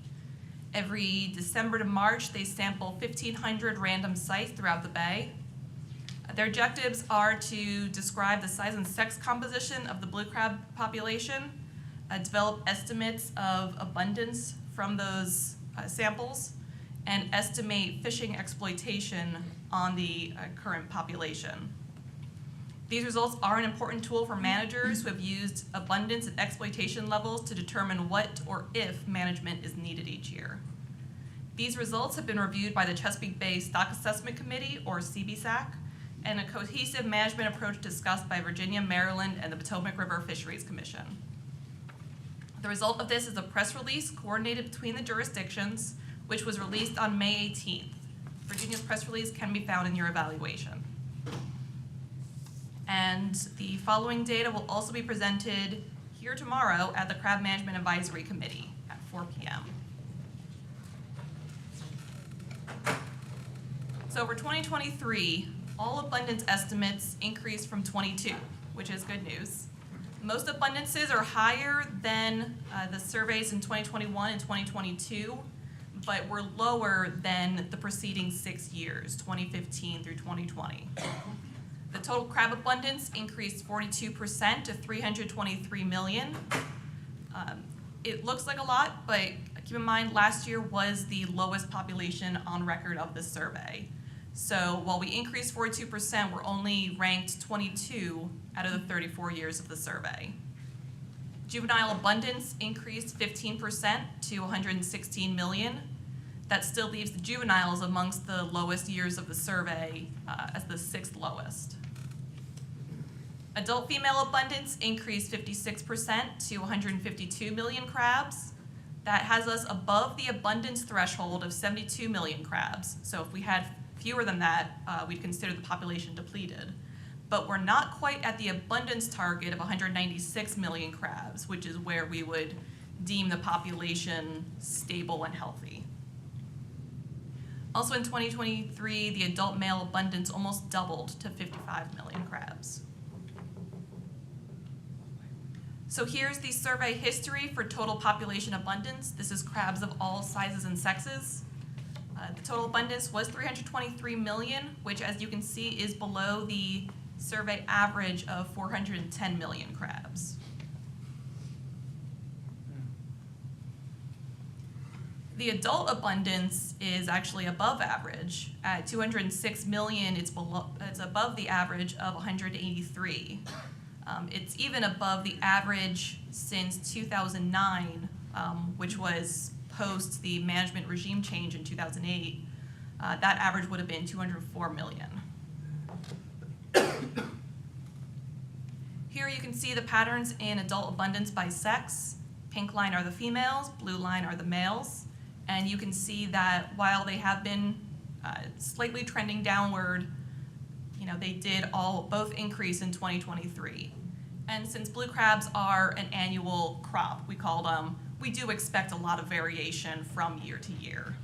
Every December to March, they sample 1,500 random sites throughout the bay. Their objectives are to describe the size and sex composition of the blue crab population, develop estimates of abundance from those samples, and estimate fishing exploitation on the current population. These results are an important tool for managers who have used abundance and exploitation levels to determine what or if management is needed each year. These results have been reviewed by the Chesapeake Bay Stock Assessment Committee, or CBSAC, and a cohesive management approach discussed by Virginia, Maryland, and the Potomac River Fisheries Commission. The result of this is a press release coordinated between the jurisdictions, which was released on May 18th. Virginia's press release can be found in your evaluation. And the following data will also be presented here tomorrow at the Crab Management Advisory Committee at 4 p.m. So for 2023, all abundance estimates increased from 22, which is good news. Most abundances are higher than the surveys in 2021 and 2022, but were lower than the preceding 6 years, 2015 through 2020. The total crab abundance increased 42% to 323 million. It looks like a lot, but keep in mind last year was the lowest population on record of this survey. So while we increased 42%, we're only ranked 22 out of the 34 years of the survey. Juvenile abundance increased 15% to 116 million. That still leaves the juveniles amongst the lowest years of the survey as the 6th lowest. Adult female abundance increased 56% to 152 million crabs. That has us above the abundance threshold of 72 million crabs. So if we had fewer than that, we'd consider the population depleted. But we're not quite at the abundance target of 196 million crabs, which is where we would deem the population stable and healthy. Also in 2023, the adult male abundance almost doubled to 55 million crabs. So here's the survey history for total population abundance. This is crabs of all sizes and sexes. The total abundance was 323 million, which as you can see is below the survey average of 410 million crabs. The adult abundance is actually above average. At 206 million, it's above the average of 183. It's even above the average since 2009, which was post the management regime change in 2008. That average would have been 204 million. Here you can see the patterns in adult abundance by sex. Pink line are the females, blue line are the males. And you can see that while they have been slightly trending downward, they did both increase in 2023. And since blue crabs are an annual crop, we call them, we do expect a lot of variation from year to year.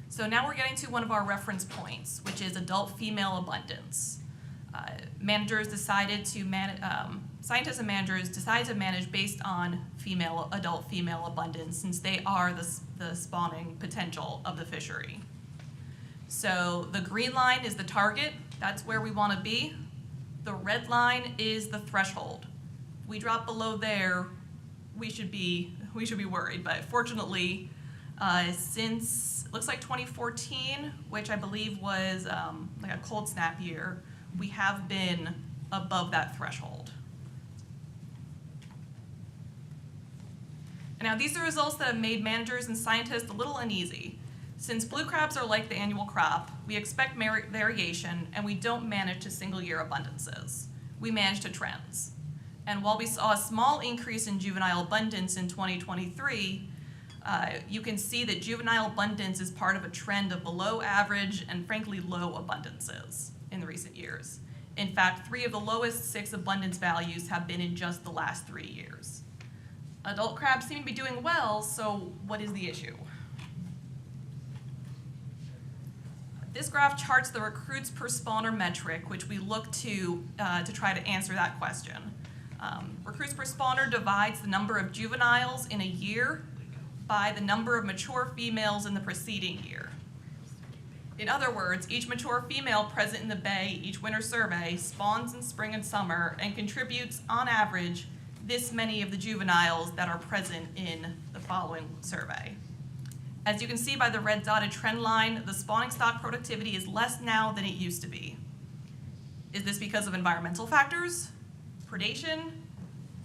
So now we're getting to one of our reference points, which is adult female abundance. Scientists and managers decide to manage based on adult female abundance, since they are the spawning potential of the fishery. So the green line is the target. That's where we want to be. The red line is the threshold. If we drop below there, we should be worried. But fortunately, since it looks like 2014, which I believe was like a cold snap year, we have been above that threshold. And now these are results that have made managers and scientists a little uneasy. Since blue crabs are like the annual crop, we expect variation, and we don't manage to single-year abundances. We manage to trends. And while we saw a small increase in juvenile abundance in 2023, you can see that juvenile abundance is part of a trend of below average and frankly low abundances in the recent years. In fact, 3 of the lowest 6 abundance values have been in just the last 3 years. Adult crabs seem to be doing well, so what is the issue? This graph charts the recruits per spawner metric, which we look to try to answer that question. Recruits per spawner divides the number of juveniles in a year by the number of mature females in the preceding year. In other words, each mature female present in the bay each winter survey spawns in spring and summer and contributes, on average, this many of the juveniles that are present in the following survey. As you can see by the red dotted trend line, the spawning stock productivity is less now than it used to be. Is this because of environmental factors, predation,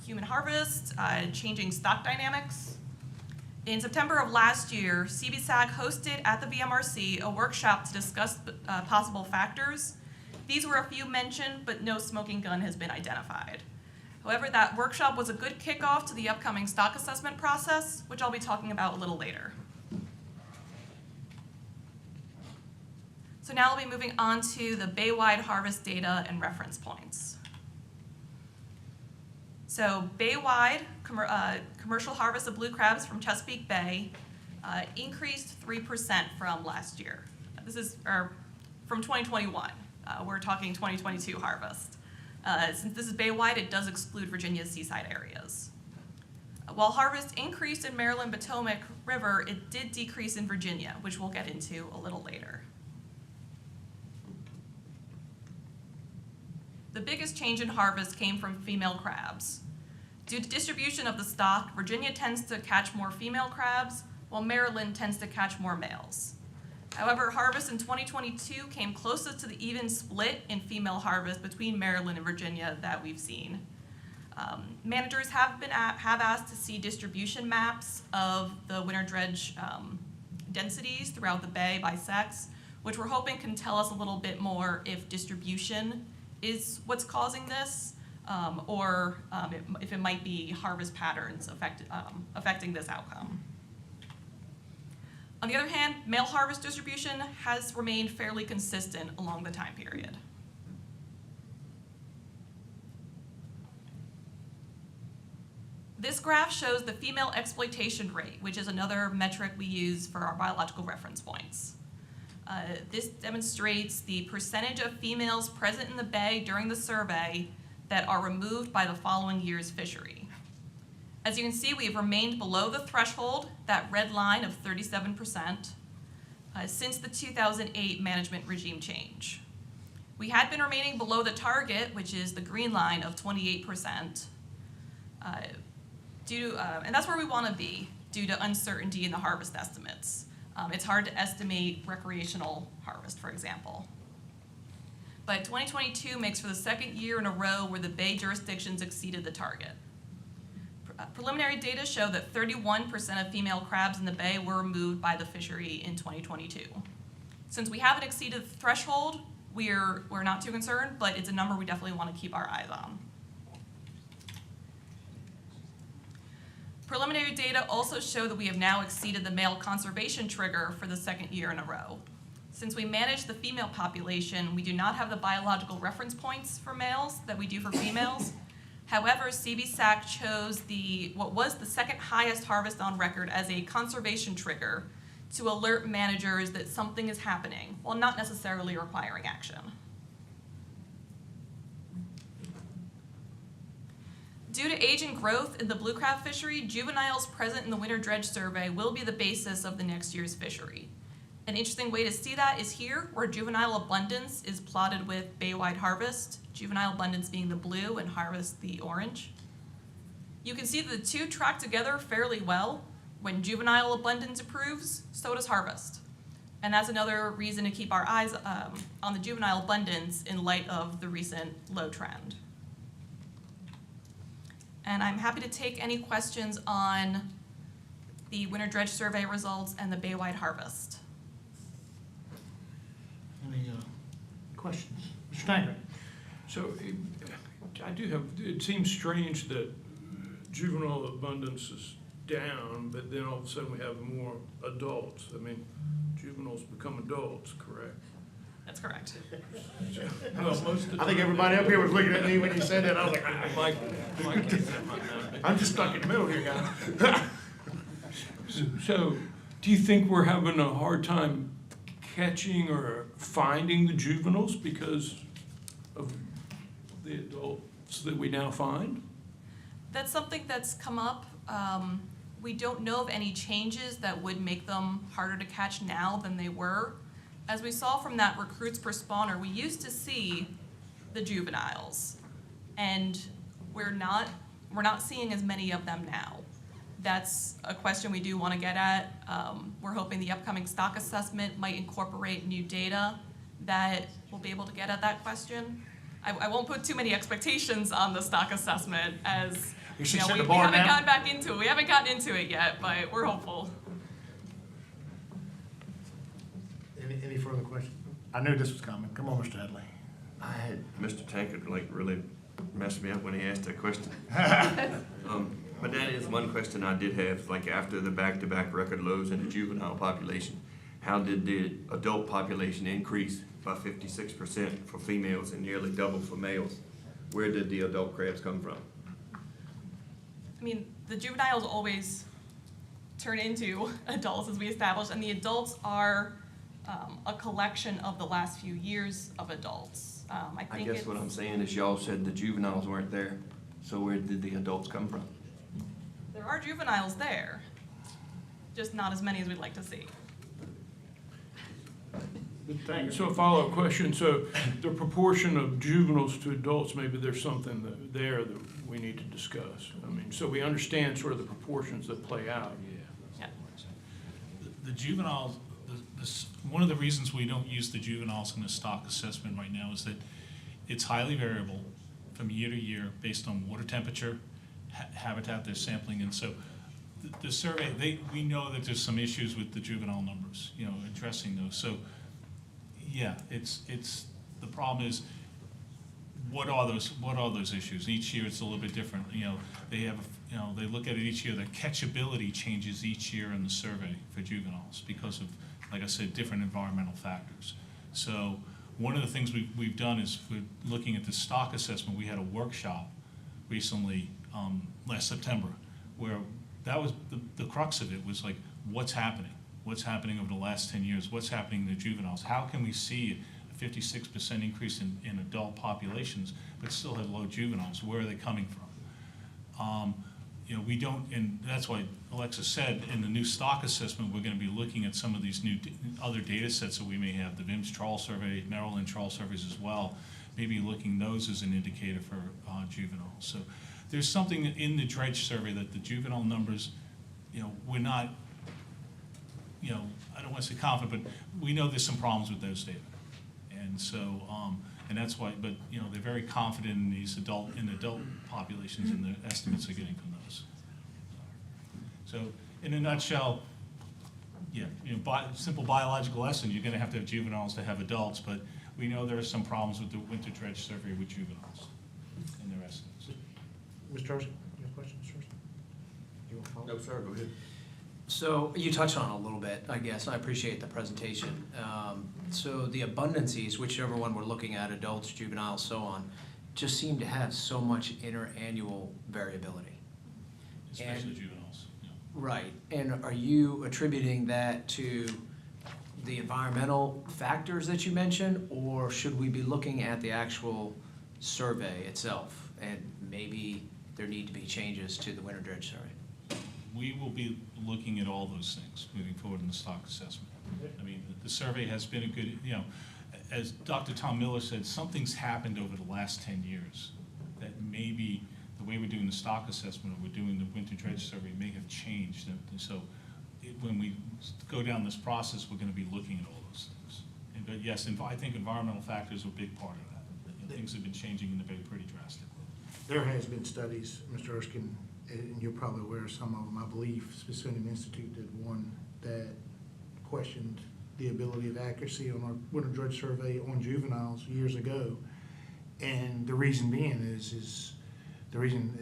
human harvest, changing stock dynamics? In September of last year, CBSAC hosted at the VMRC a workshop to discuss possible factors. These were a few mentioned, but no smoking gun has been identified. However, that workshop was a good kickoff to the upcoming stock assessment process, which I'll be talking about a little later. So now we'll be moving on to the bay-wide harvest data and reference points. So bay-wide commercial harvest of blue crabs from Chesapeake Bay increased 3% from last year. This is from 2021. We're talking 2022 harvest. Since this is bay-wide, it does exclude Virginia's seaside areas. While harvest increased in Maryland Potomac River, it did decrease in Virginia, which we'll get into a little later. The biggest change in harvest came from female crabs. Due to distribution of the stock, Virginia tends to catch more female crabs, while Maryland tends to catch more males. However, harvest in 2022 came closest to the even split in female harvest between Maryland and Virginia that we've seen. Managers have asked to see distribution maps of the winter dredge densities throughout the bay by sex, which we're hoping can tell us a little bit more if distribution is what's causing this, or if it might be harvest patterns affecting this outcome. On the other hand, male harvest distribution has remained fairly consistent along the time period. This graph shows the female exploitation rate, which is another metric we use for our biological reference points. This demonstrates the percentage of females present in the bay during the survey that are removed by the following year's fishery. As you can see, we have remained below the threshold, that red line of 37%, since the 2008 management regime change. We had been remaining below the target, which is the green line of 28%, and that's where we want to be due to uncertainty in the harvest estimates. It's hard to estimate recreational harvest, for example. But 2022 makes for the second year in a row where the bay jurisdictions exceeded the target. Preliminary data show that 31% of female crabs in the bay were removed by the fishery in 2022. Since we haven't exceeded the threshold, we're not too concerned, but it's a number we definitely want to keep our eyes on. Preliminary data also show that we have now exceeded the male conservation trigger for the second year in a row. Since we manage the female population, we do not have the biological reference points for males that we do for females. However, CBSAC chose what was the second highest harvest on record as a conservation trigger to alert managers that something is happening, while not necessarily requiring action. Due to age and growth in the blue crab fishery, juveniles present in the winter dredge survey will be the basis of the next year's fishery. An interesting way to see that is here, where juvenile abundance is plotted with bay-wide harvest, juvenile abundance being the blue and harvest the orange. You can see that the two track together fairly well. When juvenile abundance improves, so does harvest. And that's another reason to keep our eyes on the juvenile abundance in light of the recent low trend. And I'm happy to take any questions on the winter dredge survey results and the bay-wide harvest. Any questions? Mr. Stanger? So it seems strange that juvenile abundance is down, but then all of a sudden we have more adults. I mean, juveniles become adults, correct? That's correct. I think everybody up here was looking at me when you said that. I was like, Mike is that might not be. I'm just stuck in the middle here, guys. So, do you think we're having a hard time catching or finding the juveniles because of the adults that we now find? That's something that's come up. We don't know of any changes that would make them harder to catch now than they were. As we saw from that recruits per spawner, we used to see the juveniles, and we're not seeing as many of them now. That's a question we do want to get at. We're hoping the upcoming stock assessment might incorporate new data that we'll be able to get at that question. I won't put too many expectations on the stock assessment as You should know, set we the bar haven't now. gotten back into it. We haven't gotten into it yet, but we're hopeful. Any further questions? I knew this was coming. Come on, Mr. Headley. I had Mr. Tankard really messed me up when he asked that question. But that is one question I did have, like after the back-to-back record lows in the juvenile population, how did the adult population increase by 56% for females and nearly double for males? Where did the adult crabs come from? I mean, the juveniles always turn into adults, as we established, and the adults are a collection of the last few years of adults. I guess what I'm saying is y'all said the juveniles weren't there, so where did the adults come from? There are juveniles there, just not as many as we'd like to see. So a follow-up question, so the proportion of juveniles to adults, maybe there's something there that we need to discuss. I mean, so we understand sort of the proportions that play out. Yeah. The juveniles, one of the reasons we don't use the juveniles in the stock assessment right now is that it's highly variable from year to year based on water temperature, habitat they're sampling, and so the survey, we know that there's some issues with the juvenile numbers, addressing those. So, yeah, it's the problem is what are those issues? Each year it's a little bit different. They look at it each year. The catchability changes each year in the survey for juveniles because of, like I said, different environmental factors. So one of the things we've done is we're looking at the stock assessment. We had a workshop recently, last September, where that was the crux of it was like, what's happening? What's happening over the last 10 years? What's happening to juveniles? How can we see a 56% increase in adult populations, but still have low juveniles? Where are they coming from? We don't, and that's why Alexa said in the new stock assessment, we're going to be looking at some of these new other data sets that we may have, the VIMS trawl survey, Maryland trawl surveys as well, maybe looking those as an indicator for juveniles. So there's something in the dredge survey that the juvenile numbers, we're not, I don't want to say confident, but we know there's some problems with those data. And so, and that's why, but, they're very confident in these adult populations and the estimates they're getting from those. So, in a nutshell, yeah, simple biological lesson, you're gonna have to have juveniles to have adults, but we know there are some problems with the winter dredge survey with juveniles and their estimates. Mr. Erskine, you have questions, Mr. Erskine? You want to follow? No, sir, go ahead. So you touched on it a little bit, I guess. I appreciate the presentation. So the abundancies, whichever one we're looking at, adults, juveniles, so on, just seem to have so much interannual variability. Especially juveniles. Yeah. Right. And are you attributing that to the environmental factors that you mentioned, or should we be looking at the actual survey itself and maybe there need to be changes to the winter dredge survey? We will be looking at all those things moving forward in the stock assessment. I mean, the survey has been a good, as Dr. Tom Miller said, something's happened over the last 10 years that maybe the way we're doing the stock assessment or we're doing the winter dredge survey may have changed. And so when we go down this process, we're going to be looking at all those things. But yes, I think environmental factors are a big part of that. Things have been changing in the Bay pretty drastically. There has been studies, Mr. Erskine, and you're probably aware of some of them. I believe Smithsonian Institute did one that questioned the ability of accuracy on our winter dredge survey on juveniles years ago. And the reason being is the reason,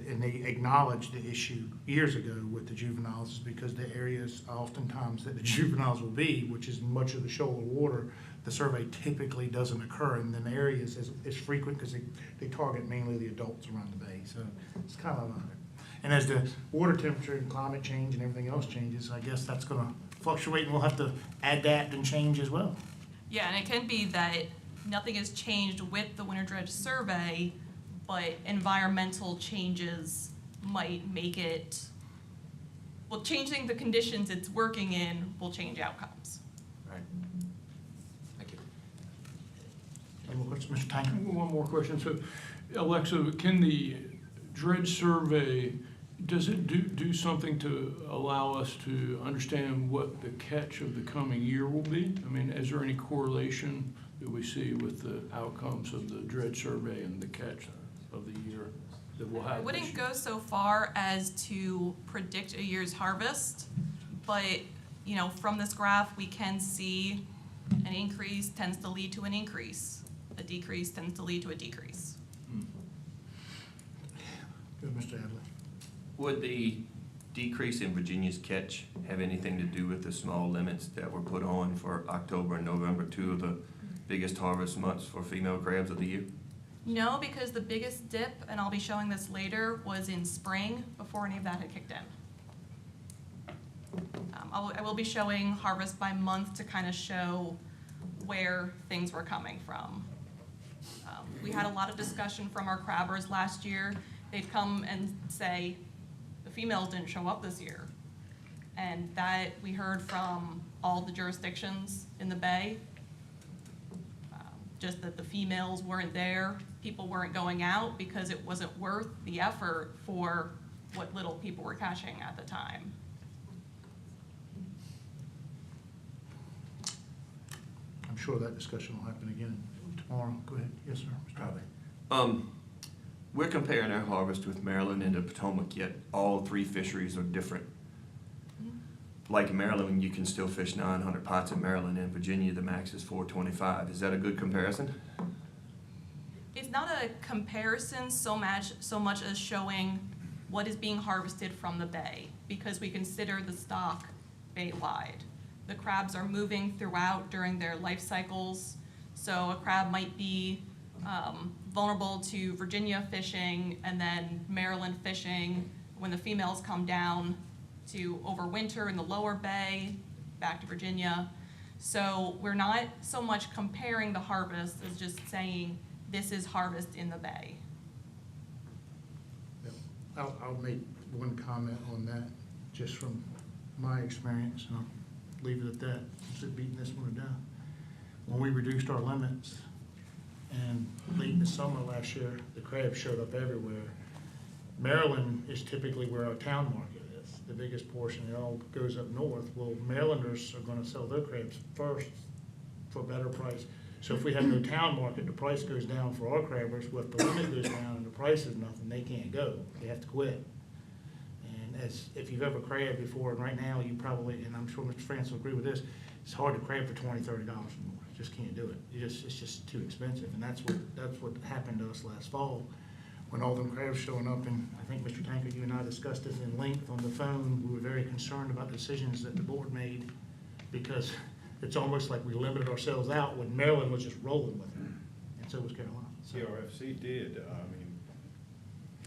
and they acknowledged the issue years ago with the juveniles is because the areas oftentimes that the juveniles will be, which is much of the shoaler water, the survey typically doesn't occur in the areas as frequent because they target mainly the adults around the bay. So it's kind of and as the water temperature and climate change and everything else changes, I guess that's going to fluctuate, and we'll have to adapt and change as well. Yeah, and it can be that nothing has changed with the winter dredge survey, but environmental changes might make it, well, changing the conditions it's working in will change outcomes. Right. Thank you. Any more questions, Mr. Tanker? One more question. So, Alexa, can the dredge survey, does it do something to allow us to understand what the catch of the coming year will be? I mean, is there any correlation that we see with the outcomes of the dredge survey and the catch of the year that we'll have? I wouldn't go so far as to predict a year's harvest, but, you know, from this graph, we can see an increase tends to lead to an increase. A decrease tends to lead to a decrease. Good, Mr. Adley. Would the decrease in Virginia's catch have anything to do with the small limits that were put on for October and November, two of the biggest harvest months for female crabs of the year? No, because the biggest dip, and I'll be showing this later, was in spring before any of that had kicked in. I will be showing harvest by month to kind of show where things were coming from. We had a lot of discussion from our crabbers last year. They'd come and say, the females didn't show up this year. And that we heard from all the jurisdictions in the bay, just that the females weren't there. People weren't going out because it wasn't worth the effort for what little people were catching at the time. I'm sure that discussion will happen again tomorrow. Go ahead. Yes, sir. Mr. Adley. We're comparing our harvest with Maryland and the Potomac, yet all three fisheries are different. Like in Maryland, you can still fish 900 pots in Maryland. In Virginia, the max is 425. Is that a good comparison? It's not a comparison so much as showing what is being harvested from the bay, because we consider the stock bay-wide. The crabs are moving throughout during their life cycles, so a crab might be vulnerable to Virginia fishing and then Maryland fishing when the females come down to overwinter in the lower bay, back to Virginia. So we're not so much comparing the harvest as just saying this is harvest in the bay. I'll make one comment on that, just from my experience, and I'll leave it at that, instead of beating this one to death. When we reduced our limits, and late in the summer last year, the crabs showed up everywhere. Maryland is typically where our town market is, the biggest portion. It all goes up north. Well, Marylanders are gonna sell their crabs first for a better price. So if we have no town market, the price goes down for our crabbers. Well, if the limit goes down and the price is nothing, they can't go. They have to quit. And if you've ever crabbed before, and right now you probably, and I'm sure Mr. France will agree with this, it's hard to crab for $20, $30 more. You just can't do it. It's just too expensive. And that's what happened to us last fall when all them crabs showing up. And I think, Mr. Tanker, you and I discussed this in length on the phone. We were very concerned about the decisions that the board made, because it's almost like we limited ourselves out when Maryland was just rolling with it, and so was Carolina. So, CRFC did, the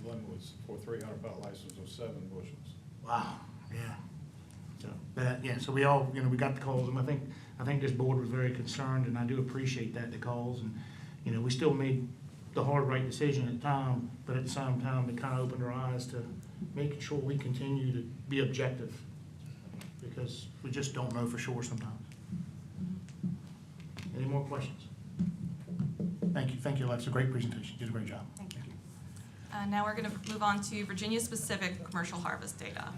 limit was for 300 pot license of 7 bushels. wow, yeah. So, so we all, we got the calls, and I think this board was very concerned, and I do appreciate that, the calls, and, we still made the hard right decision at the time, but at the same time, it kind of opened our eyes to making sure we continue to be objective, because we just don't know for sure sometimes. Any more questions? Thank you, Alexa. Great presentation. You did a great job. Thank you. Now we're going to move on to Virginia-specific commercial harvest data.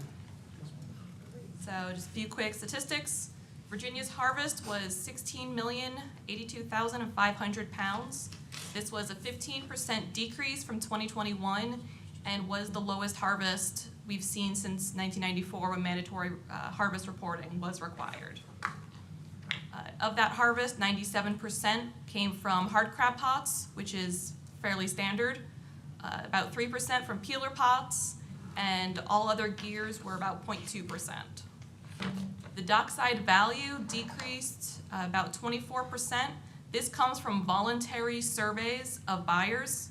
So just a few quick statistics. Virginia's harvest was 16,082,500 pounds. This was a 15% decrease from 2021 and was the lowest harvest we've seen since 1994, when mandatory harvest reporting was required. Of that harvest, 97% came from hard crab pots, which is fairly standard. About 3% from peeler pots, and all other gears were about 0.2%. The dockside value decreased about 24%. This comes from voluntary surveys of buyers.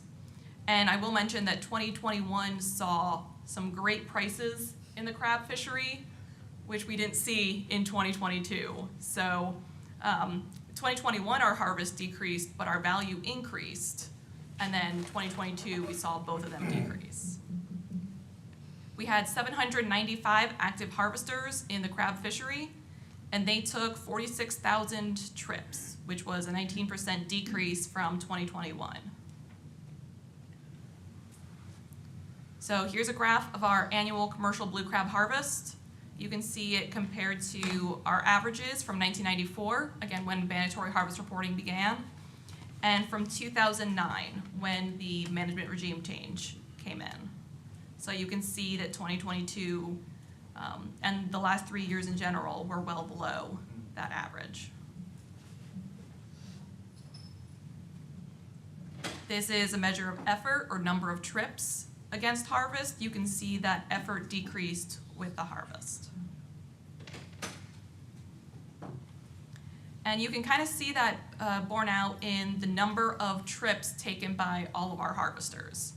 And I will mention that 2021 saw some great prices in the crab fishery, which we didn't see in 2022. So 2021, our harvest decreased, but our value increased. And then 2022, we saw both of them decrease. We had 795 active harvesters in the crab fishery, and they took 46,000 trips, which was a 19% decrease from 2021. So here's a graph of our annual commercial blue crab harvest. You can see it compared to our averages from 1994, again, when mandatory harvest reporting began, and from 2009, when the management regime change came in. So you can see that 2022 and the last 3 years in general were well below that average. This is a measure of effort or number of trips against harvest. You can see that effort decreased with the harvest. And you can kind of see that borne out in the number of trips taken by all of our harvesters.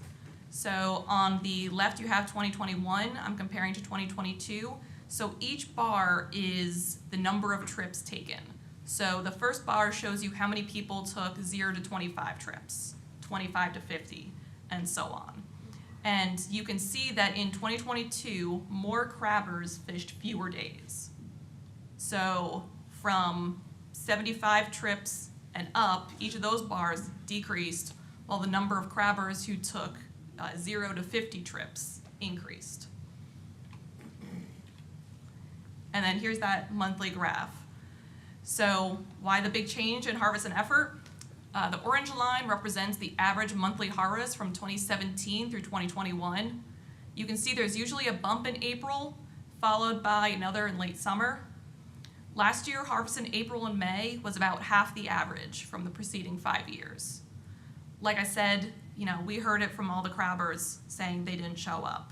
So on the left, you have 2021. I'm comparing to 2022. So each bar is the number of trips taken. So the first bar shows you how many people took 0 to 25 trips, 25 to 50, and so on. And you can see that in 2022, more crabbers fished fewer days. So from 75 trips and up, each of those bars decreased, while the number of crabbers who took 0 to 50 trips increased. And then here's that monthly graph. So why the big change in harvest and effort? The orange line represents the average monthly harvest from 2017 through 2021. You can see there's usually a bump in April, followed by another in late summer. Last year, harvest in April and May was about half the average from the preceding 5 years. Like I said, we heard it from all the crabbers saying they didn't show up.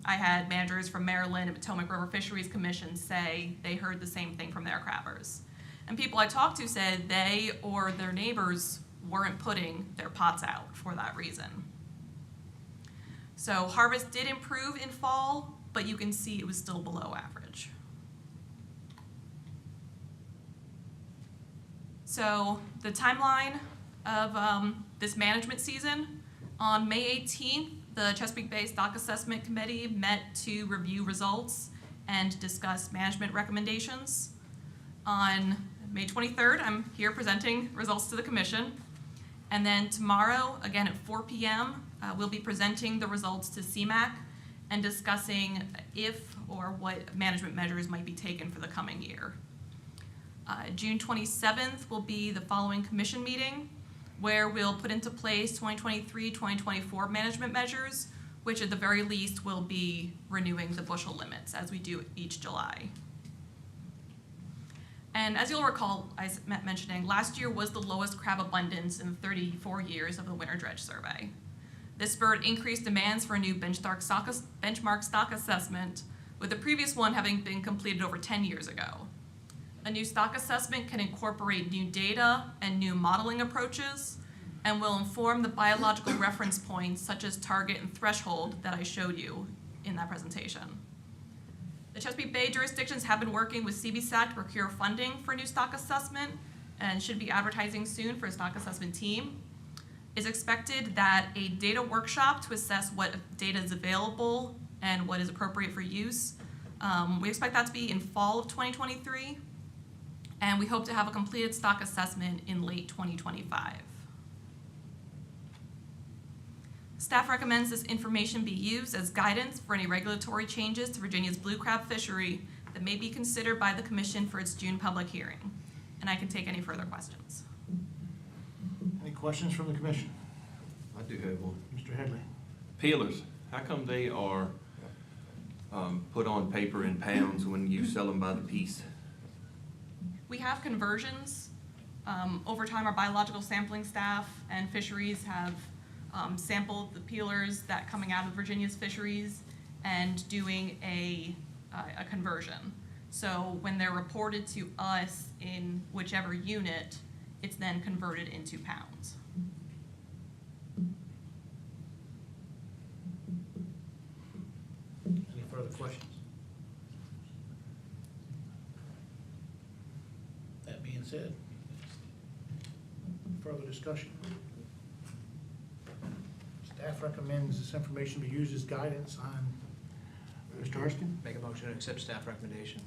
I had managers from Maryland and Potomac River Fisheries Commission say they heard the same thing from their crabbers. And people I talked to said they or their neighbors weren't putting their pots out for that reason. So harvest did improve in fall, but you can see it was still below average. So the timeline of this management season, on May 18th, the Chesapeake Bay Stock Assessment Committee met to review results and discuss management recommendations. On May 23rd, I'm here presenting results to the commission. And then tomorrow, again at 4 p.m., we'll be presenting the results to CMAQ and discussing if or what management measures might be taken for the coming year. June 27th will be the following commission meeting, where we'll put into place 2023-2024 management measures, which at the very least will be renewing the bushel limits as we do each July. And as you'll recall, I was mentioning, last year was the lowest crab abundance in 34 years of the winter dredge survey. This spurred increased demands for a new benchmark stock assessment, with the previous one having been completed over 10 years ago. A new stock assessment can incorporate new data and new modeling approaches, and will inform the biological reference points such as target and threshold that I showed you in that presentation. The Chesapeake Bay jurisdictions have been working with CBSAC to procure funding for a new stock assessment and should be advertising soon for a stock assessment team. It's expected that a data workshop to assess what data is available and what is appropriate for use. We expect that to be in fall of 2023. And we hope to have a completed stock assessment in late 2025. Staff recommends this information be used as guidance for any regulatory changes to Virginia's blue crab fishery that may be considered by the Commission for its June public hearing. And I can take any further questions. Any questions from the commission? I do have one. Mr. Headley. Peelers, how come they are put on paper in pounds when you sell them by the piece? We have conversions. Over time, our biological sampling staff and fisheries have sampled the peelers that coming out of Virginia's fisheries and doing a conversion. So when they're reported to us in whichever unit, it's then converted into pounds. Any further questions? That being said, further discussion. Staff recommends this information be used as guidance on Mr. Erskine. Make a motion to accept staff recommendation.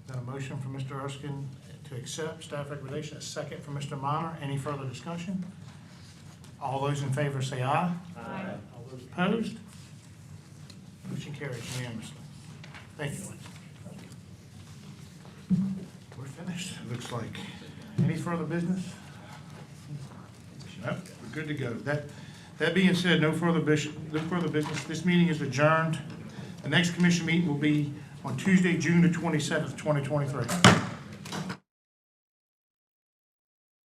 Got a motion from Mr. Erskine to accept staff recommendation, a second from Mr. Minor. Any further discussion? All those in favor say aye. Aye. All those opposed? Motion carries unanimously. Thank you, Lynn. We're finished, it looks like. Any further business? Nope, we're good to go. That being said, no further business. This meeting is adjourned. The next commission meeting will be on Tuesday, June the 27th, 2023.